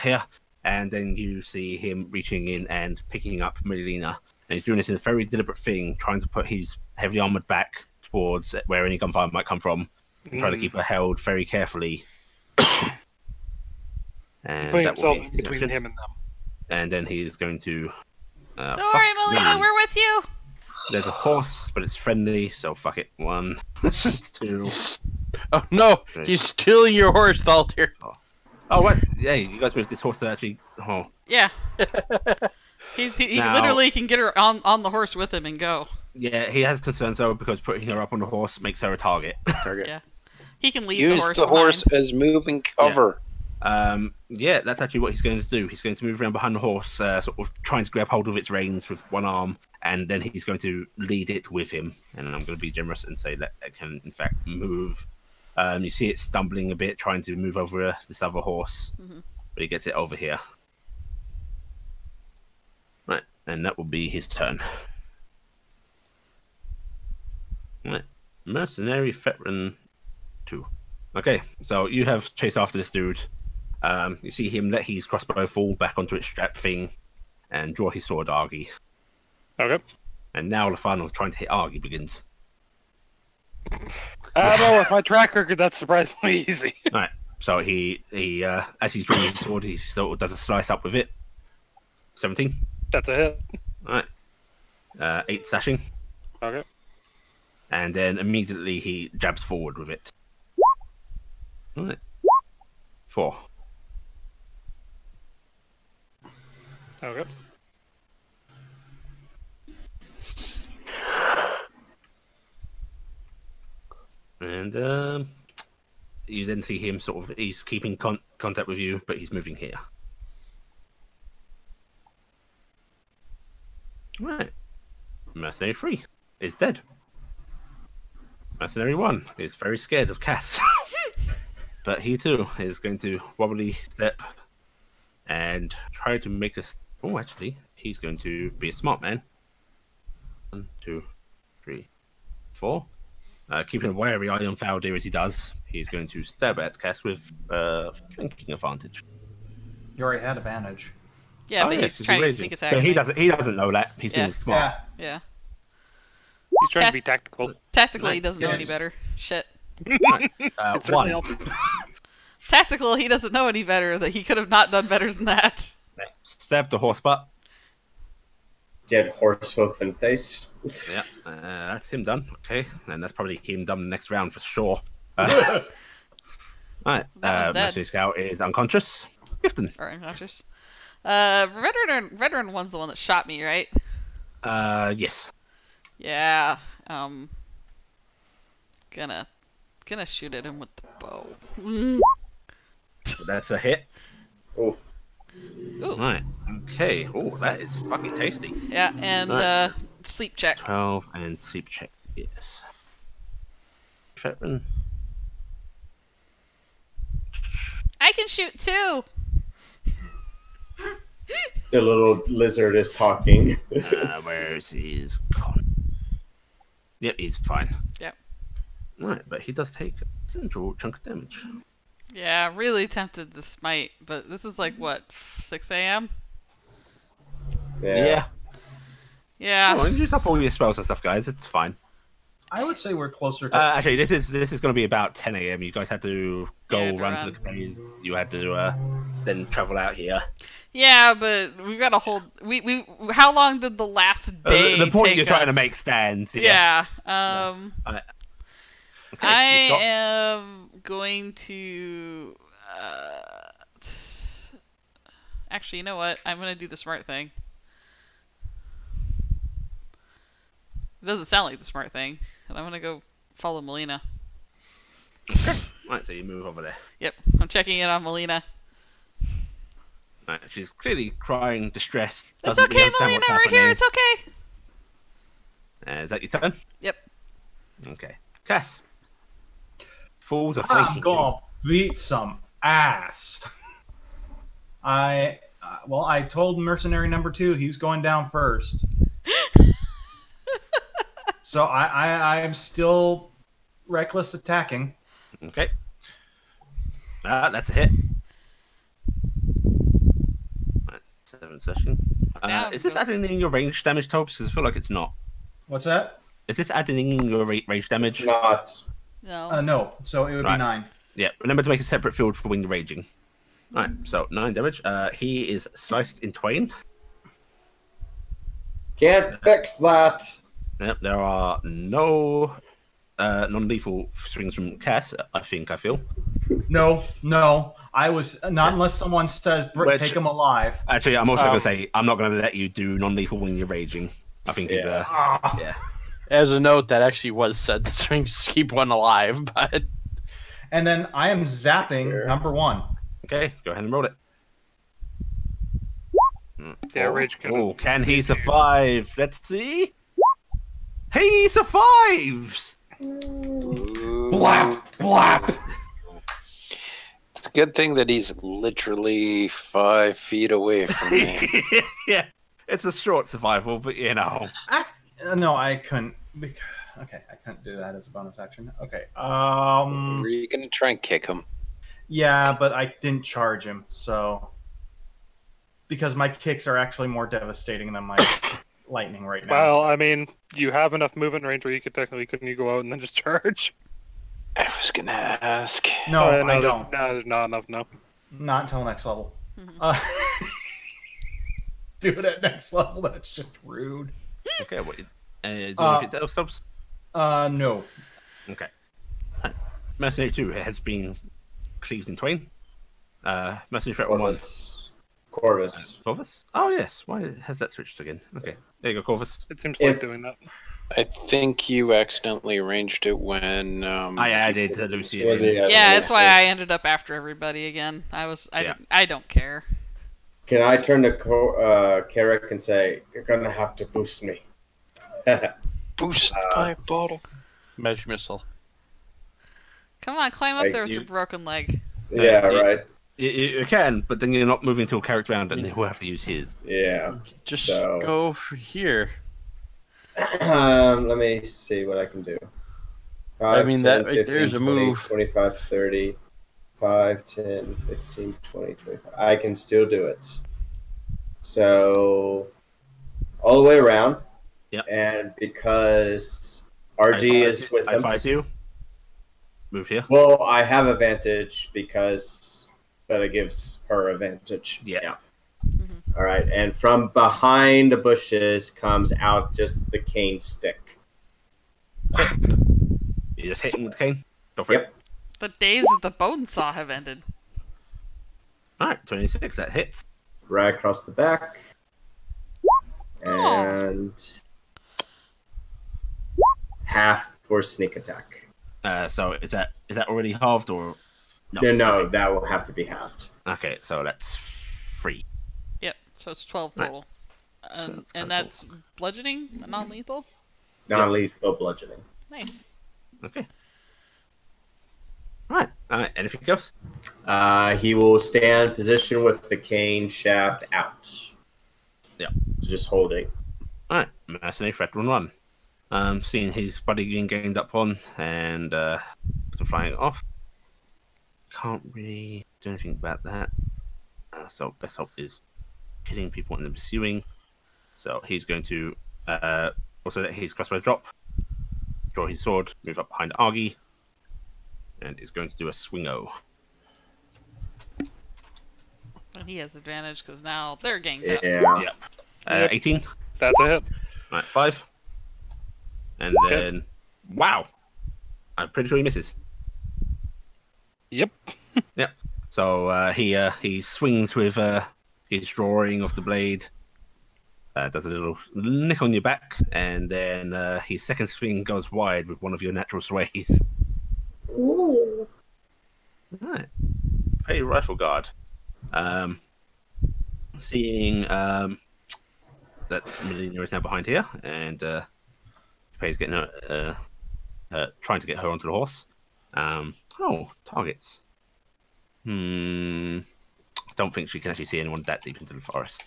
here, and then you see him reaching in and picking up Melina, and he's doing this in a very deliberate thing, trying to put his heavily armored back towards where any gunfire might come from, and trying to keep her held very carefully. And putting that will himself be his between action. him and them. And then he's going to. Don't worry, Melina, we're with you. There's a horse, but it's friendly, so fuck it. 1, 2. Oh no, 3. he's stealing your horse, Thaltir. Oh, what? Hey, you guys moved this horse to actually. Oh. Yeah. he literally can get her on the horse with him and go. Yeah, he has concerns though because putting her up on the horse makes her a target. Yeah. He can leave Use the horse as moving cover. Yeah, that's actually what he's going to do. He's going to move around behind the horse, sort of trying to grab hold of its reins with one arm, and then he's going to lead it with him. And I'm going to be generous and say that it can, in fact, move. You see it stumbling a bit, trying to move over this other horse, but he gets it over here. Right, and that will be his turn. Right, mercenary veteran 2. Okay, so you have chased after this dude. You see him let his crossbow fall back onto its strap thing and draw his sword, Argy. Okay. And now the fun of trying to hit Argy begins. I don't know, with my track record, that's surprisingly easy. Alright, so he as he's drawing his sword, he sort of does a slice up with it. 17. That's a hit. Alright. 8 slashing. Okay. And then immediately he jabs forward with it. Alright. 4. Okay. And you then see him sort of, he's keeping contact with you, but he's moving here. Right. Mercenary 3 is dead. Mercenary 1 is very scared of Cass. But he too is going to wobbly step and try to make us. Oh, actually, he's going to be a smart man. 1, 2, 3, 4. Keeping a wary eye on Faldir as he does, he's going to stab at Cass with flanking advantage. You already had advantage. Yeah, but he's trying to sneak attack. But he doesn't know that. He's being smart. Yeah. He's trying to be tactical. Tactically, he doesn't know any better. Shit. Right. 1. Tactical, he doesn't know any better. That he could have not done better than that. Stab the horse butt. Get horse hoof in face. Yeah, that's him done. Okay, and that's probably him done next round for sure. Alright, Mercenary Scout is unconscious. Gifton. Or unconscious. Veteran one's the one that shot me, right? Yes. Yeah. Gonna shoot at him with the bow. That's a hit. Oh. Ooh. Right. Okay. Oh, that is fucking tasty. Yeah, and sleep check. 12 and sleep check. Yes. Veteran. I can shoot too. The little lizard is talking. Where's his con? Yep, he's fine. Yep. Right, but he does take a central chunk of damage. Yeah, really tempted to smite, but this is like what, 6 a.m. Yeah. Yeah. Oh, use up all your spells and stuff, guys. It's fine. I would say we're closer to. Actually, this is going to be about 10 a.m. You guys had to go run to the caves. You had to then travel out here. Yeah, but we've got a whole. We how long did the last day? The point take you're trying to us? make stands. Yeah. Okay, I am going to. Actually, you know what? I'm going to do the smart thing. It doesn't sound like the smart thing, and I'm going to go follow Melina. Okay. Right, so you move over there. Yep, I'm checking in on Melina. Right, she's clearly crying, distressed. It's okay, Melina, we're here. It's okay. Is that your turn? Yep. Okay. Cass. Fools are flanking I'm gonna beat some ass. I told mercenary number 2 he was going down first. So I'm still reckless attacking. Okay. That's a hit. Right, 7 session. Is this adding in your range damage, Tobes? Because I feel like it's not. What's that? Is this adding in your range damage? It's not. No. No. So it would be 9. Yeah. Remember to make a separate field for when you're raging. Right. So 9 damage. He is sliced in twain. Can't fix that. Yep. There are no non-lethal swings from Cass. I feel. No. I was not unless someone says take him alive. Actually, I'm also going to say I'm not going to let you do non-lethal when you're raging. I think he's yeah. As a note, that actually was said the swings keep one alive, but. And then I am zapping number 1. Okay, go ahead and roll it. Yeah, rage. Can he survive? Let's see. He survives. Blap, blap. It's a good thing that he's literally 5 feet away from me. Yeah, it's a short survival, but you know. No, I couldn't. Okay, I couldn't do that as a bonus action. Okay. Were you gonna try and kick him? Yeah, but I didn't charge him, so because my kicks are actually more devastating than my lightning right now. Well, I mean, you have enough movement range where you could technically couldn't you go out and then just charge? I was gonna ask. No, I don't. There's not enough. No. Not until next level. Do it at next level. That's just rude. Okay, what? Do you know if it stops? No. Okay. Mercenary 2 has been cleaved in twain. Mercenary threat 1. Corvus. Corvus? Oh, yes. Why has that switched again? Okay. There you go, Corvus. It seems like doing that. I think you accidentally arranged it when I added Lucy. Yeah, that's why I ended up after everybody again. I don't care. Can I turn to Carrick and say, "You're gonna have to boost me"? Boost my bottle. Mesh missile. Come on, climb up there with your broken leg. Yeah, right. You can, but then you're not moving until Carrick's round, and he'll have to use his. Yeah. Just go for here. Let me see what I can do. 5, I mean, 10, that right 15, there's a 20, move. 25, 30, 5, 10, 15, 20, 25. I can still do it. So, all the way around. Yep. And because RG is with him. I you. Move here. Well, I have advantage because Betta gives her advantage. Yeah. Mm-hmm. All right. And from behind the bushes comes out just the cane stick. You just hit him with the cane? Go for it. The days of the bone saw have ended. Alright, 26, that hits. Right across the back. And half for sneak attack. So is that already halved or No, that will have to be halved. Okay, so that's 3. Yep, so it's 12 total. Right. And that's bludgeoning, non-lethal? Non-lethal bludgeoning. Nice. Okay. Alright, anything else? He will stand position with the cane shaft out. Yeah. Just holding. Alright, Mercenary threat 1-1. Seeing his buddy being gained up on and flying off. Can't really do anything about that. So best hope is hitting people and then pursuing. So he's going to also let his crossbow drop, draw his sword, move up behind Argy, and is going to do a swingo. And he has advantage because now they're ganged up. Yeah. Yep. 18. That's a hit. Right, 5. And then, wow! I'm pretty sure he misses. Yep. Yep. So he swings with his drawing of the blade, does a little nick on your back, and then his second swing goes wide with one of your natural sways. Ooh. Right. Pay rifle guard. Seeing that Melina is now behind here, and Pay's getting her, trying to get her onto the horse. Targets. I don't think she can actually see anyone that deep into the forest.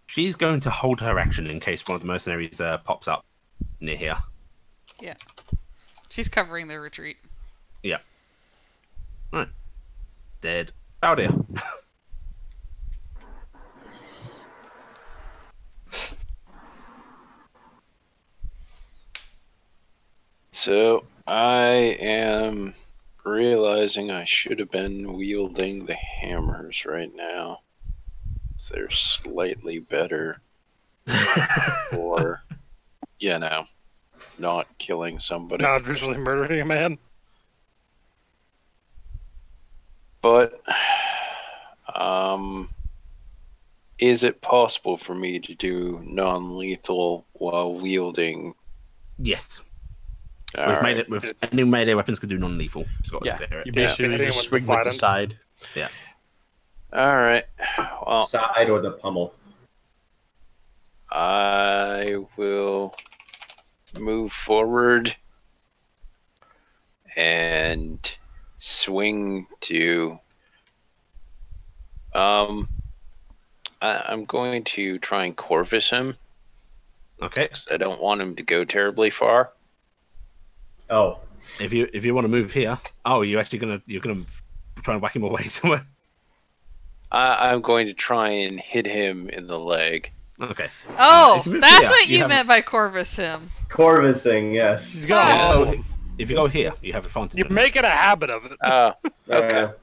She's going to hold her action in case one of the mercenaries pops up near here. Yeah. She's covering their retreat. Yeah. Right. Dead. Oh dear. So I am realizing I should have been wielding the hammers right now. They're slightly better for, not killing somebody. Not visually murdering a man. But, is it possible for me to do non-lethal while wielding? Yes. All Made it with any melee weapons could do non-lethal. You basically just swing with the side. Yeah. All right. Well, Side or the pummel. I will move forward and swing to. I'm going to try and Corvus him. Okay. I don't want him to go terribly far. Oh. If you want to move here, you're gonna try and whack him away somewhere. I'm going to try and hit him in the leg. Okay. Oh, that's what you meant by Corvus him. Corvusing, yes. If you go here, you have advantage. You make it a habit of it. Okay.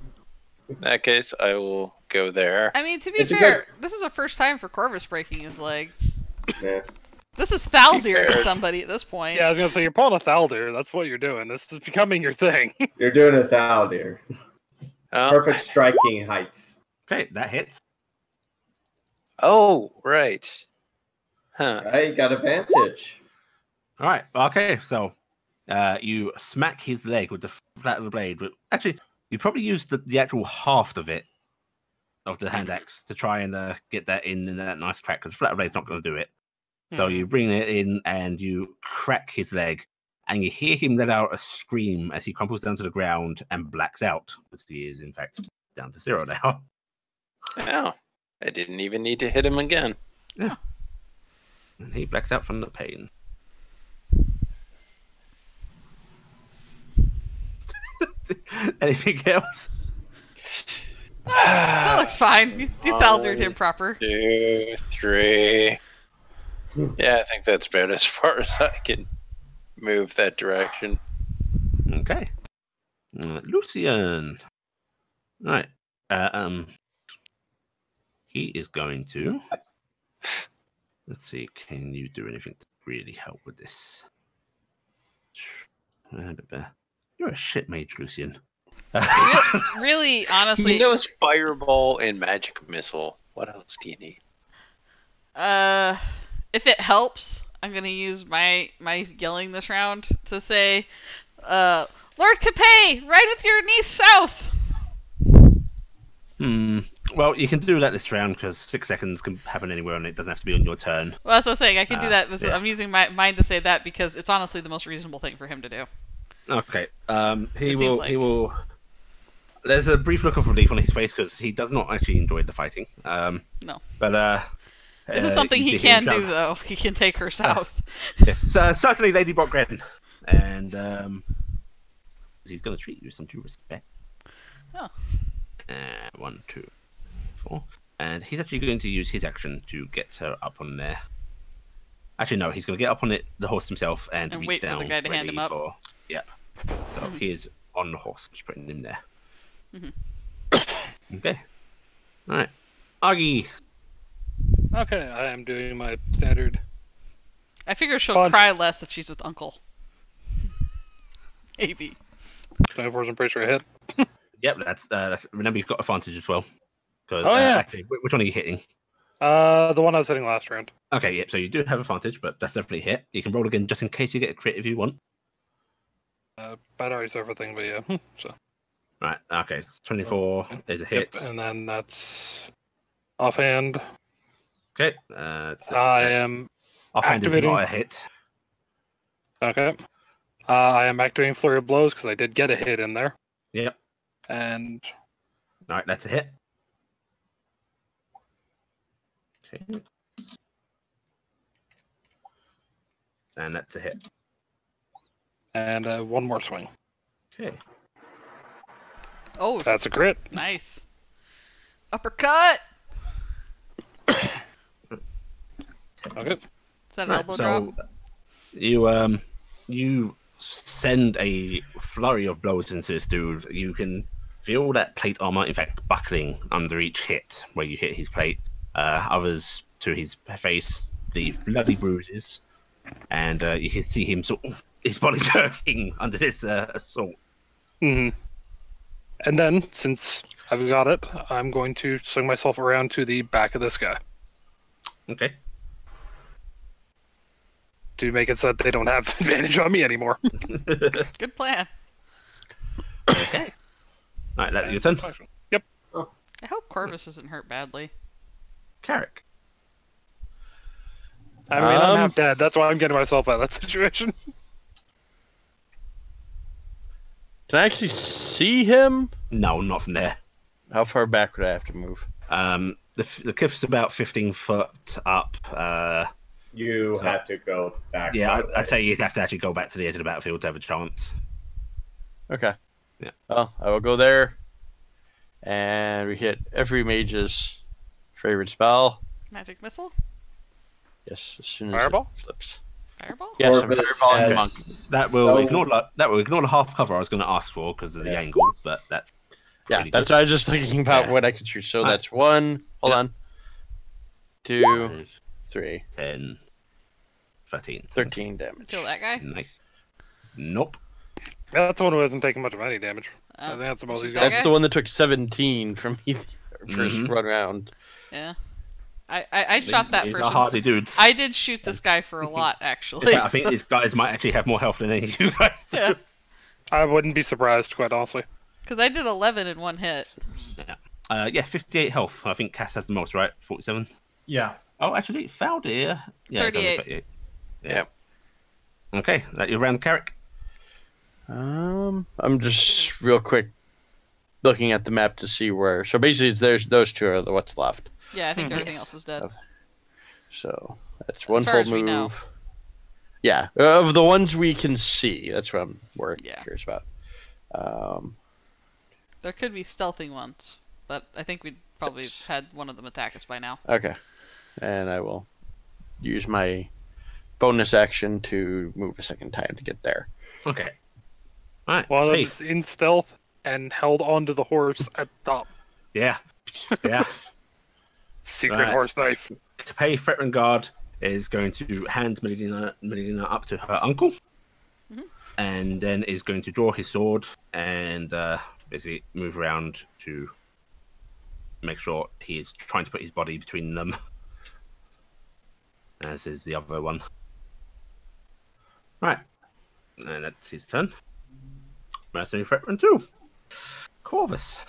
In that case, I will go there. I mean, to be fair, this is the first time for Corvus breaking his leg. Yeah. This is Thaldir to somebody at this point. Yeah, I was gonna say you're pulling a Thaldir. That's what you're doing. This is becoming your thing. You're doing a Thaldir. Perfect striking height. Okay, that hits. Oh, right. Huh. Right, got advantage. All right. Okay, so you smack his leg with the flat of the blade. But actually, you probably use the actual haft of it, of the hand axe, to try and get that in that nice crack, because flat blade's not going to do it. So you bring it in and you crack his leg, and you hear him let out a scream as he crumples down to the ground and blacks out, because he is in fact down to 0 now. Oh, I didn't even need to hit him again. Yeah. And he blacks out from the pain. Anything else? That looks fine. You Thaldired him proper. 2, 3. Yeah, I think that's about as far as I can move that direction. Okay. Lucian. All right. He is going to. Let's see. Can you do anything to really help with this? You're a shit mage, Lucian. Really, honestly. He knows fireball and magic missile. What else do you need? If it helps, I'm gonna use my yelling this round to say, Lord Capet, ride with your niece south. Well, you can do that this round because 6 seconds can happen anywhere, and it doesn't have to be on your turn. Well, that's what I'm saying. I can do that. Yeah. I'm using mine to say that because it's honestly the most reasonable thing for him to do. Okay. He will. There's a brief look of relief on his face because he does not actually enjoy the fighting. No. But this is something he can do, though. He can take her south. Yes, certainly, Lady Brockgren, and he's going to treat you with some due respect. Oh. 1, 2, 4, and he's actually going to use his action to get her up on there. Actually, no, he's going to get up on the horse himself and reach wait down. For the guy to hand him up. Yep. So he is on the horse, just putting him there. Mm-hmm. Okay. All right, Augie. Okay, I am doing my standard. I figure she'll cry less if she's with Uncle. Maybe. 24 is pretty sure I hit. Yep, that's. Remember, you've got advantage as well. Yeah. Actually, which one are you hitting? The one I was hitting last round. Okay, yep. So you do have advantage, but that's definitely a hit. You can roll again just in case you get a crit if you want. Batteries, everything, but yeah. So. Right. Okay. 24 is a hit, and then that's offhand. Okay. I am offhand activating... is not a hit. Okay. I am activating Flurry of Blows because I did get a hit in there. Yep. And all right, that's a hit. Okay. And that's a hit. And one more swing. Okay. Oh, that's a crit. Nice. Uppercut. Okay. Is that an elbow drop? You send a flurry of blows into this dude. You can feel that plate armor, in fact, buckling under each hit where you hit his plate. Others to his face, the bloody bruises, and you can see him sort of his body jerking under this assault. Mm-hmm. And then, since I've got it, I'm going to swing myself around to the back of this guy. Okay. To make it so that they don't have advantage on me anymore. Good plan. Okay. All right, your turn. Yep. Oh. I hope Corvus isn't hurt badly. Carrick. I mean, I'm half dead. That's why I'm getting myself out of that situation. Can I actually see him? No, not from there. How far back would I have to move? The cliff's about 15 foot up. You have to go back. Yeah, I'd say you'd have to actually go back to the edge of the battlefield to have a chance. Okay. Yeah. Well, I will go there, and we hit every mage's favorite spell. Magic missile? Yes, as soon as Fireball? it flips. Fireball? Yes, I'm fireballing monk. That will ignore the half cover I was going to ask for because of the angle, but that's that's what I was just thinking about what I could shoot. So that's 1. Hold on. 2, 3. 10. 13. 13 damage. Kill that guy? Nice. Nope. That's the one who hasn't taken much of any damage. I think that's the most he's got. That's the one that took 17 from me first run round. Yeah. I shot that These person. are hardy dudes. I did shoot this guy for a lot, actually. In fact, I think these guys might actually have more health than any of you guys do. Yeah. I wouldn't be surprised, quite honestly. Because I did 11 in one hit. Yeah, 58 health. I think Cass has the most, right? 47? Yeah. Oh, actually, fouled here. Yeah, 38. 38. Yeah. Okay, that your round, Carrick? I'm just real quick looking at the map to see where. So basically, there's those two are what's left. Yeah, I think everything else is dead. So that's one far full as we know. move. Yeah, of the ones we can see, that's what we're curious about. There could be stealthing ones, but I think we'd probably had one of them attack us by now. Okay, and I will use my bonus action to move a second time to get there. Okay. All right. One of them's in stealth and held onto the horse at the top. Yeah. Yeah. Secret horse knife. Capay Fretringard is going to hand Melina up to her uncle, and then is going to draw his sword and basically move around to make sure he's trying to put his body between them, as is the other one. Right, and that's his turn. Mercenary Fretrin 2. Corvus.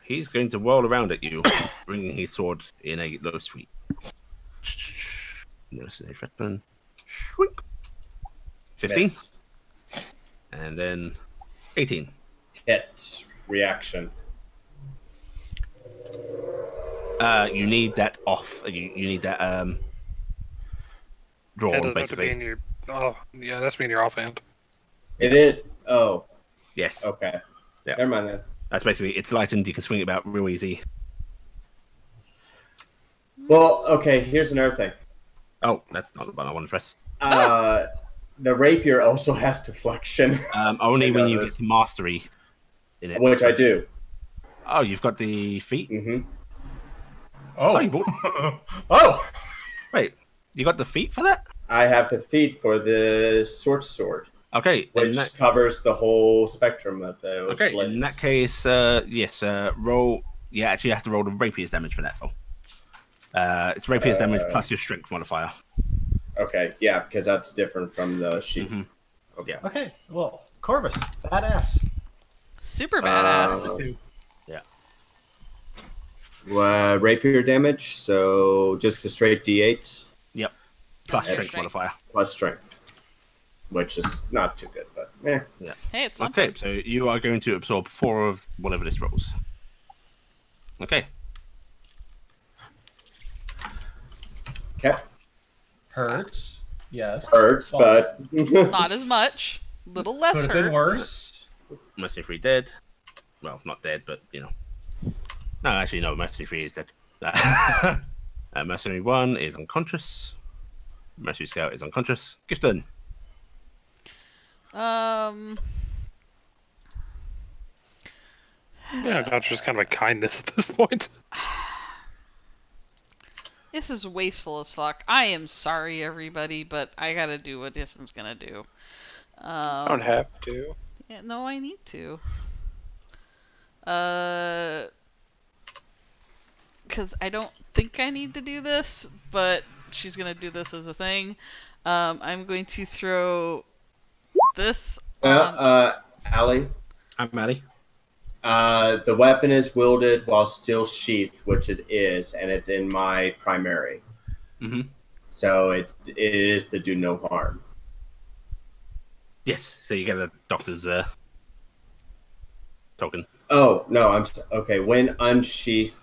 He's going to whirl around at you, bringing his sword in a low sweep. Mercenary Fretrin. Shrink. 15. Miss. And then 18. Hit. Reaction. You need that off. You need that drawn, That doesn't have to be basically. in your... Oh, yeah, that's me in your offhand. It is. Oh. Yes. Okay. Yeah. Never mind then. That's basically, it's lightened. You can swing it about real easy. Well, okay. Here's another thing. Oh, that's not the button I want to press. The rapier also has deflection. Only when you get to mastery in it. Which I do. Oh, you've got the feat? Mm-hmm. Oh. you bought... Oh. Wait, you got the feat for that? I have the feat for the sword. Okay. Which covers the whole spectrum of those blades. In that case, yes, roll... Yeah, actually you have to roll the rapier's damage for that, though. It's rapier's damage plus your strength modifier. Okay, yeah, because that's different from the sheath. Okay. Okay, well, Corvus, badass. Super badass. Rapier damage, so just a straight D8. Yep. Plus Yeah. strength modifier. Plus strength. Which is not too good, but Yeah. Hey, it's something. Okay, so you are going to absorb 4 of whatever this rolls. Okay. Okay. Hurts. Yes. Hurts, but Not as much. Little less Could have hurt. been worse. Mercenary 3 dead. Well, not dead, but, you know. No, actually, no, Mercenary 3 is dead. Mercenary 1 is unconscious. Mercenary Scout is unconscious. Gifton. Yeah, that's just kind of a kindness at this point. This is wasteful as fuck. I am sorry, everybody, but I gotta do what Ifson's gonna do. I don't have to. Yeah, no, I need to. Because I don't think I need to do this, but she's gonna do this as a thing. I'm going to throw this on... Allie? I'm Maddie. The weapon is wielded while still sheathed, which it is, and it's in my primary. Mm-hmm. So it is the do no harm. Yes, so you get a doctor's token. Oh, no, okay. When unsheathed,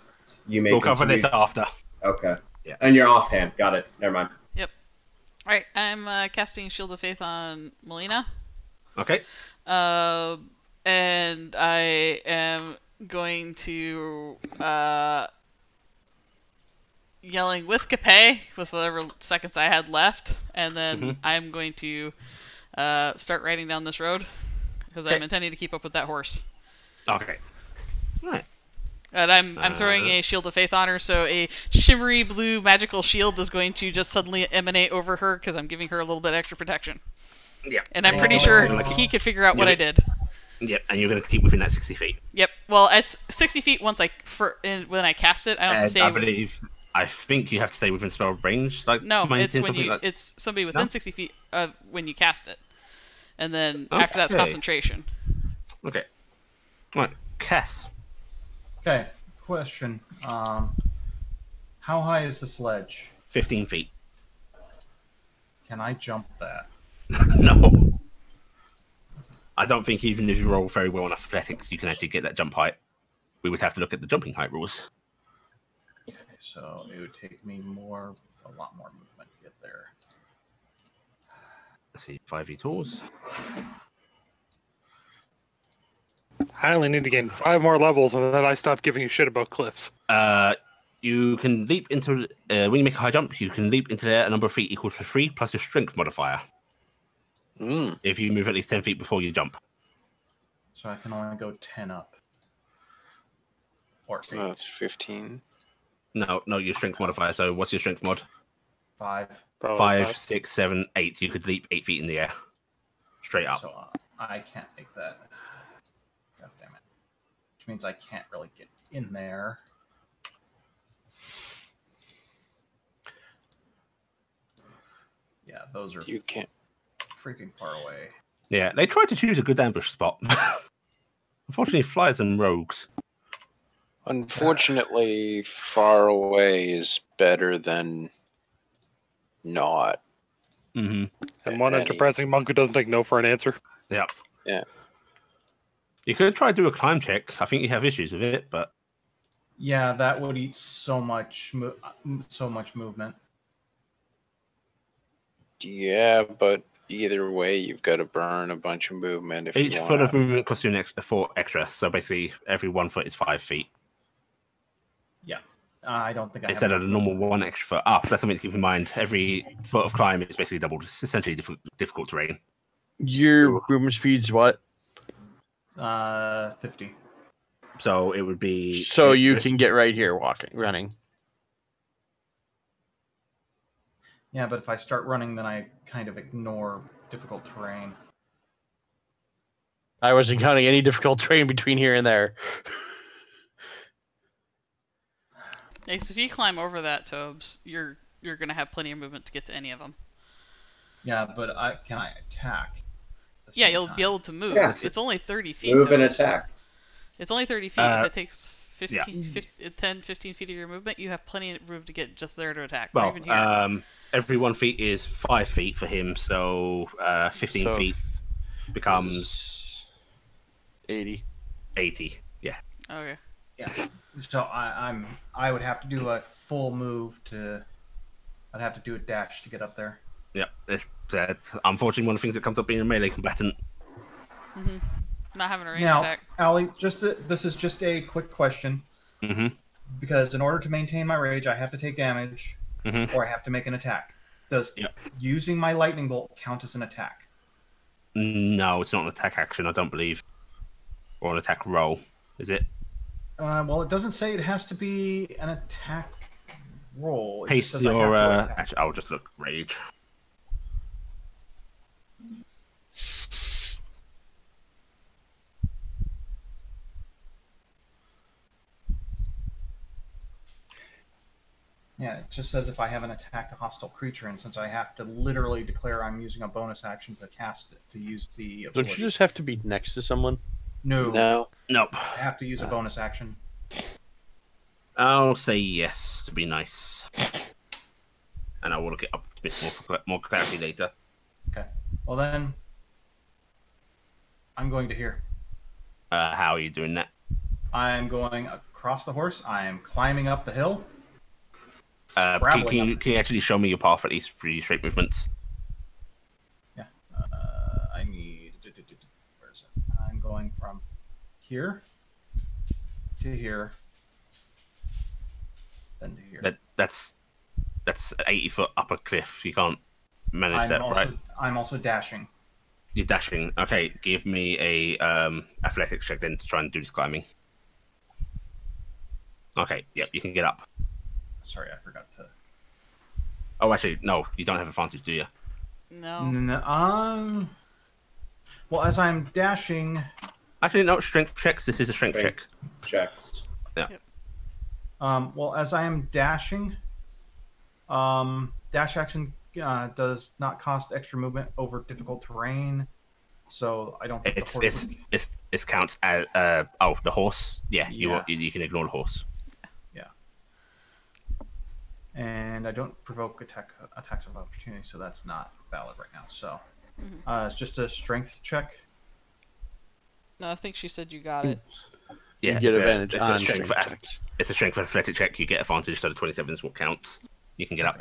you may We'll cover this after. Okay. Yeah. And you're offhand. Got it. Never mind. Yep. Alright, I'm casting Shield of Faith on Melina. Okay. And I am going to yelling with Capay with whatever seconds I had left, and then I'm going to start riding down this road because I'm intending to keep up with that horse. Okay. All right. And I'm throwing a shield of faith on her, so a shimmery blue magical shield is going to just suddenly emanate over her because I'm giving her a little bit extra protection. Yeah. And I'm pretty sure he could figure out what I did. Yep, and you're going to keep within that 60 feet. Yep. Well, it's 60 feet once when I cast it. I don't have to stay. I think you have to stay within spell range. Like no, it's when it's somebody within 60 feet when you cast it, and then after that's concentration. Okay. Right, Cass. Okay, question. How high is the sledge? 15 feet. Can I jump that? No. I don't think even if you roll very well on athletics, you can actually get that jump height. We would have to look at the jumping height rules. Okay, so it would take me a lot more movement to get there. Let's see, 5e tools. I only need to gain 5 more levels, and then I stop giving you shit about cliffs. You can leap into when you make a high jump. You can leap into there a number of feet equal to 3 plus your strength modifier. If you move at least 10 feet before you jump. So I can only go 10 up. Or 8. Oh, that's 15. No, your strength modifier. So what's your strength mod? 5. 5, 6, 7, 8. You could leap 8 feet in the air. Straight up. So I can't make that. God damn it. Which means I can't really get in there. Yeah, those are... You can't. Freaking far away. Yeah, they tried to choose a good ambush spot. Unfortunately, flies and rogues. Unfortunately, far away is better than not. Mm-hmm. And one enterprising monk who doesn't take no for an answer. Yeah. Yeah. You could try to do a climb check. I think you have issues with it, but... Yeah, that would eat so much movement. Yeah, but either way, you've got to burn a bunch of movement. If each you foot of movement costs you 4 extra, so basically every 1 foot is 5 feet. Yeah, I don't think I instead of the normal 1 extra foot up. That's something to keep in mind. Every foot of climb is basically doubled. It's essentially difficult terrain. Your movement speed's what? 50. So it would be. So you can get right here running. Yeah, but if I start running, then I kind of ignore difficult terrain. I wasn't counting any difficult terrain between here and there. Yeah, so if you climb over that, Tobes, you're gonna have plenty of movement to get to any of them. Yeah, but can I attack? Yeah, you'll be able to move. Yeah. It's only 30 feet. Move and Tobes. attack. It's only 30 feet. If it takes 10, 15 feet of your movement, you have plenty of room to get just there to attack. Well, even here. Every 1 feet is 5 feet for him, so 15 feet becomes 80. 80. Yeah. Okay. Yeah. So I would have to do a full move I'd have to do a dash to get up there. Yeah. That's unfortunately one of the things that comes up being a melee combatant. Mm-hmm. Not having a range now, attack. Allie, this is just a quick question. Mm-hmm. Because in order to maintain my rage, I have to take damage, or I have to make an attack. Does using my lightning bolt count as an attack? No, it's not an attack action, I don't believe. Or an attack roll, is it? Well, it doesn't say it has to be an attack roll. It Haste just says your... I have to attack. I'll just look rage. Yeah, it just says if I haven't attacked a hostile creature, and since I have to literally declare I'm using a bonus action to cast it, to use the ability. Don't you just have to be next to someone? No. Nope. I have to use a bonus action. I'll say yes to be nice. And I will look it up a bit more clarity later. Okay. Well then, I'm going to here. How are you doing that? I'm going across the horse. I am climbing up the hill. Can you actually show me your path at least for your straight movements? Yeah. I need... Where is it? I'm going from here to here, then to here. That's 80 foot up a cliff. You can't manage that, right? I'm also dashing. You're dashing. Okay, give me a athletics check then to try and do this climbing. Okay, yep, you can get up. Sorry, I forgot to. Oh, actually, no, you don't have advantage, do you? No. Well, as I'm dashing. Actually, no, strength checks. This is a strength check. Checks. Yeah. Yep. Well, as I am dashing, dash action does not cost extra movement over difficult terrain, so I don't think the horse it counts as the horse. Yeah, Yeah. you can ignore the horse. Yeah. And I don't provoke attacks of opportunity, so that's not valid right now. So it's just a strength check. No, I think she said you got it. Yeah, you get advantage on strength checks. It's a strength for athletic check. You get advantage, so the 27 is what counts. You can get up.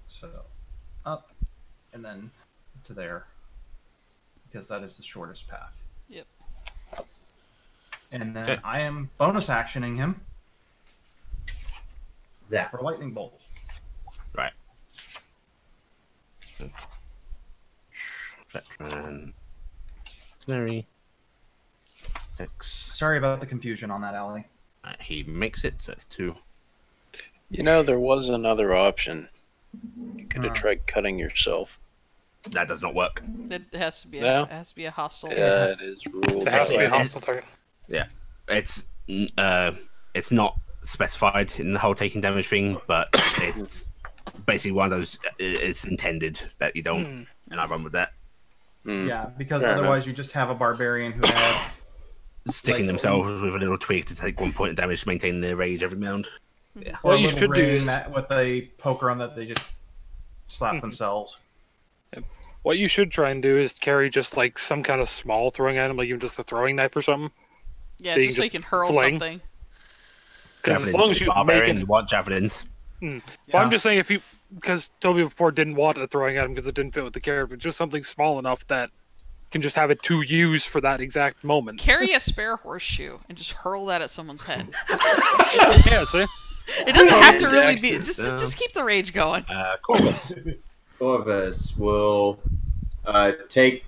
So up and then to there, because that is the shortest path. Yep. And then I am bonus actioning him. Zap. For lightning bolt. Right. Veteran. Snary. X. Sorry about the confusion on that, Allie. He makes it, so it's 2. You know, there was another option. You could have tried cutting yourself. That does not work. It has to be No? a hostile. Yeah, it is ruled. It has to be a out. hostile target. Yeah, it's not specified in the whole taking damage thing, but it's basically one of those. It's intended that you don't, and I run with that. Yeah, because otherwise you just have a barbarian who had sticking themselves with a little twig to take 1 point of damage to maintain their rage every round. Yeah. What you should do is with a poker on that they just slap themselves. What you should try and do is carry just like some kind of small throwing item, like even just a throwing knife or something. Yeah, just so you can hurl something. Because as long as you make it, you want javelins. Well, I'm just saying because Toby before didn't want a throwing item because it didn't fit with the character, just something small enough that can just have it to use for that exact moment. Carry a spare horseshoe and just hurl that at someone's head. Yeah, see? It doesn't have to really be. Just keep the rage going. Corvus will take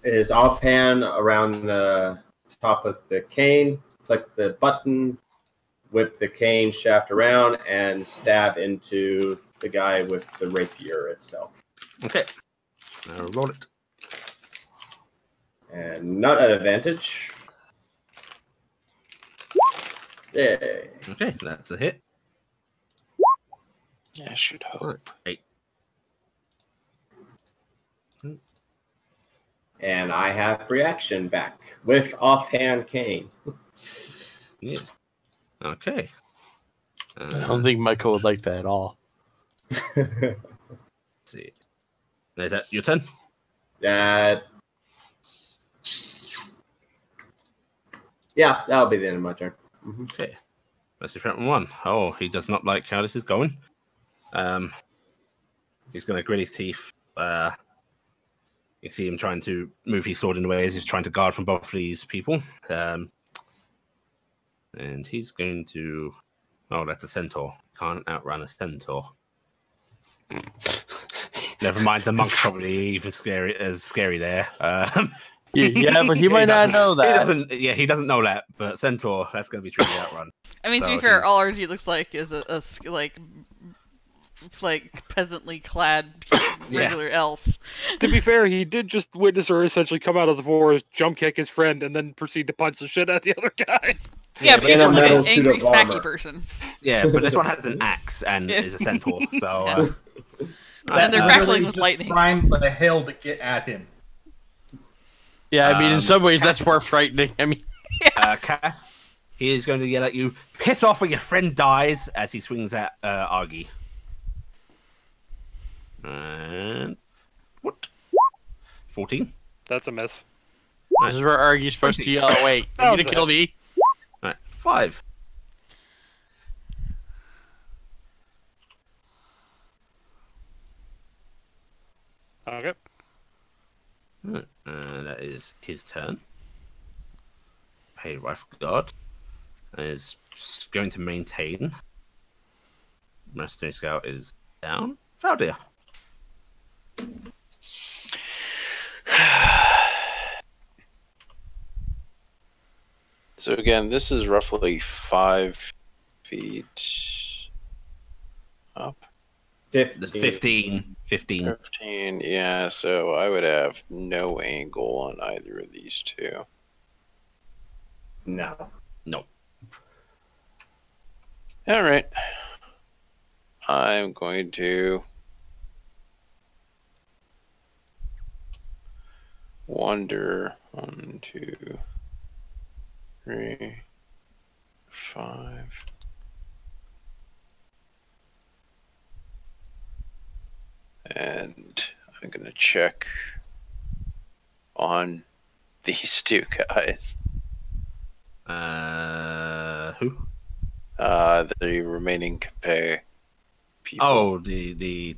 his offhand around the top of the cane, click the button, whip the cane shaft around, and stab into the guy with the rapier itself. Okay. I'll roll it. And not at advantage. Yay. Okay, that's a hit. Yeah, I should hope. 8. And I have reaction back with offhand cane. Yes. Okay. I don't think Michael would like that at all. Let's see. Is that your turn? Yeah, that'll be the end of my turn. Okay. Let's see front 1. Oh, he does not like how this is going. He's going to grit his teeth. You can see him trying to move his sword in the way as he's trying to guard from both of these people. And he's going to... Oh, that's a centaur. Can't outrun a centaur. Never mind, the monk's probably even scary there. Yeah, but he might not know that. He doesn't know that, but centaur, that's going to be tricky outrun. I mean, to be fair, all RG looks like is a peasantly clad regular elf. To be fair, he did just witness her essentially come out of the forest, jump kick his friend, and then proceed to punch the shit out of the other guy. Yeah, but he's like an angry, smacky person. Yeah, but this one has an axe and is a centaur, so... and they're grappling with lightning. Prime the hail to get at him. Yeah, I mean, in some ways, that's more frightening. I mean... Cass, he is going to yell at you, piss off or your friend dies, as he swings at Argy. And... What? 14? That's a miss. This is where Argy's supposed to yell, wait, you're going to kill me? All right, 5. Okay. That is his turn. Hey, Rifle Guard is going to maintain. Mercenary Scout is down. Valdir. So again, this is roughly 5 feet up. 15. 15, yeah, so I would have no angle on either of these two. No. Alright. I'm going to wander 1, 2, 3, 5. And I'm going to check on these two guys. Who? The remaining Capet people. Oh, the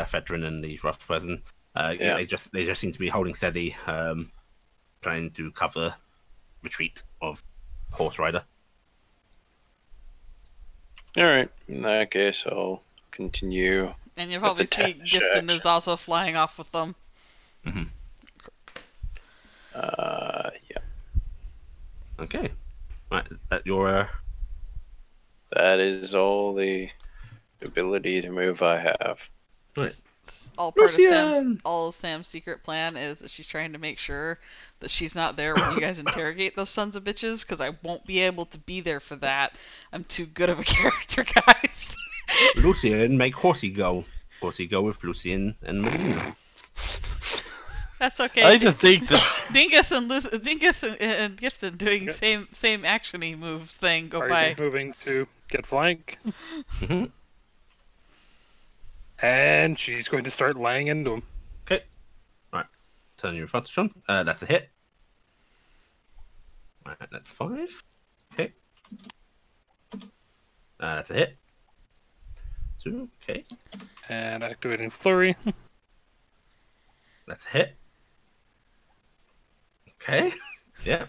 veteran and the rough person. Yeah. They just seem to be holding steady, trying to cover retreat of horse rider. All right. In that case, I'll continue. And you probably see Gifton is also flying off with them. Mm-hmm. Yeah. Okay. Right. Is that your? That is all the ability to move I have. Right. All part of Sam's secret plan is that she's trying to make sure that she's not there when you guys interrogate those sons of bitches, because I won't be able to be there for that. I'm too good of a character, guys. Lucian, make Horsey go. Horsey go with Lucian and Melina. That's okay. I like to think that Dingus and Gibson doing same actiony moves thing go by. Moving to get flank. Mm-hmm. And she's going to start laying into him. Okay. All right. Turn your advantage on. That's a hit. All right, that's 5. Okay. That's a hit. 2. Okay. And activating flurry. That's a hit. Okay. Yeah.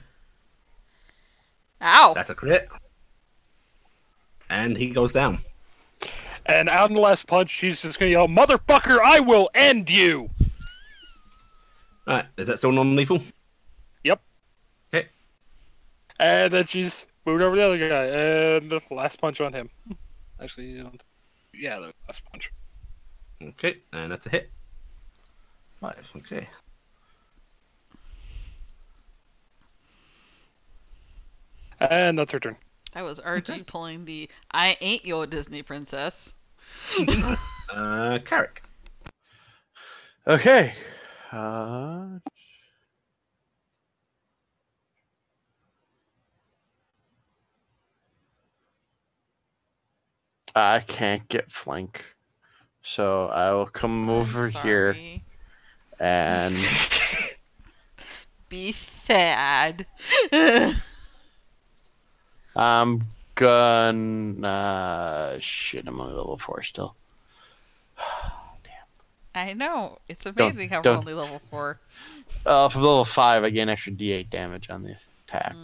Ow! That's a crit. And he goes down. And out in the last punch, she's just going to yell, "Motherfucker, I will end you!" Alright, is that still non-lethal? Yep. Okay. And then she's moved over the other guy, and the last punch on him. Actually, you don't... Yeah, the last punch. Okay, and that's a hit. 5, okay. And that's her turn. That was RG pulling the "I ain't your Disney princess." Carrick. Okay. I can't get flank, so I will come over here and be sad. I'm gonna shit. I'm only level 4 still. I know. It's amazing how we're only level 4. From level 5, I gain extra D8 damage on the attack.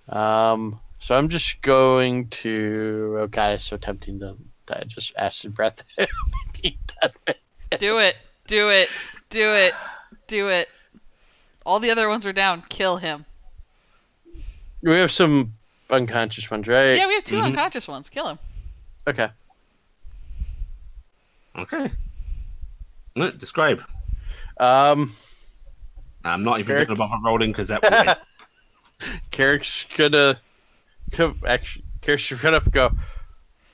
So I'm just going to. Oh god, it's so tempting to just acid breath. Do it. Do it. Do it. Do it. All the other ones are down. Kill him. We have some unconscious ones, right? Yeah, we have 2 unconscious ones. Kill him. Okay. Okay. Describe. I'm not even going to bother rolling because that will Carrick's gonna come. Actually, Carrick's gonna go.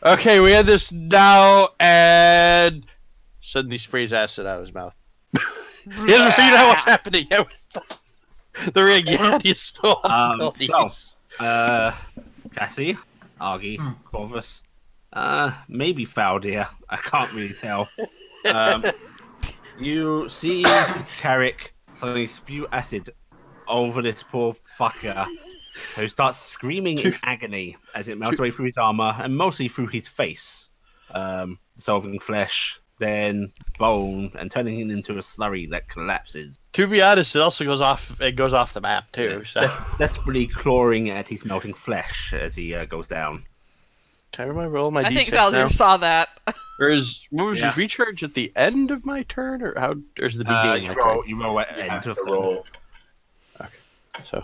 Okay, we have this now, and suddenly sprays acid out of his mouth. He hasn't figured out what's happening yet with the ring. Yeah, he's Cassie, Argy, Corvus, maybe Faldir. I can't really tell. You see Carrick suddenly spew acid over this poor fucker, who starts screaming in agony as it melts away through his armor and mostly through his face, dissolving flesh, then bone, and turning him into a slurry that collapses. To be honest, it also goes off. It goes off the map too. So desperately clawing at his melting flesh as he goes down. Can I roll my D6 I think Valdir saw that. Or was his recharge at the end of my turn, or how? Or is the beginning? You roll at the end of the roll. Okay, so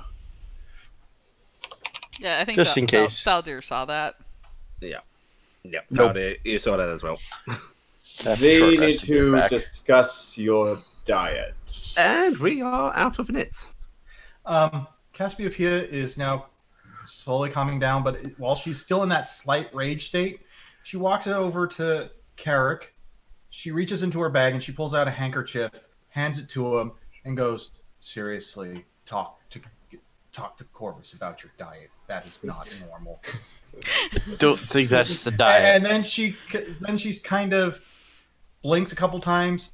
Yeah, I think just in case. Thaldir saw that. Yeah. Yeah, Nope. you saw that as well. They need to discuss your diet. And we are out of minutes. Cassiopeia is now slowly calming down, but while she's still in that slight rage state, she walks over to Carrick. She reaches into her bag and she pulls out a handkerchief, hands it to him, and goes, "Seriously, talk to Corvus about your diet. That is not normal." Don't think that's the diet. And then she's kind of blinks a couple times,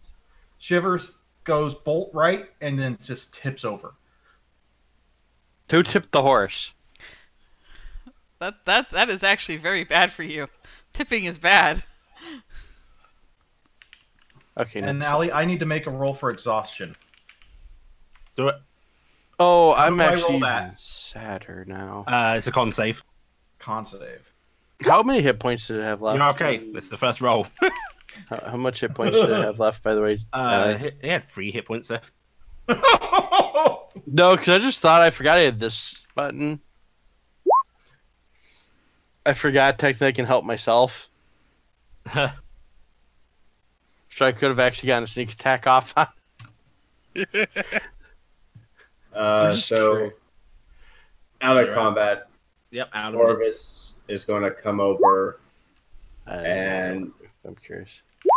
shivers, goes bolt right, and then just tips over. Who tipped the horse? That is actually very bad for you. Tipping is bad. Okay. And Allie, I need to make a roll for exhaustion. Do it. Oh, I'm actually sadder now. It's a con save. Con save. How many hit points did it have left? You're okay. It's the first roll. How much hit points did it have left, by the way? He had 3 hit points left. No, because I just thought I forgot I had this button. I forgot technically I can help myself. So I could have actually gotten a sneak attack off on. So out of combat. Yep, out of Corvus is going to come over, and I'm curious.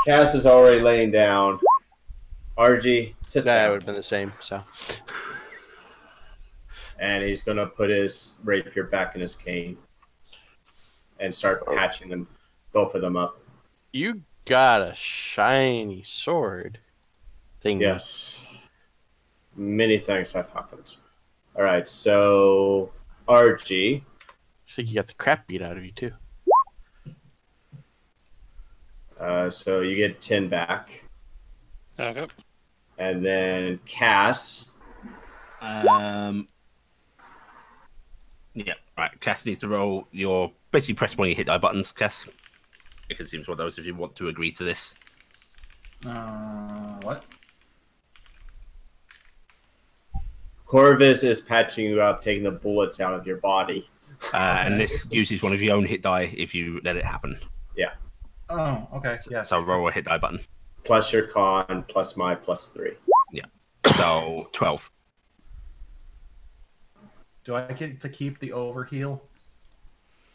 Cass is already laying down. RG, sit down. That would have been the same. So, and he's going to put his rapier back in his cane and start patching them, both of them up. You got a shiny sword thing. Yes. Many things have happened. All right, so RG. I think you got the crap beat out of you too. So you get 10 back. Okay. And then Cass. Yeah, right. Cass needs to roll your... Basically press one of your hit die buttons, Cass. It can seem one of those if you want to agree to this. What? Corvus is patching you up, taking the bullets out of your body. And this uses one of your own hit die if you let it happen. Yeah. Oh, okay. Yeah. So roll a hit die button. Plus your con, plus my plus 3. Yeah. So 12. Do I get to keep the overheal?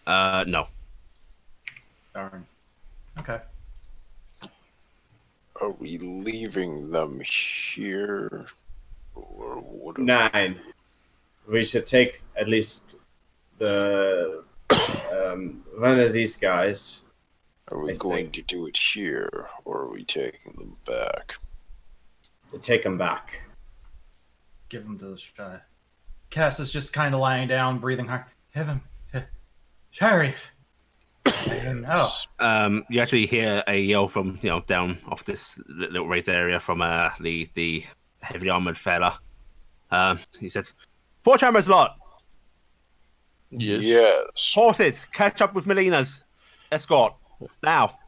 No. Darn. Okay. Are we leaving them here? Or what 9. We should take at least the one of these guys. Are we going to do it here, or are we taking them back? Take them back. Give them to the guy. Cass is just kind of lying down, breathing hard. Heaven, Sheriff. You actually hear a yell from down off this little raised area from the heavily armored fella. He says, 4 chambers lot. Yes. Horses, catch up with Melina's escort now.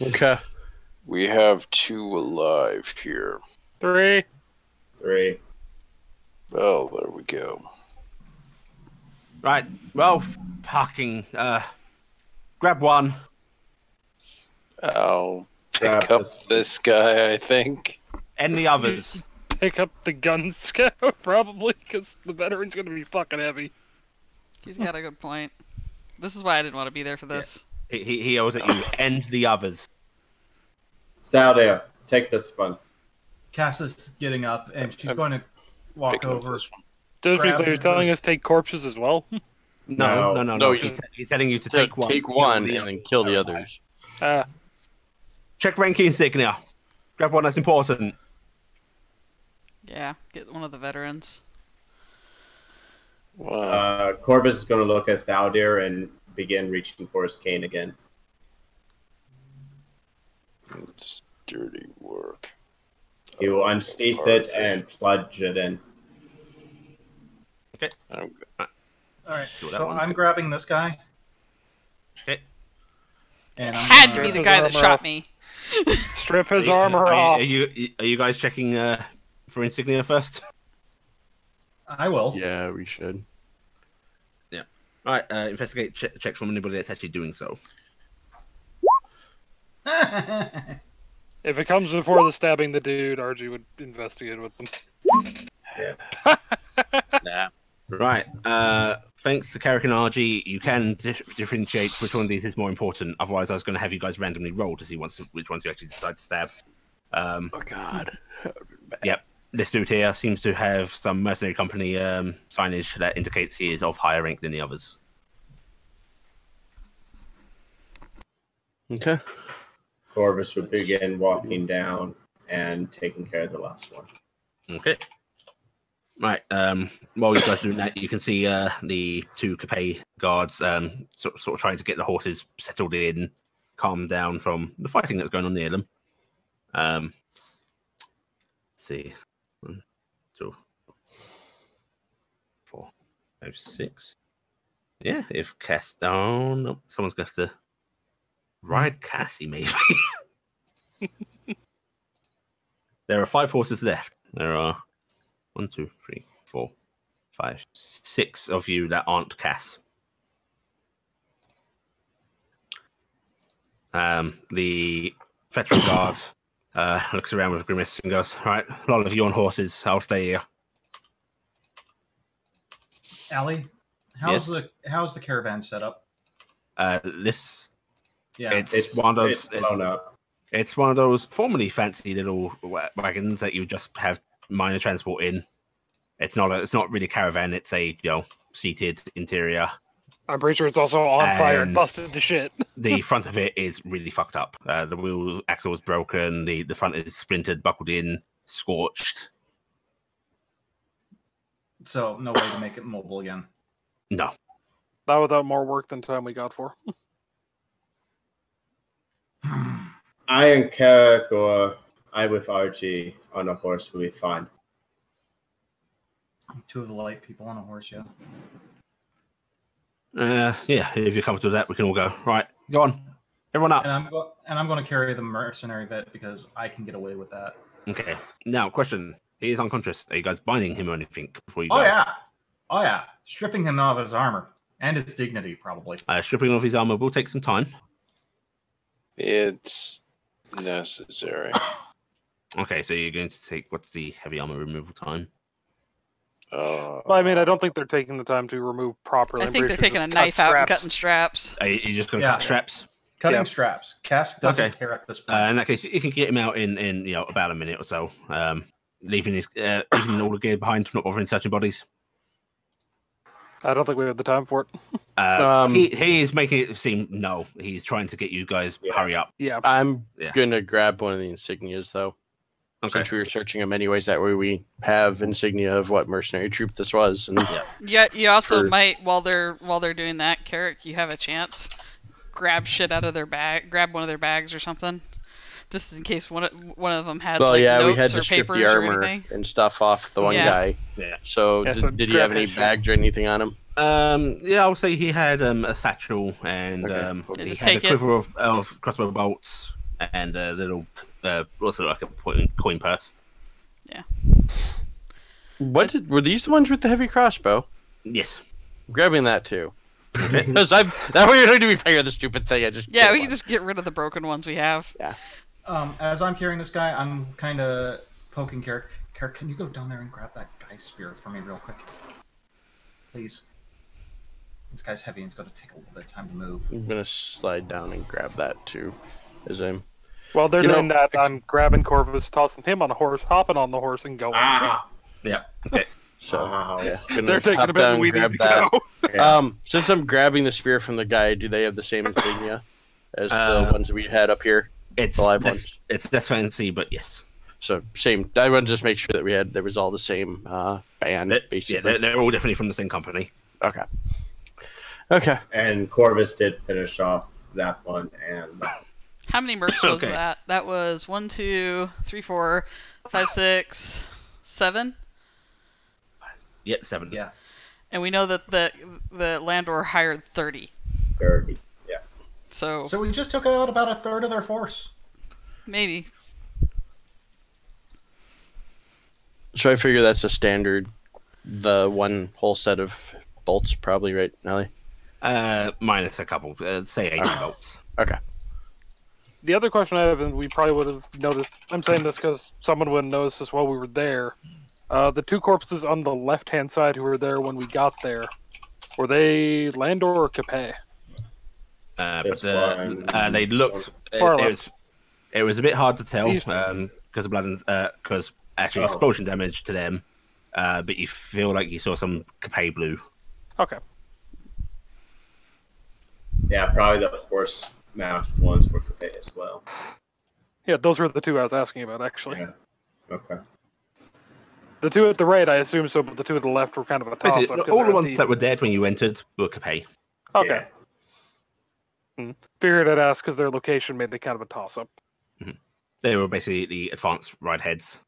Okay. We have 2 alive here. 3. Well, there we go. Right. Well, fucking grab one. I'll pick up this guy, I think. And the others. Pick up the gun scout, probably, because the veteran's going to be fucking heavy. He's got a good point. This is why I didn't want to be there for this. Yeah. He yells at you, and the others. Stay there. Take this one. Cass is getting up, and she's going to walk over. Just because you're telling us take corpses as well? No. He's telling you to take one. Take one and then kill the others. Check ranking insignia. Grab one that's important. Yeah, get one of the veterans. Corvus is going to look at Thaldir and begin reaching for his cane again. It's dirty work. He will unsheath it and plunge it in. Okay. Alright, so I'm grabbing this guy. Okay. And I'm had to be the guy that shot me. Strip his armor off. Are you guys checking for insignia first? I will. Yeah, we should. Right, investigate checks from anybody that's actually doing so. If it comes before the stabbing the dude, RG would investigate with them. Yeah. Nah. Right. Thanks to Carrick and RG, you can differentiate which one of these is more important. Otherwise, I was going to have you guys randomly roll to see which ones you actually decide to stab. Oh God. Yep. This dude here seems to have some mercenary company signage that indicates he is of higher rank than the others. Okay. Corvus would begin walking down and taking care of the last one. Okay. Right. While you guys are doing that, you can see the two Capet guards sort of trying to get the horses settled in, calmed down from the fighting that's going on near them. Let's see. 1, 2, 4, 5, 6. Yeah, if Cass... Oh, no. Someone's going to have to ride Cassie, maybe. There are 5 horses left. There are 1, 2, 3, 4, 5, 6 of you that aren't Cass. The veteran guard looks around with a grimace and goes, "All right, a lot of you on horses. I'll stay here." Allie, how's the caravan set up? This, Yeah, it's one of those. Blown up. It's one of those formerly fancy little wagons that you just have minor transport in. It's not really a caravan. It's a seated interior. I'm pretty sure it's also on fire and busted to shit. The front of it is really fucked up. The wheel axle is broken. The front is splintered, buckled in, scorched. So no way to make it mobile again. No. That without more work than time we got for. I and Carrick or I with RG on a horse will be fine. 2 of the light people on a horse, yeah. Yeah, if you're comfortable with that, we can all go. Right, go on. Everyone up. And I'm going to carry the mercenary vet because I can get away with that. Okay. Now, question. He is unconscious. Are you guys binding him or anything before you go? Oh, yeah. Stripping him of his armor. And his dignity, probably. Stripping off his armor will take some time. It's necessary. Okay, so you're going to take... What's the heavy armor removal time? Well, I mean, I don't think they're taking the time to remove properly. I think they're taking a knife out and cutting straps. Are you just going to cut straps? Cutting straps. Cass doesn't care at this point. In that case, you can get him out in about a minute or so. Leaving leaving all the gear behind, not bothering searching bodies. I don't think we have the time for it. He is making it seem he's trying to get you guys hurry up. Yeah, I'm gonna grab one of the insignias though. Okay. Since we were searching them anyways, that way we have insignia of what mercenary troop this was. And yeah, you also might while they're doing that, Carrick, you have a chance. Grab shit out of their bag, grab one of their bags or something, just in case one of them had notes we had to or strip papers the armor or anything. and stuff off the one guy. Yeah. So did he have any bags or anything on him? I would say he had a satchel and he had a quiver of crossbow bolts and a little also like a coin purse. Yeah. Were these the ones with the heavy crossbow? Yes. I'm grabbing that too. Because that way you're going to be paying for the stupid thing. We can just get rid of the broken ones we have. Yeah. As I'm carrying this guy, I'm kind of poking Carrick. Carrick, can you go down there and grab that guy's spear for me real quick? Please. This guy's heavy and it's going to take a little bit of time to move. I'm going to slide down and grab that too. While they're doing that, I'm grabbing Corvus, tossing him on a horse, hopping on the horse, and going. Yeah. Okay. So they're taking a bit and we need to go. Yeah. Since I'm grabbing the spear from the guy, do they have the same insignia as the ones we had up here? It's the live ones. It's less fancy, but yes. So same. I wanted to just make sure that there was all the same band. Basically. Yeah, they're all definitely from the same company. Okay. And Corvus did finish off that one. And how many mercs was that? That was 1, 2, 3, 4, 5, 6, 7. Yeah, 7. Yeah. And we know that the Landor hired 30. 30. Yeah. So we just took out about a third of their force. Maybe. So I figure that's a standard, the one whole set of bolts, probably, right, Nelly? Minus a couple, say 80 volts. Okay. The other question I have, and we probably would have noticed, I'm saying this because someone would have noticed this while we were there. The two corpses on the left-hand side who were there when we got there, were they Landor or Capet? But they looked. It was a bit hard to tell because of blood and because actually explosion damage to them. But you feel like you saw some Capet blue. Okay. Yeah, probably the horse mounted ones were Capet as well. Yeah, those were the two I was asking about, actually. Yeah. Okay. The two at the right, I assume so, but the two at the left were kind of a toss-up. All the ones that were dead when you entered were Capet. Okay. Yeah. Figured I'd ask because their location made it kind of a toss-up. Mm-hmm. They were basically the advanced ride heads.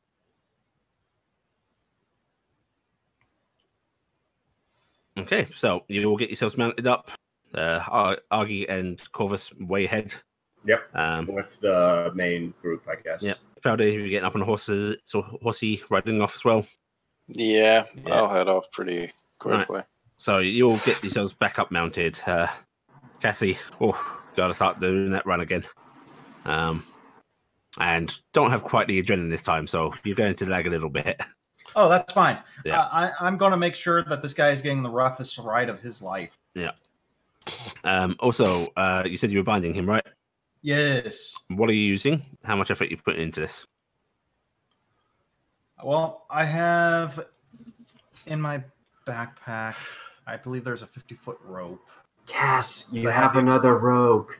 Okay, so you all get yourselves mounted up. Argy and Corvus way ahead. Yep. With the main group, I guess. Yep. Felder, you're getting up on the horses, so horsey riding off as well. Yeah, I'll head off pretty quickly. Right. So you'll get yourselves back up mounted. Cassie, gotta start doing that run again. And don't have quite the adrenaline this time, so you're going to lag a little bit. Oh, that's fine. Yeah. I'm going to make sure that this guy is getting the roughest ride of his life. Yeah. Also, you said you were binding him, right? Yes. What are you using? How much effort you put into this? Well, I have in my backpack, I believe there's a 50-foot rope. Cass, you have another rogue.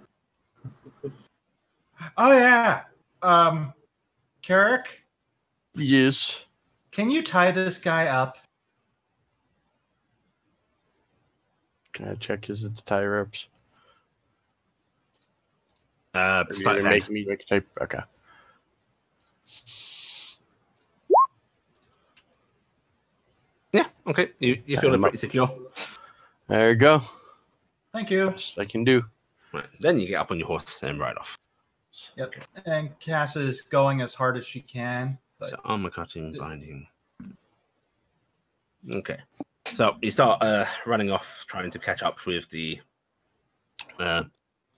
Oh, yeah. Carrick? Yes. Can you tie this guy up? Can I check his tie ropes? You're making me make a type. Okay. Yeah. Okay. You feel pretty secure. There you go. Thank you. Best I can do. Right. Then you get up on your horse and ride off. Yep. And Cass is going as hard as she can. So armor cutting, binding. Okay. So you start running off, trying to catch up with the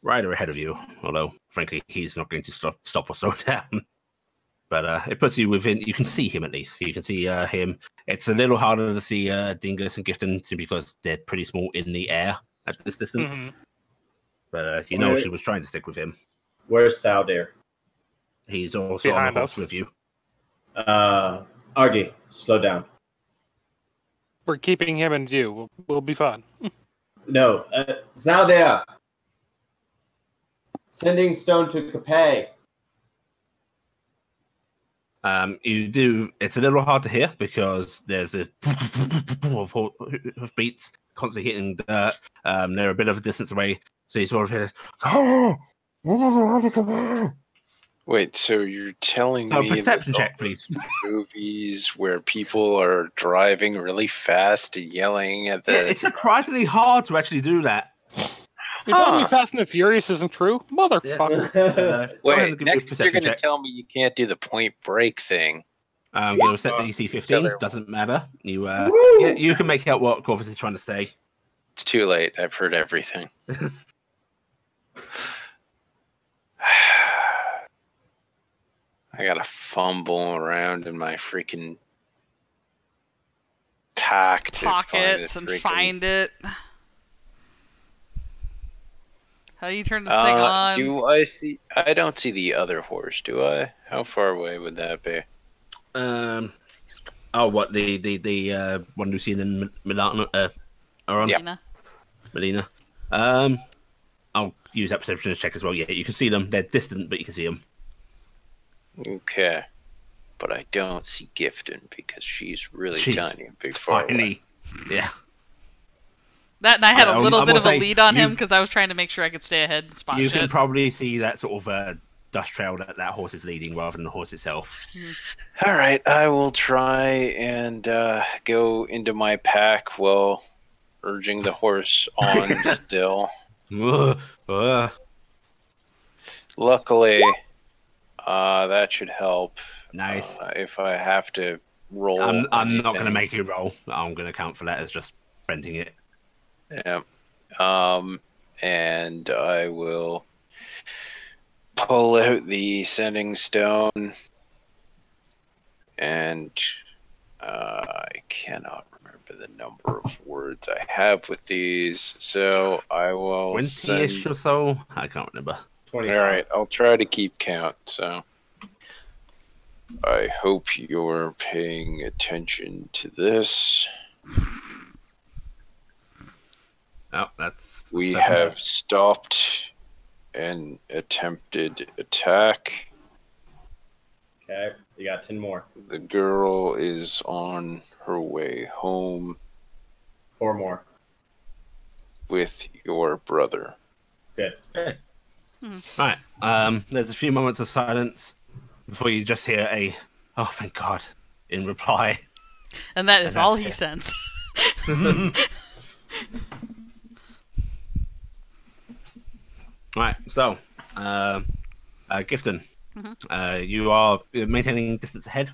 rider ahead of you. Although, frankly, he's not going to stop or slow down. But it puts you within. You can see him at least. You can see him. It's a little harder to see Dingus and Gifton simply because they're pretty small in the air at this distance. Mm-hmm. But you know she was trying to stick with him. Where's Thaldir? He's also behind on the horse us with you. Argy, slow down. We're keeping him in view. We'll be fine. No, Zaldea. Sending stone to Capet. You do. It's a little hard to hear because there's a of beats constantly hitting dirt. They're a bit of a distance away, so you sort of hear this. Wait, so you're telling me perception check, please. Movies where people are driving really fast and yelling at the... Yeah, it's surprisingly hard to actually do that. You're telling me Fast and the Furious isn't true? Motherfucker. Yeah. Wait, next you're going to tell me you can't do the point break thing. I'm going to set the EC 15. Doesn't matter. You you can make out what Corvus is trying to say. It's too late. I've heard everything. I gotta fumble around in my freaking pack to find it. How do you turn this thing on? Do I see? I don't see the other horse. Do I? How far away would that be? What the one Lucian and Milano are on? Yeah. Melina. I'll use that perception to check as well. Yeah, you can see them. They're distant, but you can see them. Okay, but I don't see Gifton because she's really tiny and big far away. Yeah. That and I had a little bit of a lead on him because I was trying to make sure I could stay ahead and spot You shit. can probably see that sort of dust trail that horse is leading rather than the horse itself. Mm-hmm. All right, I will try and go into my pack while urging the horse on still. Luckily, that should help. Nice. If I have to roll, I'm not going to make you roll. I'm going to count for that as just renting it. Yeah. And I will pull out the sending stone, and I cannot remember the number of words I have with these, so I will 20-ish or so. I can't remember. 25. All right, I'll try to keep count. So I hope you're paying attention to this. Oh, that's We 7. have stopped an attempted attack. Okay, you got 10 more. The girl is on her way home 4 more. with your brother. Good. Okay. Right. There's a few moments of silence before you just hear a "Oh, thank God" in reply. And that is And all that's he it. sends. Right. So, Gifton, you are maintaining distance ahead.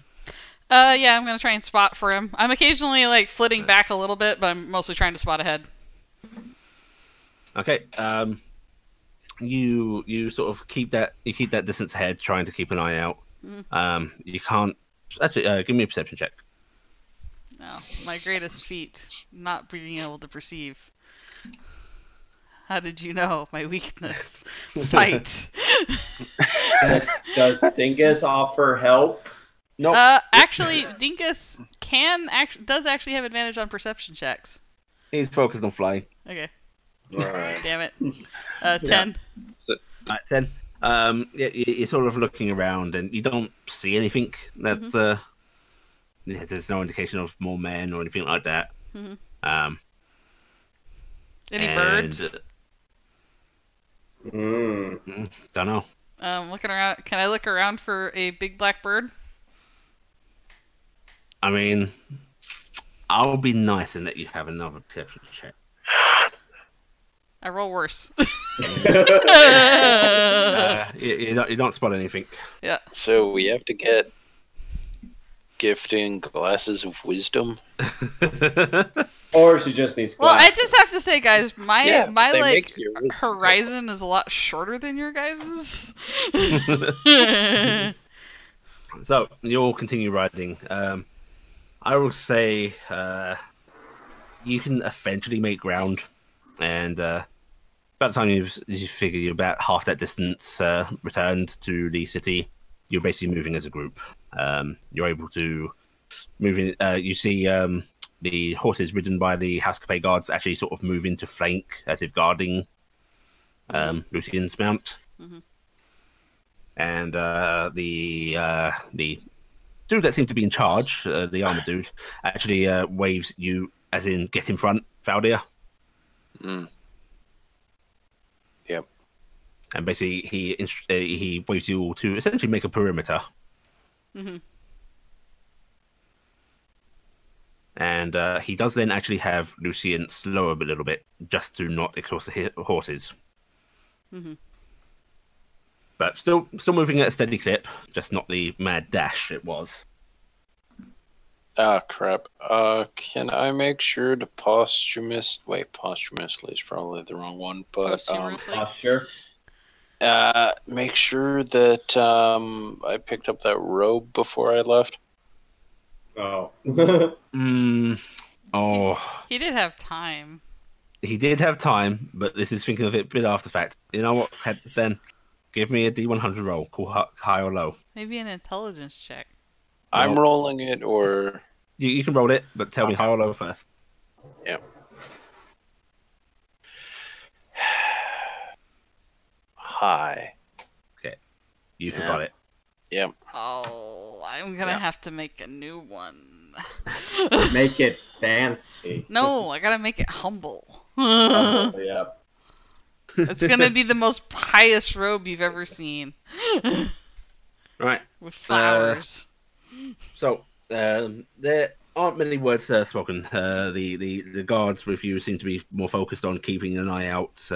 Yeah, I'm gonna try and spot for him. I'm occasionally like flitting back a little bit, but I'm mostly trying to spot ahead. Okay. You sort of keep that distance ahead, trying to keep an eye out. You can't actually give me a perception check. No, my greatest feat, not being able to perceive. How did you know my weakness? Sight. Does Dingus offer help? Nope. Actually, Dinkus does actually have advantage on perception checks. He's focused on flying. Okay. Right. Damn it. 10. Right, 10. You're sort of looking around and you don't see anything that's there's no indication of more men or anything like that. Any birds? Don't know. Looking around. Can I look around for a big black bird? I mean, I'll be nice and let you have another perception check. I roll worse. You don't spot anything. Yeah. So we have to get Gifting glasses of wisdom. Or she just needs glasses. Well, I just have to say, guys, my they like make your wisdom horizon is a lot shorter than your guys's. So you'll continue riding. I will say you can eventually make ground, and about the time you figure you're about half that distance returned to the city, you're basically moving as a group. You're able to move in. You see the horses ridden by the House Capet guards actually sort of move into flank as if guarding Lucian's mount. And the dude that seemed to be in charge, the armored dude, actually waves you as in get in front, Faldir. Yep. And basically he waves you all to essentially make a perimeter. And he does then actually have Lucian slow up a little bit, just to not exhaust the horses. But still moving at a steady clip, just not the mad dash it was. Ah, crap. Can I make sure to posthumously is probably the wrong one, but posture. Make sure that I picked up that robe before I left. Oh. Oh. He did have time. He did have time, but this is thinking of it a bit after fact. You know what, then? Give me a D100 roll. Call high or low. Maybe an intelligence check. I'm rolling it, or... You can roll it, but tell me high or low first. Yep. High. Okay. You forgot it. Yep. Oh, I'm gonna have to make a new one. Make it fancy. No, I gotta make it humble. Yeah. It's gonna be the most pious robe you've ever seen. Right. With flowers. So, there aren't many words spoken. The guards with you seem to be more focused on keeping an eye out.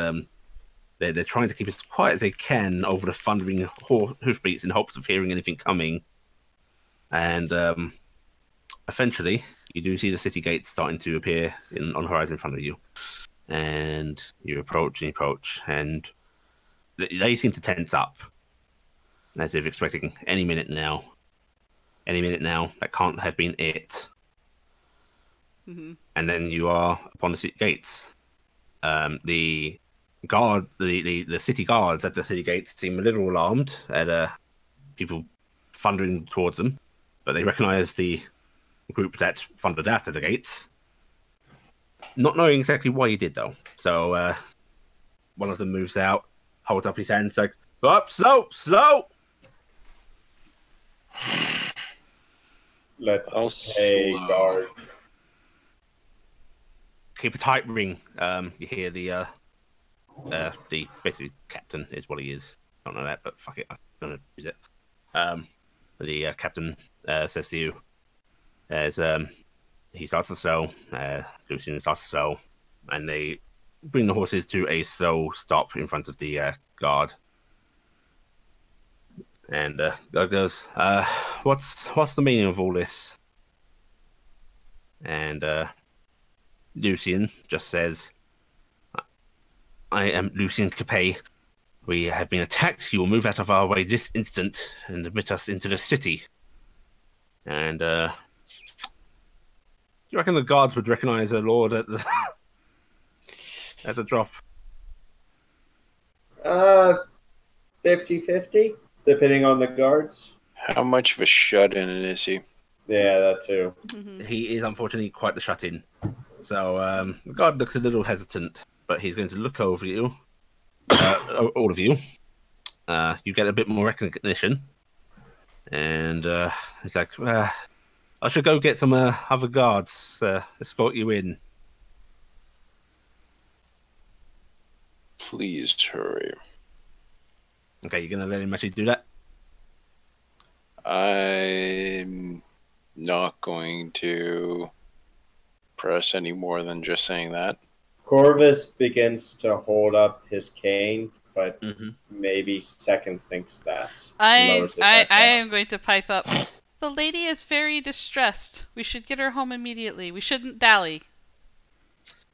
They're trying to keep as quiet as they can over the thundering hoofbeats in hopes of hearing anything coming. And eventually, you do see the city gates starting to appear on the horizon in front of you. And you approach and they seem to tense up, as if expecting any minute now. Any minute now. That can't have been it. Mm-hmm. And then you are upon the city gates. The city guards at the city gates seem a little alarmed at people thundering towards them, but they recognize the group that thundered out of the gates. Not knowing exactly why he did, though. So one of them moves out, holds up his hands, like, "Go up, slow!" Let I'll hey slow. guard. Keep a tight ring. You hear the basically captain is what he is. I don't know that, but fuck it, I'm gonna use it. The captain says to you as he starts to slow. Lucian starts to slow, and they bring the horses to a slow stop in front of the guard. And guard goes, "What's the meaning of all this?" And Lucian just says, "I am Lucian Capet. We have been attacked. You will move out of our way this instant and admit us into the city." And do you reckon the guards would recognize a lord at the at the drop? 50-50, depending on the guards. How much of a shut-in is he? Yeah, that too. Mm-hmm. He is unfortunately quite the shut-in. So the guard looks a little hesitant, but he's going to look over you, all of you. You get a bit more recognition, and he's like, "I should go get some other guards escort you in." Please hurry. Okay, you're gonna let him actually do that? I'm not going to press any more than just saying that. Corvus begins to hold up his cane, but Mm-hmm. maybe second thinks that. I Lowers it back down. am going to pipe up. The lady is very distressed. We should get her home immediately. We shouldn't dally.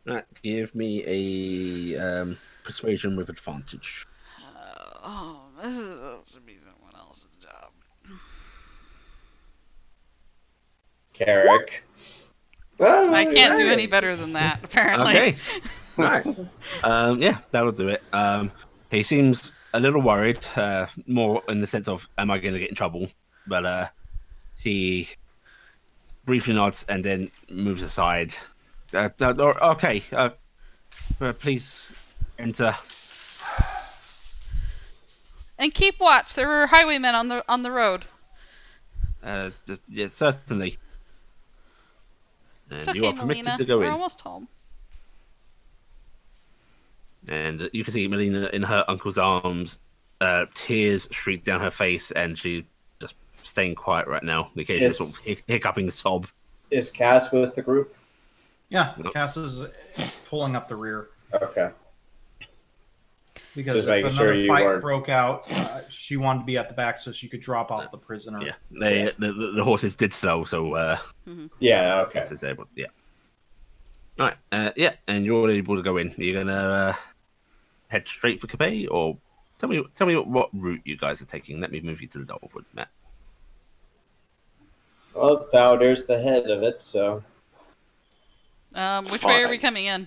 Right, give me a persuasion with advantage. This should be someone else's job. Carrick. I can't do any better than that, apparently. Okay. All right. Yeah, that'll do it. He seems a little worried, more in the sense of, am I going to get in trouble? But he briefly nods and then moves aside. Okay. Please enter. And keep watch. There were highwaymen on the road. Yeah, certainly. And It's okay, you are permitted Melina. to go We're in. almost home. And you can see Melina in her uncle's arms, tears streak down her face, and she just staying quiet right now. The occasional sort of hiccuping sob. Is Cass with the group? Yeah, Nope. Cass is pulling up the rear. Okay. Because Just if making another sure you fight weren't- broke out, she wanted to be at the back so she could drop off the prisoner. Yeah, the horses did slow, so Yeah, okay. Cass is able. Yeah. All right. Yeah, and you're able to go in. You're gonna head straight for Capet, or tell me what route you guys are taking. Let me move you to the Dolwood, Matt. Well, Thowder's the head of it, so. Which way are we coming in?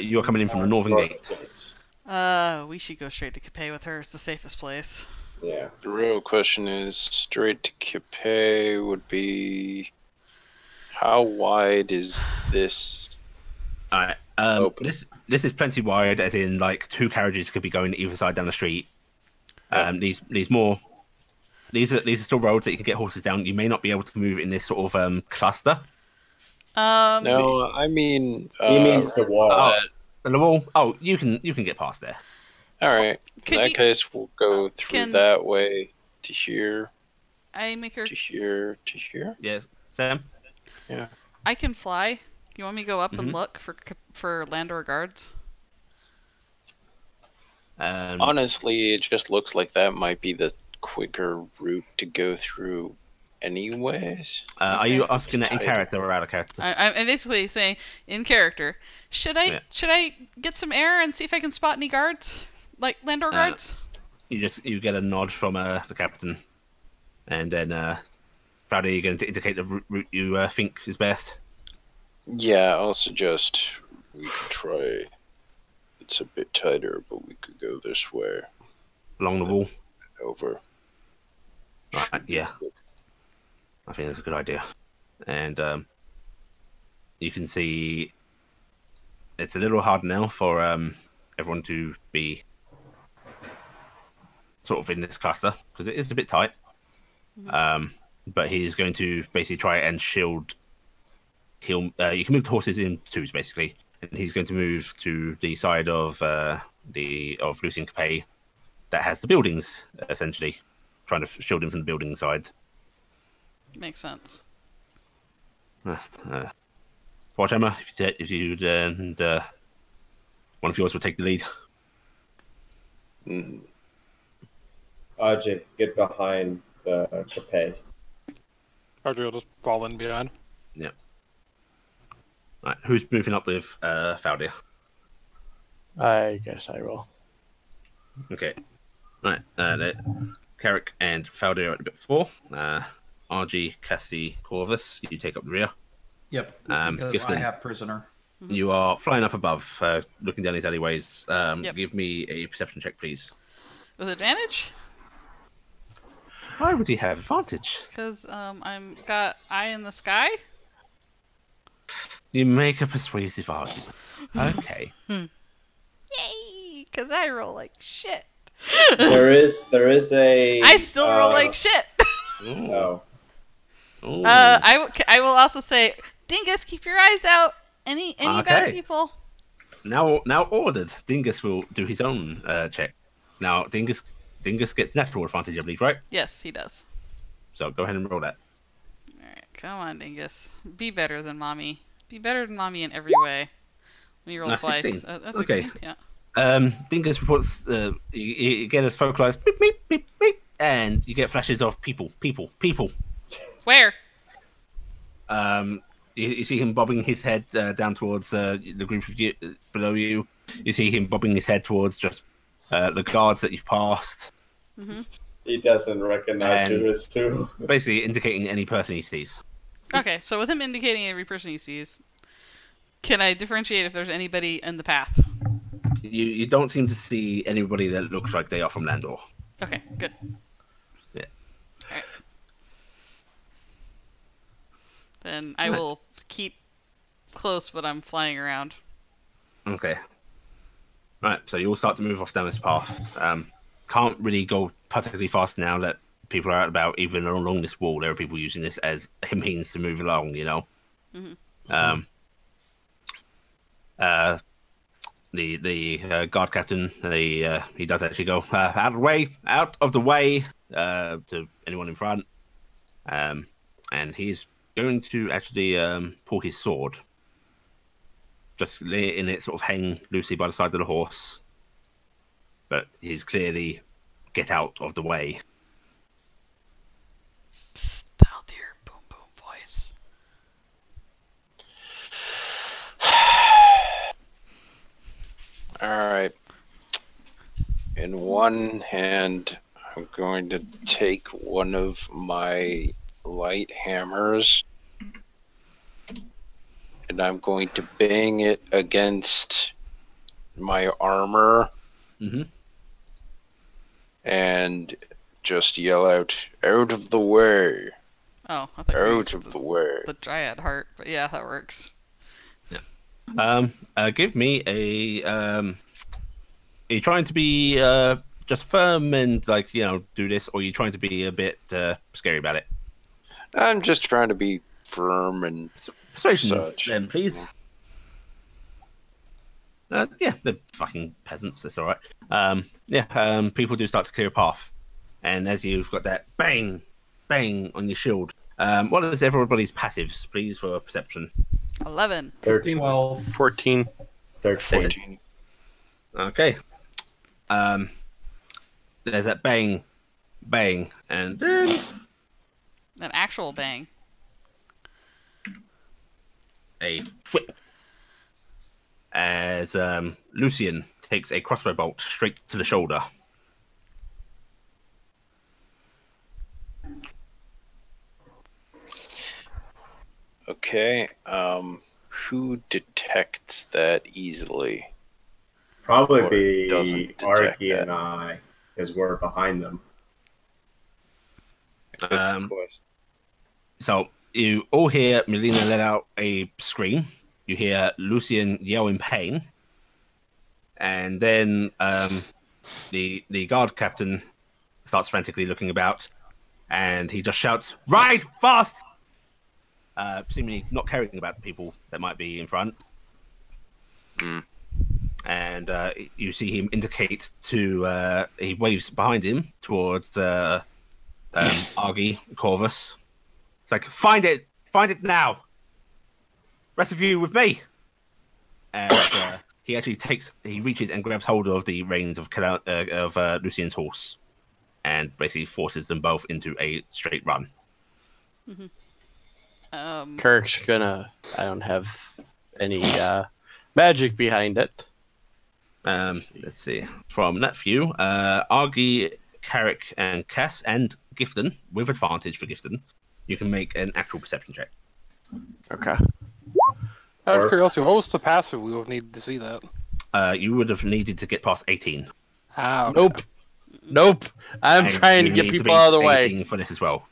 You're coming in from the northern gate. We should go straight to Capet with her. It's the safest place. Yeah. The real question is, straight to Capet would be... How wide is this? All right. Open. This is plenty wide, as in like two carriages could be going either side down the street. Yeah. These are still roads that you can get horses down. You may not be able to move in this sort of cluster. No, I mean... He means the wall. And the wall. Oh, you can get past there. Alright, in Could that you- case, we'll go through that way to here, I make her. to here, to here. Yeah, Sam. I can fly. You want me to go up Mhm. and look for Landor guards? Honestly, it just looks like that might be the quicker route to go through anyways. Are you asking that in character or out of character? I'm basically saying in character. Should I get some air and see if I can spot any guards, like Landor guards? You get a nod from the captain, and then Friday, you're going to indicate the route you think is best. Yeah, I'll suggest we could try. It's a bit tighter, but we could go this way. Along the wall? Over. Right, yeah. I think that's a good idea. And you can see it's a little hard now for everyone to be sort of in this cluster, because it is a bit tight. Mm-hmm. But he's going to basically try and shield. You can move the horses in twos, basically. And he's going to move to the side of Lucien Capet that has the buildings, essentially, trying to shield him from the building side. Makes sense. Watch Emma, if you and one of yours will take the lead. RJ, get behind the Capet. RJ will just fall in behind. Yeah. Right, who's moving up with Faldia? I guess I will. Okay. Right, Carrick and Faldia are at the bit 4. RG, Cassie, Corvus, you take up the rear. Yep. Gifton, I have prisoner. You are flying up above, looking down these alleyways. Yep. Give me a perception check, please. With advantage? Why would he have advantage? Because I'm got eye in the sky. You make a persuasive argument. Okay. Yay! Because I roll like shit. There is a. I still roll like shit. Oh. I will also say, Dingus, keep your eyes out. Any bad people? Now ordered. Dingus will do his own check. Now Dingus gets natural advantage, I believe, right? Yes, he does. So go ahead and roll that. All right, come on, Dingus. Be better than mommy. Be better than mommy in every way. Let me roll twice. 16. That's okay. 16? Yeah. Dingus reports. You get a focalized beep beep beep beep, and you get flashes of people. Where? You see him bobbing his head down towards the group of you below you. You see him bobbing his head towards just the guards that you've passed. Mm-hmm. He doesn't recognize who is who. Basically indicating any person he sees. Okay, so with him indicating every person he sees, can I differentiate if there's anybody in the path? You don't seem to see anybody that looks like they are from Landor. Okay, good. Yeah. All right. Then I will keep close, but I'm flying around. Okay. Right, so you'll start to move off down this path. Can't really go particularly fast now that people are out about, even along this wall. There are people using this as a means to move along, you know. Mm-hmm. The guard captain, he does actually go out of the way to anyone in front, and he's going to actually pull his sword, just letting it sort of hang loosely by the side of the horse, but he's clearly get out of the way. Psst, that'll do your boom boom voice. All right. In one hand, I'm going to take one of my light hammers and I'm going to bang it against my armor. Mm-hmm. And just yell out of the way. Oh, I thought out of the way. The Dryad heart, but yeah, that works. Yeah. Give me a. Are you trying to be just firm and do this, or are you trying to be a bit scary about it? I'm just trying to be firm and persuasion, such. Then, please. Yeah, they're fucking peasants. That's all right. People do start to clear a path, and as you've got that bang, bang on your shield. What is everybody's passives, please, for perception? 11. 13. 12. 14. 13. Okay. There's that bang, bang, and then An actual bang. A whip. As Lucian takes a crossbow bolt straight to the shoulder. Okay. Who detects that easily? Probably be Arky and I, because we're behind them. So you all hear Melina let out a scream. You hear Lucian yell in pain. And then the guard captain starts frantically looking about, and he just shouts, "Ride fast!" Seemingly not caring about people that might be in front. And you see him indicate to, he waves behind him towards Argy, Corvus. It's like, find it now. Rest of you with me. And he actually reaches and grabs hold of the reins of Lucian's horse, and basically forces them both into a straight run. Kirk's gonna. I don't have any magic behind it. Let's see. From that view, Argy, Carrick, and Cass, and Gifton, with advantage for Gifton, you can make an actual perception check. Okay. Out of curiosity, what was the passive we would have needed to see that? You would have needed to get past 18. How? Nope. I'm trying to get people out of the way. For this as well.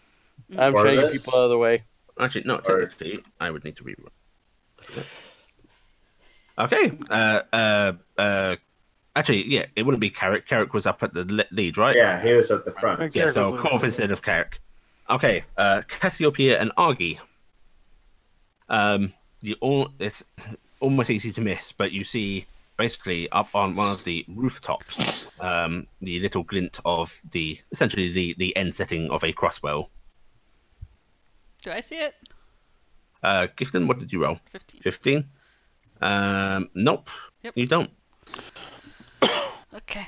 I'm trying to get people out of the way. Actually, no, technically, I would need to reroll. Okay. Actually, yeah, it wouldn't be Carrick. Carrick was up at the lead, right? Yeah, he was at the front. Yeah, so Corv instead of Carrick. Okay, Cassiopeia and Argy. It's almost easy to miss, but you see basically up on one of the rooftops, the little glint of essentially the end setting of a crossbow. Do I see it? Gifton, what did you roll? 15. Nope. Yep. You don't. Okay.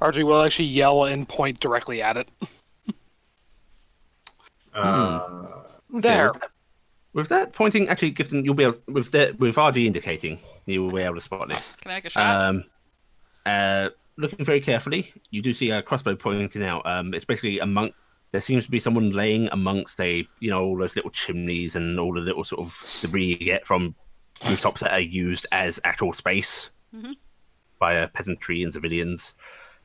RG will actually yell and point directly at it. There. With that pointing, actually, Gifton, you'll be able with RG indicating, you will be able to spot this. Can I make a shot? Looking very carefully, you do see a crossbow pointing out. It's basically there seems to be someone laying amongst all those little chimneys and all the little sort of debris you get from rooftops that are used as actual space by peasantry and civilians.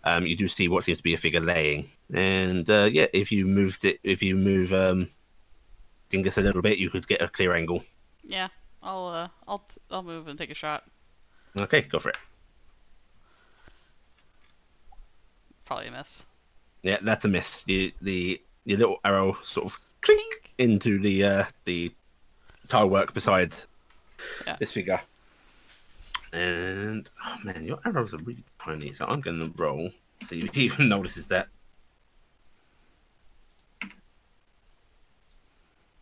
You do see what seems to be a figure laying, and if you move Dingus a little bit, you could get a clear angle. Yeah, I'll move and take a shot. Okay, go for it. Probably a miss. Yeah, that's a miss. Your little arrow sort of clink into the tile work beside this figure. And oh man, your arrows are really tiny, so I'm going to roll. See if he even notices that.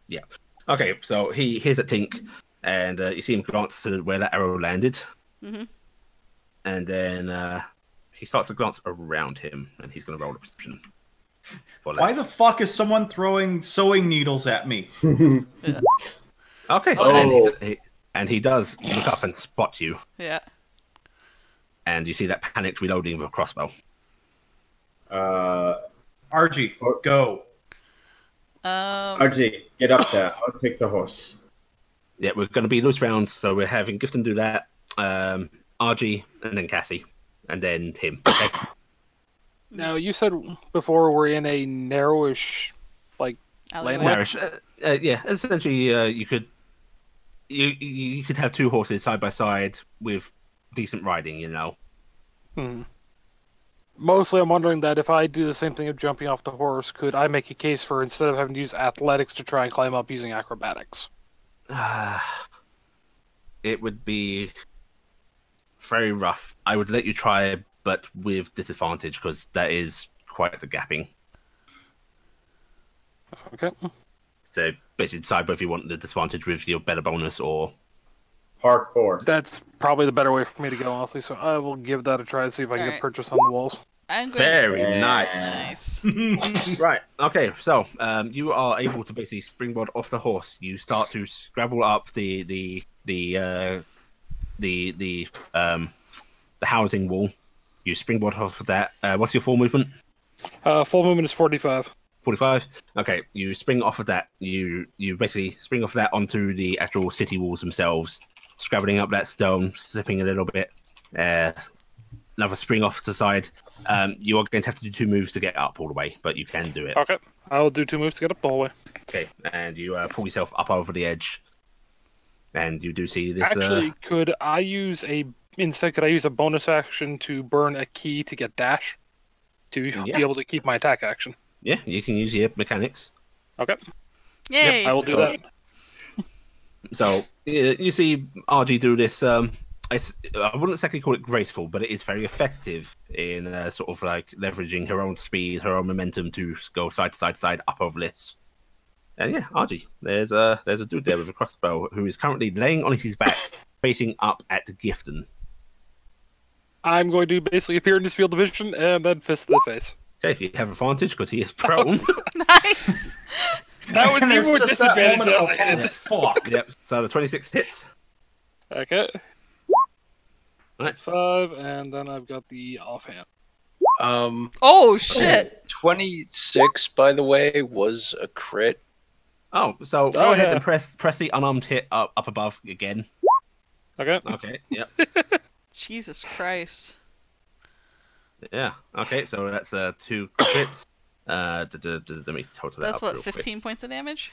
Yeah. Okay, so he hears a tink, and you see him glance to where that arrow landed. And then he starts to glance around him, and he's going to roll a perception. Why the fuck is someone throwing sewing needles at me? Okay. And he does look up and spot you. Yeah. And you see that panicked reloading of a crossbow. RG, go. RG, get up there. I'll take the horse. Yeah, we're going to be loose rounds, so we're having Gifton do that, RG, and then Cassie, and then him. Okay? Now, you said before we're in a narrowish, lane. Narrowish. Yeah, essentially, you could have two horses side by side with decent riding, Mostly, I'm wondering that if I do the same thing of jumping off the horse, could I make a case for instead of having to use athletics to try and climb up using acrobatics? It would be very rough. I would let you try, but with disadvantage, because that is quite the gapping. Okay. So basically decide whether you want the disadvantage with your better bonus or parkour. That's probably the better way for me to go, honestly, so I will give that a try to see if I can get purchase on the walls. Very nice. Right. Okay. So, you are able to basically springboard off the horse. You start to scrabble up the housing wall. You springboard off of that. What's your full movement? Full movement is 45. 45. Okay. You spring off of that. You basically spring off of that onto the actual city walls themselves, scrabbling up that stone, slipping a little bit. Another spring off to the side. You are going to have to do 2 moves to get up all the way, but you can do it. Okay. I'll do 2 moves to get up all the way. Okay, and you pull yourself up over the edge, and you do see this. Actually, could I use a bonus action to burn a key to get dash to be able to keep my attack action? Yeah, you can use your mechanics. Okay. Yay! Yep, I will do that. So you see RG do this. I wouldn't exactly call it graceful, but it is very effective in sort of like leveraging her own speed, her own momentum to go side to side to side up over this. And yeah, RG, there's a dude there with a crossbow who is currently laying on his back, facing up at Gifton. I'm going to basically appear in his field of vision and then fist to the face. Okay, you have advantage because he is prone. Nice. That was even with disadvantage. Fuck. Yep. So the 26 hits. Okay. Right. 5, and then I've got the offhand. Oh shit! 26, by the way, was a crit. Oh, so go ahead and press the unarmed hit up above again. Okay. Okay. Yep. Jesus Christ. Yeah. Okay. So that's 2 crits. Let me total that That's up what, 15 points of damage?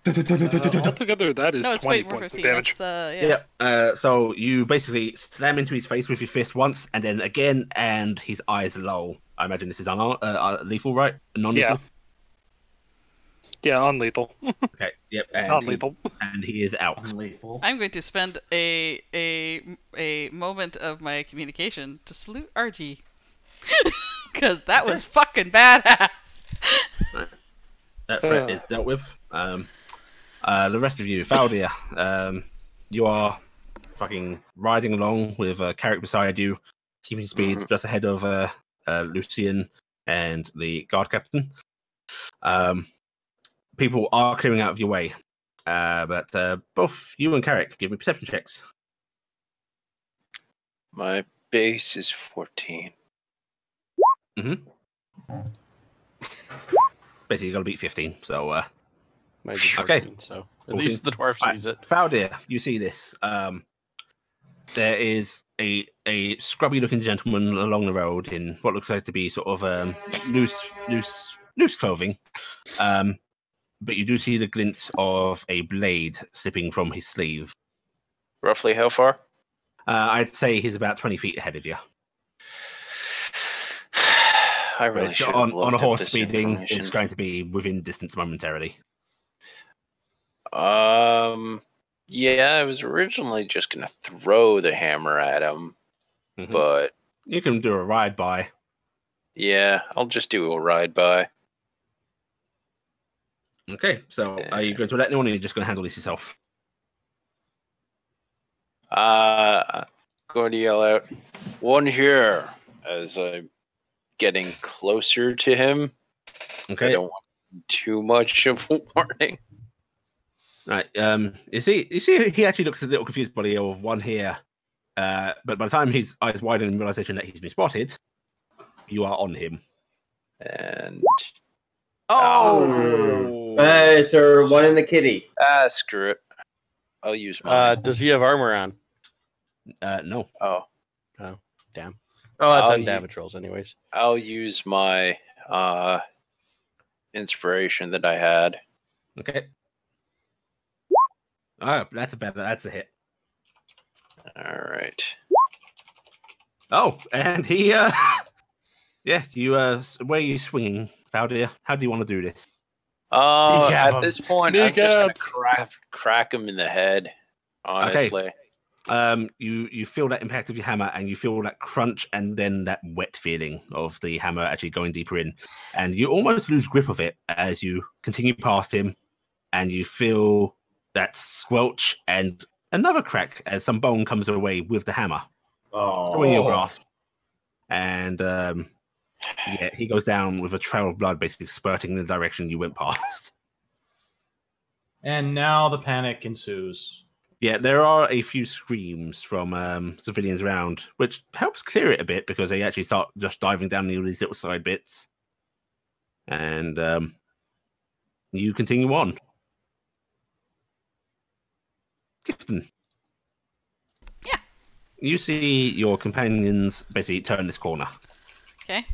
Altogether, that is No, it's 20 way more points 15. of damage. That's, Yeah. So you basically slam into his face with your fist once, and then again, and his eyes low. I imagine this is lethal, right? Non-lethal. Yeah, unlethal. Okay. Yep. And Non-lethal. And he is out. Unlethal. I'm going to spend a moment of my communication to salute RG. Because that was fucking badass. Right. That threat is dealt with. The rest of you, Faldia, you are fucking riding along with Carrick beside you, keeping speed just ahead of Lucian and the guard captain. People are clearing out of your way, but both you and Carrick, give me perception checks. My base is 14. Basically, you got to beat 15. So, okay. So at least the dwarf sees it. Faldir, you see this. There is a scrubby-looking gentleman along the road in what looks like to be sort of loose clothing. But you do see the glint of a blade slipping from his sleeve. Roughly how far? I'd say he's about 20 feet ahead of you. I really should have on a horse this speeding, it's going to be within distance momentarily. Yeah, I was originally just going to throw the hammer at him, but... You can do a ride by. Yeah, I'll just do a ride by. Okay, so are you going to let anyone, or are you just going to handle this yourself? Going to yell out, "One here," as I'm getting closer to him. Okay. I don't want too much of a warning. Right. You see, he actually looks a little confused by the of one here. But by the time his eyes widen in realization that he's been spotted, you are on him. And Hey, sir, one in the kitty. Screw it. I'll use mine. Does he have armor on? No. Oh, damn. Oh, that's on damage rolls, anyways. I'll use my inspiration that I had. Okay. Oh, that's a hit. All right. Oh, and he yeah, you where are you swinging, Faldir? How do you want to do this? At this point, I'm just gonna crack him in the head. Honestly. Okay. You feel that impact of your hammer, and you feel that crunch, and then that wet feeling of the hammer actually going deeper in, and you almost lose grip of it as you continue past him, and you feel that squelch and another crack as some bone comes away with the hammer. Oh, in your grasp, and Yeah, he goes down with a trail of blood basically spurting in the direction you went past. And now the panic ensues. Yeah, there are a few screams from civilians around, which helps clear it a bit because they actually start just diving down all these little side bits. And you continue on. Gifton. Yeah. You see your companions basically turn this corner. Okay.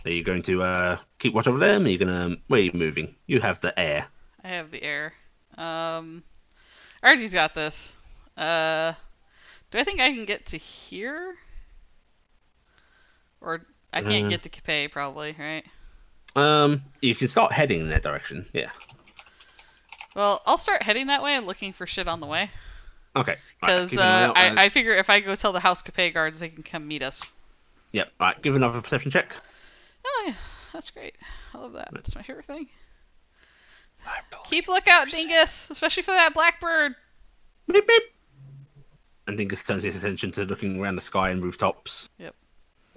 Are you going to keep watch over them? Are you gonna? Where are you moving? You have the air. I have the air. Argie's got this. Do I think I can get to here? Or I can't get to Capet, probably, right? You can start heading in that direction. Yeah. Well, I'll start heading that way and looking for shit on the way. Okay. Because I figure if I go tell the House Capet guards, they can come meet us. Yep. All right. Give another perception check. Oh yeah, that's great. I love that. That's my favorite thing. Keep lookout, Dingus, especially for that blackbird. Beep beep. And Dingus turns his attention to looking around the sky and rooftops. Yep.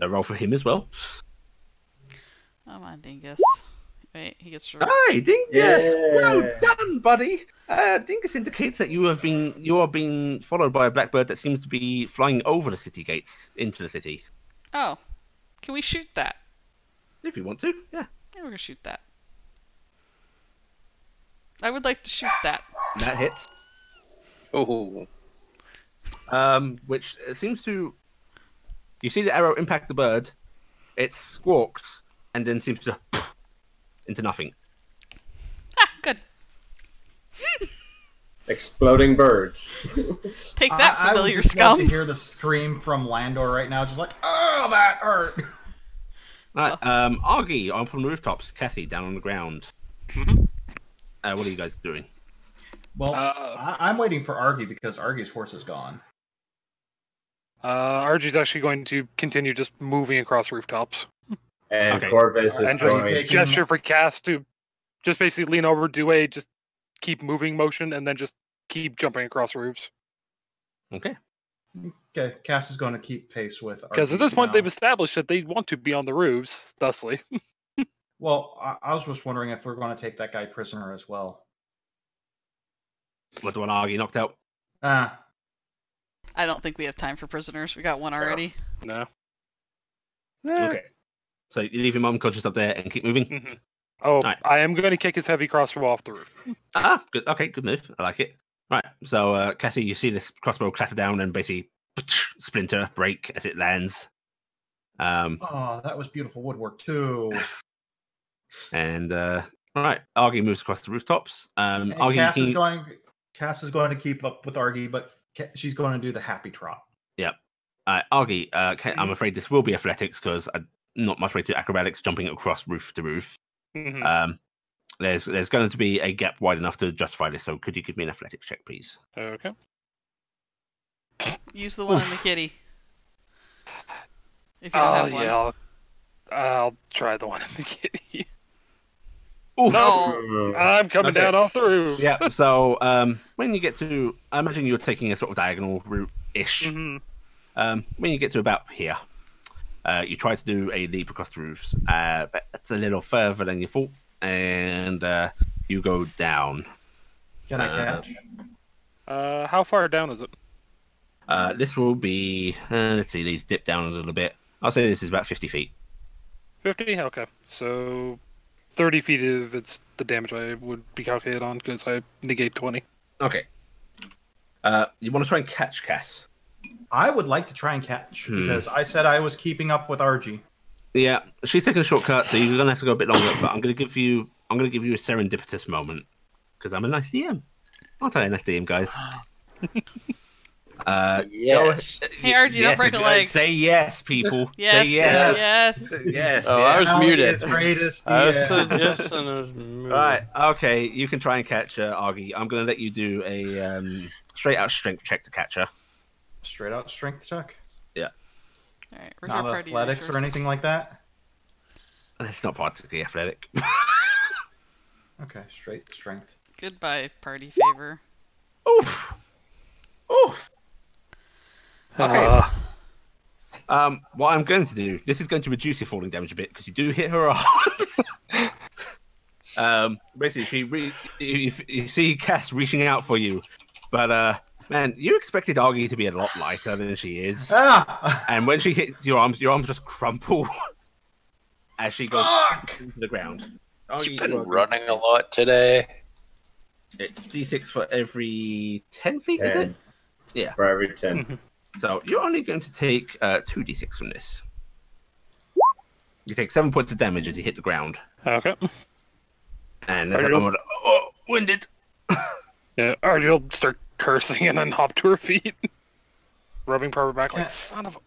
So roll for him as well. Come on, Dingus. Wait, he gets. Hi, Dingus. Yeah. Well done, buddy. Dingus indicates that you are being followed by a blackbird that seems to be flying over the city gates into the city. Oh, can we shoot that? If you want to, yeah. Yeah, we're gonna shoot that. I would like to shoot that. That hits. Oh. Which seems to. You see the arrow impact the bird. It squawks and then seems to into nothing. Ah, good. Exploding birds. Take that, familiar I would just scum. love to hear the scream from Landor right now, just like, oh, that hurt. Right, Argy up on the rooftops, Cassie down on the ground. Mm-hmm. What are you guys doing? Well, I'm waiting for Argy because Argy's horse is gone. Argy's actually going to continue just moving across rooftops. And Okay. Corvus is And going. just gesture for Cass to just basically lean over, do a just keep moving motion, and then just keep jumping across roofs. Okay. Okay, Cass is going to keep pace with Argy. Because at this point, now. they've established that they want to be on the roofs, thusly. Well, I was just wondering if we're going to take that guy prisoner as well. What the one Argy knocked out? I don't think we have time for prisoners. We got one already. No. Okay. So you leave him unconscious up there and keep moving? Mm-hmm. Oh, right. I am going to kick his heavy crossbow off the roof. Good. Okay, good move. I like it. Right. So, Cassie, you see this crossbow clatter down and basically splinter, break as it lands. Oh, that was beautiful woodwork too. And all right, Argy moves across the rooftops. Argy, Cass is going to keep up with Argy, but she's going to do the happy trot. Yep. Argy, I'm afraid this will be athletics because I'm not much way to acrobatics jumping across roof to roof. Mm-hmm. There's going to be a gap wide enough to justify this. So could you give me an athletics check, please? Okay. Use the one in the kitty. If you don't have one. Yeah, I'll try the one in the kitty. Oof. No. I'm coming down off the roof. Yeah. So when you get to, I imagine you're taking a sort of diagonal route-ish. Mm-hmm. When you get to about here, you try to do a leap across the roofs, but it's a little further than you thought, and you go down. Can I catch? How far down is it? This will be, let's see, these dip down a little bit. I'll say this is about 50 feet. 50? Okay. So 30 feet if it's the damage I would be calculated on, because I negate 20. Okay. You want to try and catch Cass? I would like to try and catch, because I said I was keeping up with Argy. Yeah, she's taking a shortcut, so you're gonna have to go a bit longer. But I'm gonna give you a serendipitous moment because I'm a nice DM. I'll tell you a nice DM, guys. Yes. Hey, Argy, don't break a leg. Say yes, people. Yes, say yes. yes. Yes. Oh, I was muted. His greatest I DM. said yes, and I was muted. Right. Okay. You can try and catch Argy. I'm gonna let you do a straight out strength check to catch her. Straight out strength check? Yeah. All right, where's our Not party athletics resources? or anything like that? It's not particularly athletic. Okay, straight strength. Goodbye, party favor. Oof. Oof. Okay. What I'm going to do, this is going to reduce your falling damage a bit because you do hit her arms. Basically, you see Cass reaching out for you, but man, you expected Argy to be a lot lighter than she is. And when she hits your arms just crumple as she goes into the ground. You've been running a lot today. It's D6 for every 10 feet, is it? Yeah. For every 10. So you're only going to take 2d6 from this. You take 7 points of damage as you hit the ground. Okay. And there's that moment, oh, winded. Yeah, Argy will start cursing and then hop to her feet. Rubbing Parver back like, son of a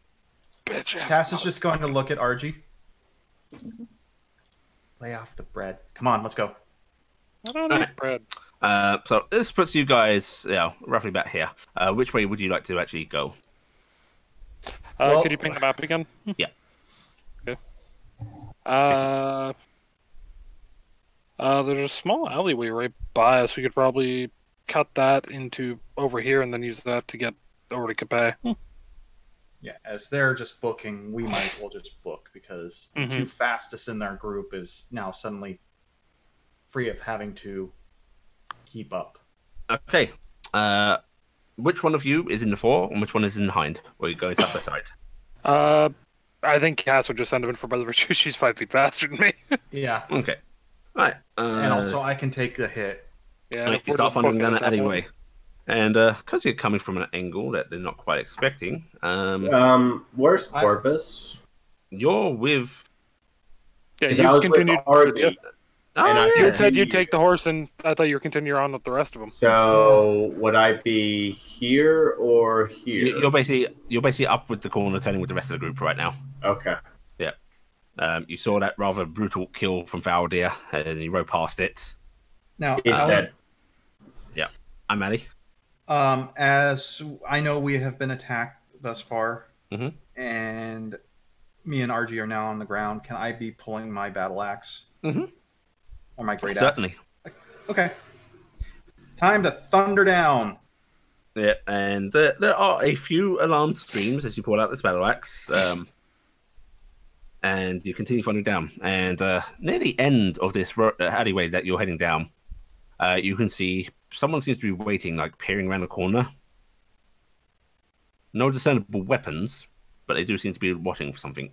bitch. Cass is just going to look at Argy. Lay off the bread. Come on, let's go. I don't need bread. So this puts you guys, roughly about here. Which way would you like to actually go? Could you ping the map again? Yeah. Okay. There's a small alleyway right by us. We could probably cut that into over here and then use that to get over to Capet. Yeah, as they're just booking, we might as well just book because the two fastest in their group is now suddenly free of having to keep up. Okay. Which one of you is in the fore and which one is in the hind? Or are you going side by side? I think Cass would just send him in for by the virtue. She's 5 feet faster than me. Yeah. Okay. All right. And also, I can take the hit. Yeah. You start funding down that alleyway. And because you're coming from an angle that they're not quite expecting. Where's Corvus? You're with. Yeah, you continue. You said you you'd take the horse, and I thought you were continuing on with the rest of them. So would I be here or here? You're basically up with the corner, turning with the rest of the group right now. Okay. Yeah. You saw that rather brutal kill from Valdir, and you rode past it. Now he's dead. Yeah. I'm Maddie. As I know, we have been attacked thus far, and me and Argy are now on the ground. Can I be pulling my battle axe? Or my great axe? Certainly. Okay. Time to thunder down. Yeah, and there are a few alarm screams as you pull out this battle axe, and you continue thundering down. And near the end of this alleyway that you're heading down, you can see someone seems to be waiting, like peering around the corner. No discernible weapons, but they do seem to be watching for something.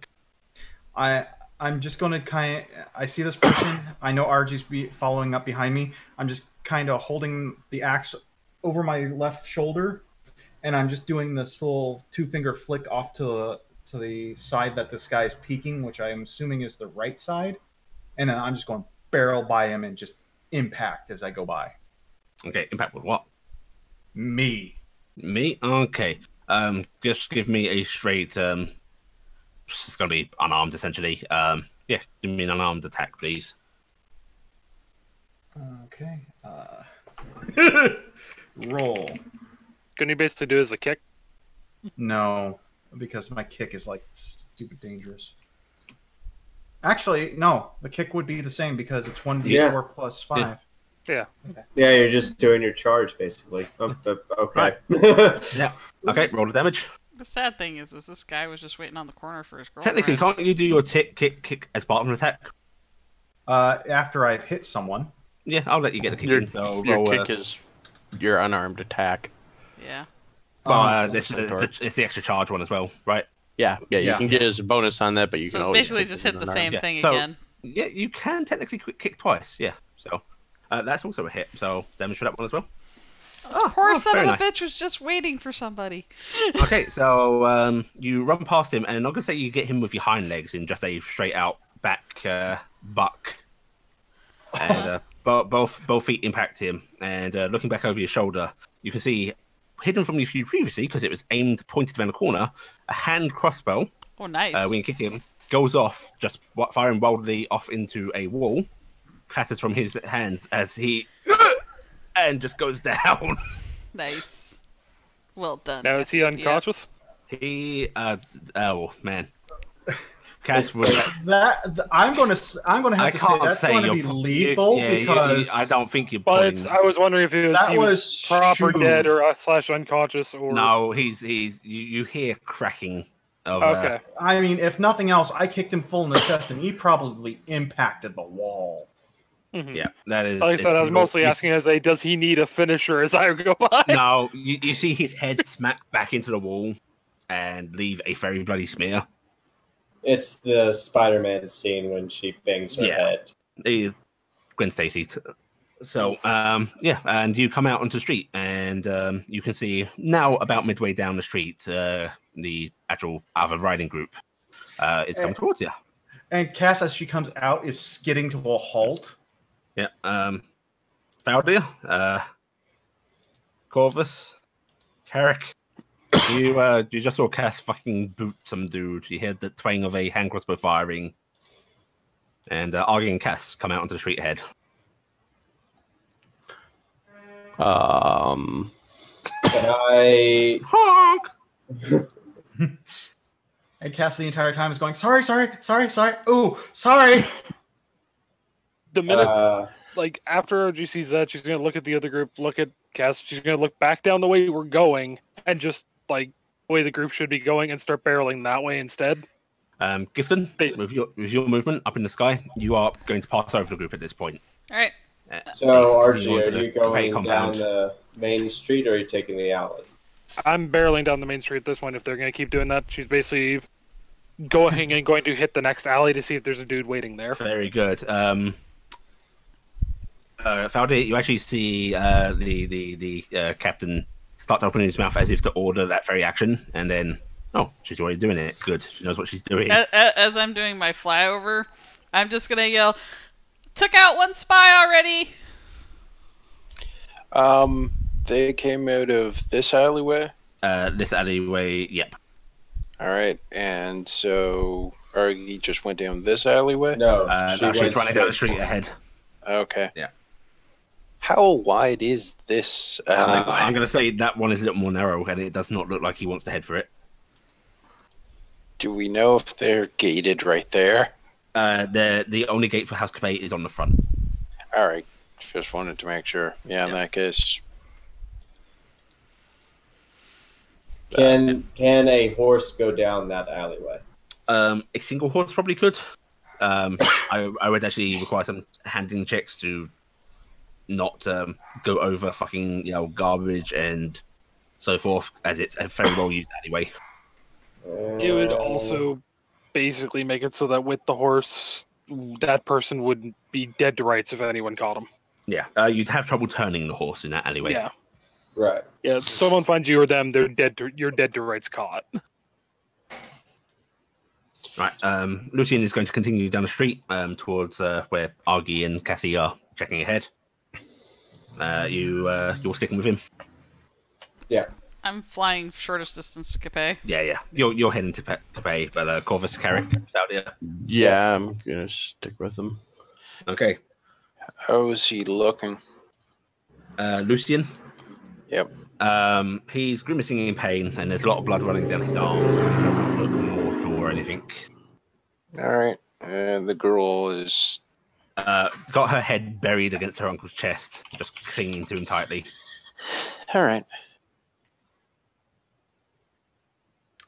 I'm just going to I see this person. I know Argy's following up behind me. I'm just kind of holding the axe over my left shoulder, and I'm just doing this little 2-finger flick off to the side that this guy is peeking, which I am assuming is the right side. And then I'm just going to barrel by him and just impact as I go by. Okay, impact with what? Me? Okay. Just give me a straight... it's going to be unarmed, essentially. Yeah, give me an unarmed attack, please. Okay. Roll. Couldn't you basically do as a kick? No, because my kick is like stupid dangerous. Actually, no. The kick would be the same because it's 1d4 plus 5. Yeah. Okay. Yeah, you're just doing your charge, basically. Okay. Right. Yeah. Okay, roll the damage. The sad thing is this guy was just waiting on the corner for his girlfriend. Technically, can't you do your kick as part of an attack? After I've hit someone. Yeah, I'll let you get the kick in. So your kick is your unarmed attack. Yeah. Well, it's the extra charge one as well, right? Yeah. You can get as a bonus on that, but you can always basically just hit the same thing again. Yeah, you can technically kick twice. Yeah, so that's also a hit. So damage for that one as well. Poor son of a bitch was just waiting for somebody. Okay, so you run past him, and I'm not gonna say you get him with your hind legs in just a straight out back buck, and both feet impact him. And looking back over your shoulder, you can see hidden from you previously because it was aimed pointed around the corner. A hand crossbow. Oh, nice. When you kick him, goes off, just firing wildly off into a wall, clatters from his hands as he. And just goes down. Nice. Well done. Now is he unconscious? He oh man. Cass was I'm gonna have to say that's going to be lethal because I don't think you're. But I was wondering if he was proper dead or / unconscious or. No, he's you hear cracking Okay. I mean, if nothing else, I kicked him full in the chest, and he probably impacted the wall. Mm-hmm. Yeah, that is. Like I said, I was mostly asking as a, does he need a finisher as I go by? No, you see his head smack back into the wall and leave a very bloody smear. It's the Spider-Man scene when she bangs her head. Gwen Stacy. So, and you come out onto the street, and you can see now about midway down the street, the actual other riding group is coming towards you. And Cass, as she comes out, is skidding to a halt. Yeah. Valdir, Corvus, Carrick, you just saw Cass fucking boot some dude. You hear the twang of a hand crossbow firing, and Argy and Cass come out onto the street ahead. Can I honk? And Cass the entire time is going, sorry. Ooh, sorry. The minute, after she sees that, she's gonna look at the other group, look at Cass. She's gonna look back down the way we're going, and just the way the group should be going, and start barreling that way instead. Gifton, with your movement up in the sky, you are going to pass over the group at this point. All right. So, Archie, are you going down the main street, or are you taking the alley? I'm barreling down the main street at this point. If they're going to keep doing that, she's basically going to hit the next alley to see if there's a dude waiting there. Very good. Valdir, you actually see the captain start opening his mouth as if to order that very action, and then, she's already doing it. Good. She knows what she's doing. As I'm doing my flyover, I'm just going to yell, took out one spy already! They came out of this alleyway? This alleyway, yep. Alright, and so Argy just went down this alleyway? No, she's running down the street ahead. Okay. Yeah. How wide is this alleyway? I'm going to say that one is a little more narrow, and it does not look like he wants to head for it. Do we know if they're gated right there? The only gate for House Capet is on the front. Alright, just wanted to make sure. Yeah, in that case... Can a horse go down that alleyway? A single horse probably could. I would actually require some handling checks to not go over fucking garbage and so forth, as it's a very well used alleyway. It would also basically make it so that with the horse, that person would be dead to rights if anyone caught him. Yeah, you'd have trouble turning the horse in that alleyway. Yeah. Right. Yeah, if someone finds you or them, you're dead to rights caught. Right. Lucien is going to continue down the street towards where Argy and Cassie are checking ahead. You're sticking with him? Yeah. I'm flying shortest distance to Capet. Yeah. You're heading to Capet, but Corvus, Carrick, out here. Yeah, I'm gonna stick with him. Okay. How is he looking? Lucien? Yep. He's grimacing in pain, and there's a lot of blood running down his arm. He doesn't look mortal or anything. Alright. The girl is... got her head buried against her uncle's chest, just clinging to him tightly. Alright.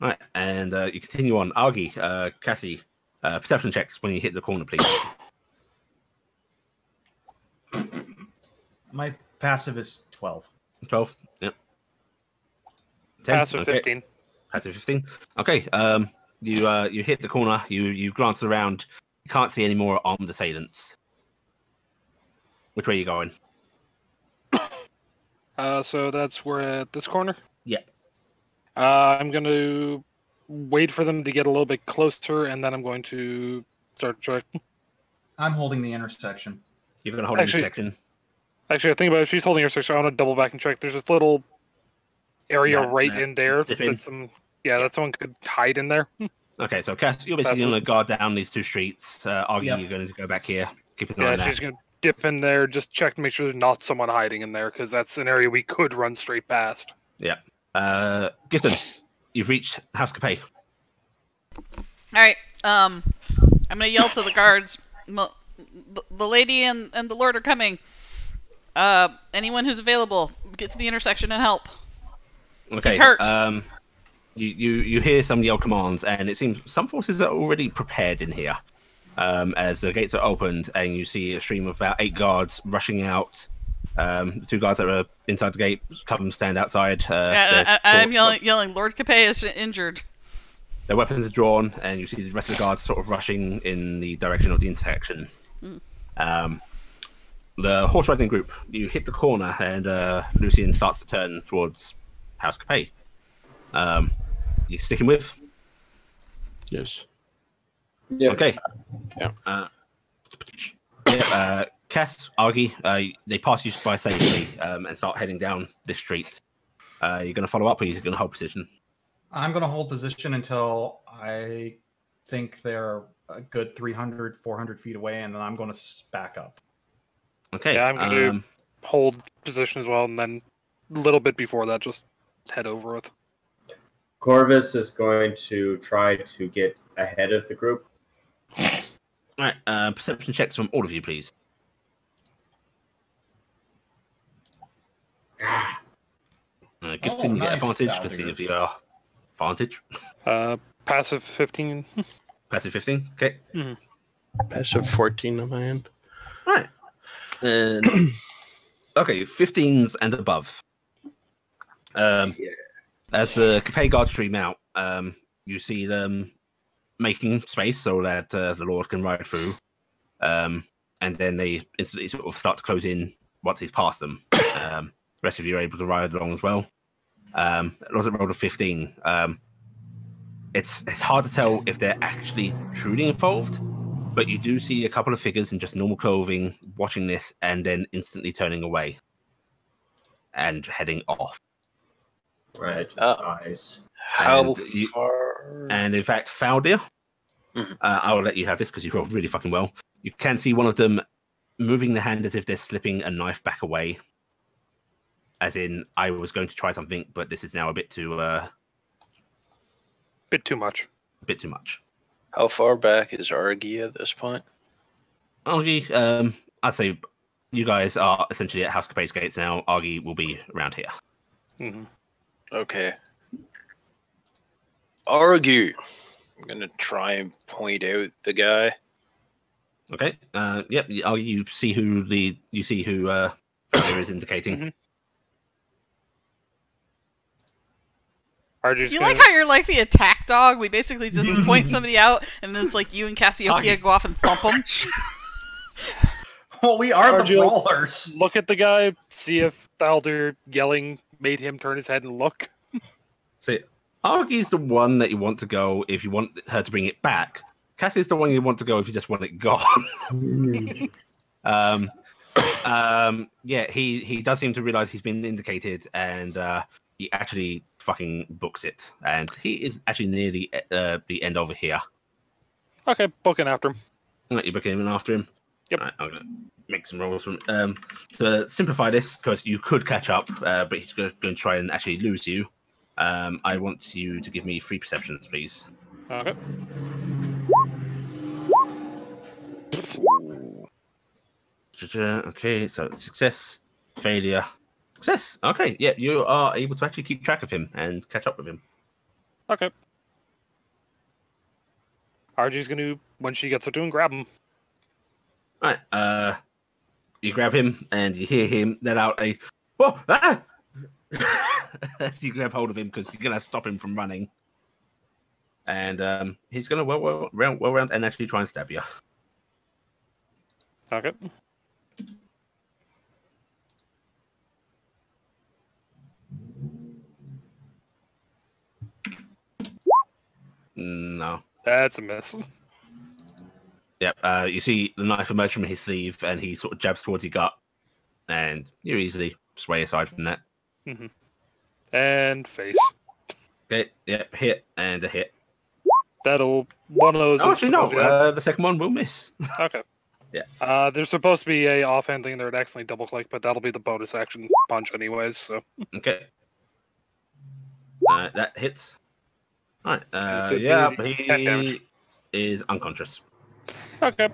Alright, and you continue on. Argy, Cassie, perception checks when you hit the corner, please. My passive is 12. 12, yep. 10? Passive okay. 15. Passive 15. Okay, you hit the corner, you glance around, you can't see any more armed assailants. Which way are you going? So that's where at this corner? Yeah. I'm going to wait for them to get a little bit closer, and then I'm going to start checking. I'm holding the intersection. You're going to hold the intersection? Actually, I think about it. If she's holding her section, I want to double back and check. There's this little area in there that someone could hide in there. Okay, so Cass, you're basically going to guard down these two streets. Argy, you're going to go back here. Keep an eye on that. She's going to dip in there, just check to make sure there's not someone hiding in there, because that's an area we could run straight past. Yeah. Gifton, you've reached House Capet. Alright, I'm going to yell to the guards. The lady and the lord are coming. Anyone who's available, get to the intersection and help. Okay. He's hurt. You hear some yell commands, and it seems some forces are already prepared in here. As the gates are opened, and you see a stream of about 8 guards rushing out. The 2 guards that are inside the gate come stand outside. I'm yelling, Lord Capet is injured. Their weapons are drawn, and you see the rest of the guards sort of rushing in the direction of the intersection. The horse riding group, you hit the corner, and Lucien starts to turn towards House Capet. You sticking with? Yes. Yep. Okay. Yeah. Cass, Argy, they pass you by safely and start heading down this street. You're going to follow up, or you're going to hold position? I'm going to hold position until I think they're a good 300, 400 feet away, and then I'm going to back up. Okay. Yeah, I'm going to hold position as well, and then a little bit before that, just head over with. Corvus is going to try to get ahead of the group. All right. Perception checks from all of you, please. Good thing you get advantage because of your advantage. Passive 15. Passive 15. Okay. Mm-hmm. Passive 14 on my end. All right. Okay, 15s and above. As the Capet guards stream out, you see them making space so that the Lord can ride through, and then they instantly sort of start to close in once he's past them. The rest of you are able to ride along as well. Loz rolled a 15. It's hard to tell if they're actually truly involved, but you do see a couple of figures in just normal clothing watching this and then instantly turning away and heading off. Right, just eyes. How far? And in fact, Faldir, I will let you have this because you rolled really fucking well. You can see one of them moving the hand as if they're slipping a knife back away. As in, I was going to try something, but this is now a bit too... bit too much. A bit too much. How far back is Argy at this point? Argy, I'd say you guys are essentially at House Capet's gates now. Argy will be around here. Mm-hmm. Okay. Argy. I'm going to try and point out the guy. Okay. Yep. You see who Faldir is indicating. Mm-hmm. You like how you're like the attack dog? We basically just point somebody out, and then it's like you and Cassiopeia go off and thump them. Well, we are the brawlers. Look at the guy, see if Faldir yelling made him turn his head and look. See, Argy's the one that you want to go if you want her to bring it back. Cassie's the one you want to go if you just want it gone. Yeah, he does seem to realize he's been indicated, and he actually fucking books it, and he is actually near the end over here. Okay, booking after him. You're booking him after him. Yep. Right, I'm gonna make some rolls from to simplify this because you could catch up, but he's going to try and actually lose you. I want you to give me 3 perceptions, please. Okay. Okay, so success, failure, success. Okay, yeah, you are able to actually keep track of him and catch up with him. Okay. RG's going to, when she gets up to him, grab him. Right, you grab him and you hear him let out a "Whoa!" As you grab hold of him because you're gonna stop him from running, and he's gonna well round and actually try and stab you. Okay. No, that's a miss. Yep. You see the knife emerge from his sleeve, and he sort of jabs towards your gut, and you easily sway aside from that. Mm-hmm. And face. Okay. Yep. Hit and a hit. That'll one of those. Oh, actually, no. The second one will miss. Okay. Yeah. There's supposed to be a offhand thing there to accidentally double click, but that'll be the bonus action punch anyways. So. Okay. That hits. All right. Yeah. He is unconscious. Okay.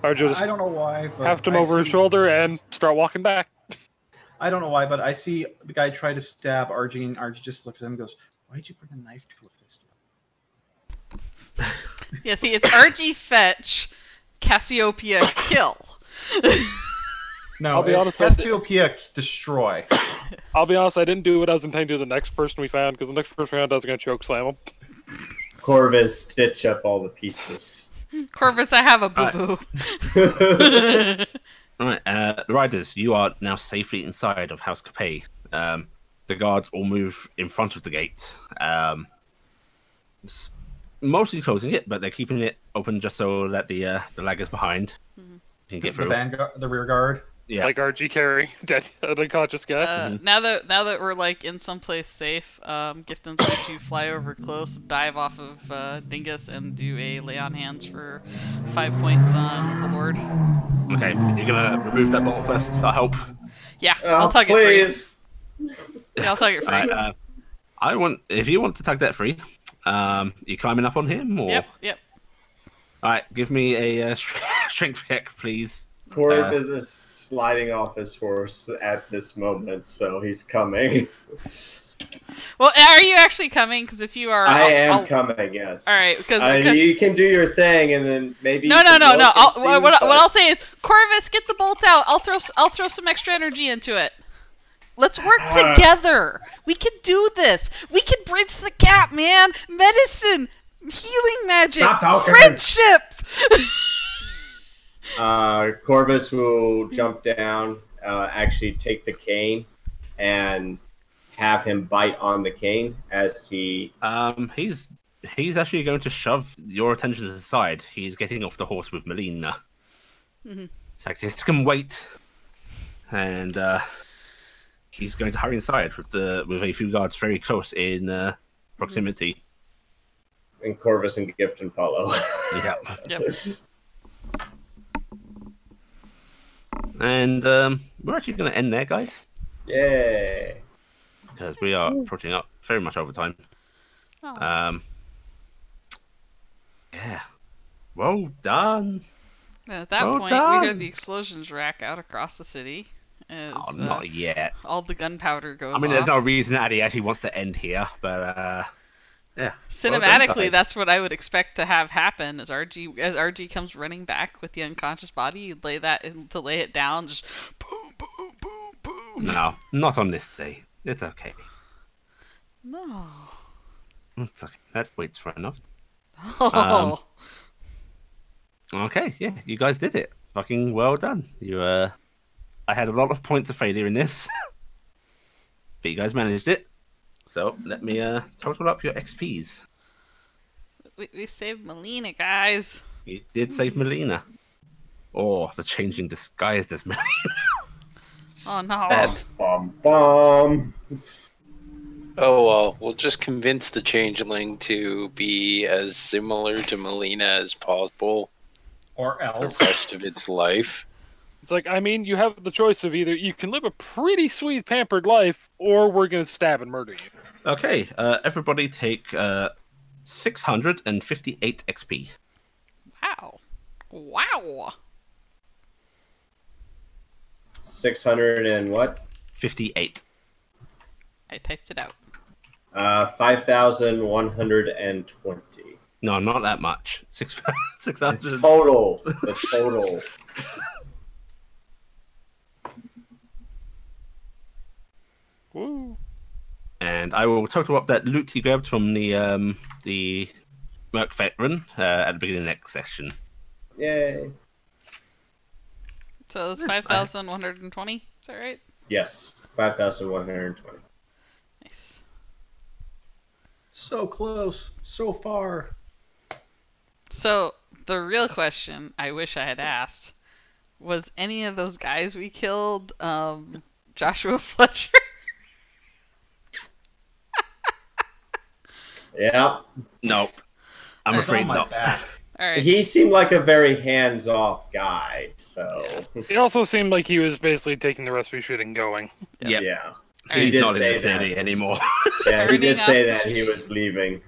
I don't know why, but heft him over his shoulder and start walking back. I don't know why, but I see the guy try to stab RG, and RG just looks at him and goes, Why'd you bring a knife to a festival? Yeah, see, it's RG fetch, Cassiopeia kill. No, I'll be honest, Cassiopeia destroy. I'll be honest, I didn't do what I was intending to do the next person we found, because the next person we found I was going to choke slam him. Corvus, stitch up all the pieces. Corvus, I have a boo-boo. Alright, the riders, you are now safely inside of House Capet. The guards all move in front of the gate. It's mostly closing it, but they're keeping it open just so that the laggers behind can get through. The rear guard. Yeah, like RG carrying dead, an unconscious guy. Now that we're like in someplace safe, Gifton's going to fly over close, dive off of Dingus, and do a lay on hands for 5 points on the Lord. Okay, you're gonna remove that bottle first. I'll help. Yeah, I'll tug it free. Yeah, I'll tug it free. Right, if you want to tug that free, you climbing up on him or? Yep. All right, give me a strength check, please. Corvus is sliding off his horse at this moment, so he's coming. Well, are you actually coming? Because if you are, I'll coming. Yes. All right, because you can do your thing, and then maybe. No. What I'll say is, Corvus, get the bolt out. I'll throw some extra energy into it. Let's work together. We can do this. We can bridge the gap, man. Medicine, healing magic, friendship. Corvus will jump down, actually take the cane, and have him bite on the cane as he. He's actually going to shove your attention to the side. He's getting off the horse with Melina. It's like just can wait, and he's going to hurry inside with a few guards very close in proximity. And Corvus and Gifton follow. Yep. And we're actually going to end there, guys. Yay! Because we are approaching up very much over time. Oh. Yeah. Well done. At that point, we heard the explosions rack out across the city. As, not yet. All the gunpowder goes off. There's no reason that he actually wants to end here, but yeah. Cinematically, that's what I would expect to have happen. As RG comes running back with the unconscious body, you'd lay it down, just boom, boom, boom, boom. No, not on this day. It's okay. No. It's okay. That waits for enough. Oh. Okay, yeah, you guys did it. Fucking well done. I had a lot of points of failure in this, but you guys managed it. So let me total up your XPs. We saved Melina, guys. You did save Melina. Or the changing disguised as Melina. Oh no. That's bomb. Oh well, we'll just convince the changeling to be as similar to Melina as possible. Or else. The rest of its life. It's like, you have the choice of either you can live a pretty sweet, pampered life, or we're going to stab and murder you. Okay, everybody take 658 XP. Wow. 600 and what? 58. I typed it out. 5,120. No, not that much. 600. The total. Woo. And I will total up that loot you grabbed from the Merc veteran at the beginning of the next section. Yay. So it's 5,120, is that right? Yes, 5,120. Nice. So close, so far. So the real question I wish I had asked was any of those guys we killed Joshua Fletcher? Yeah. Nope. I'm afraid not. All right. He seemed like a very hands-off guy, so... He also seemed like he was basically taking the recipe sheet and going. Yep. Yeah. He's not in the city anymore. Yeah, he did say that he was leaving.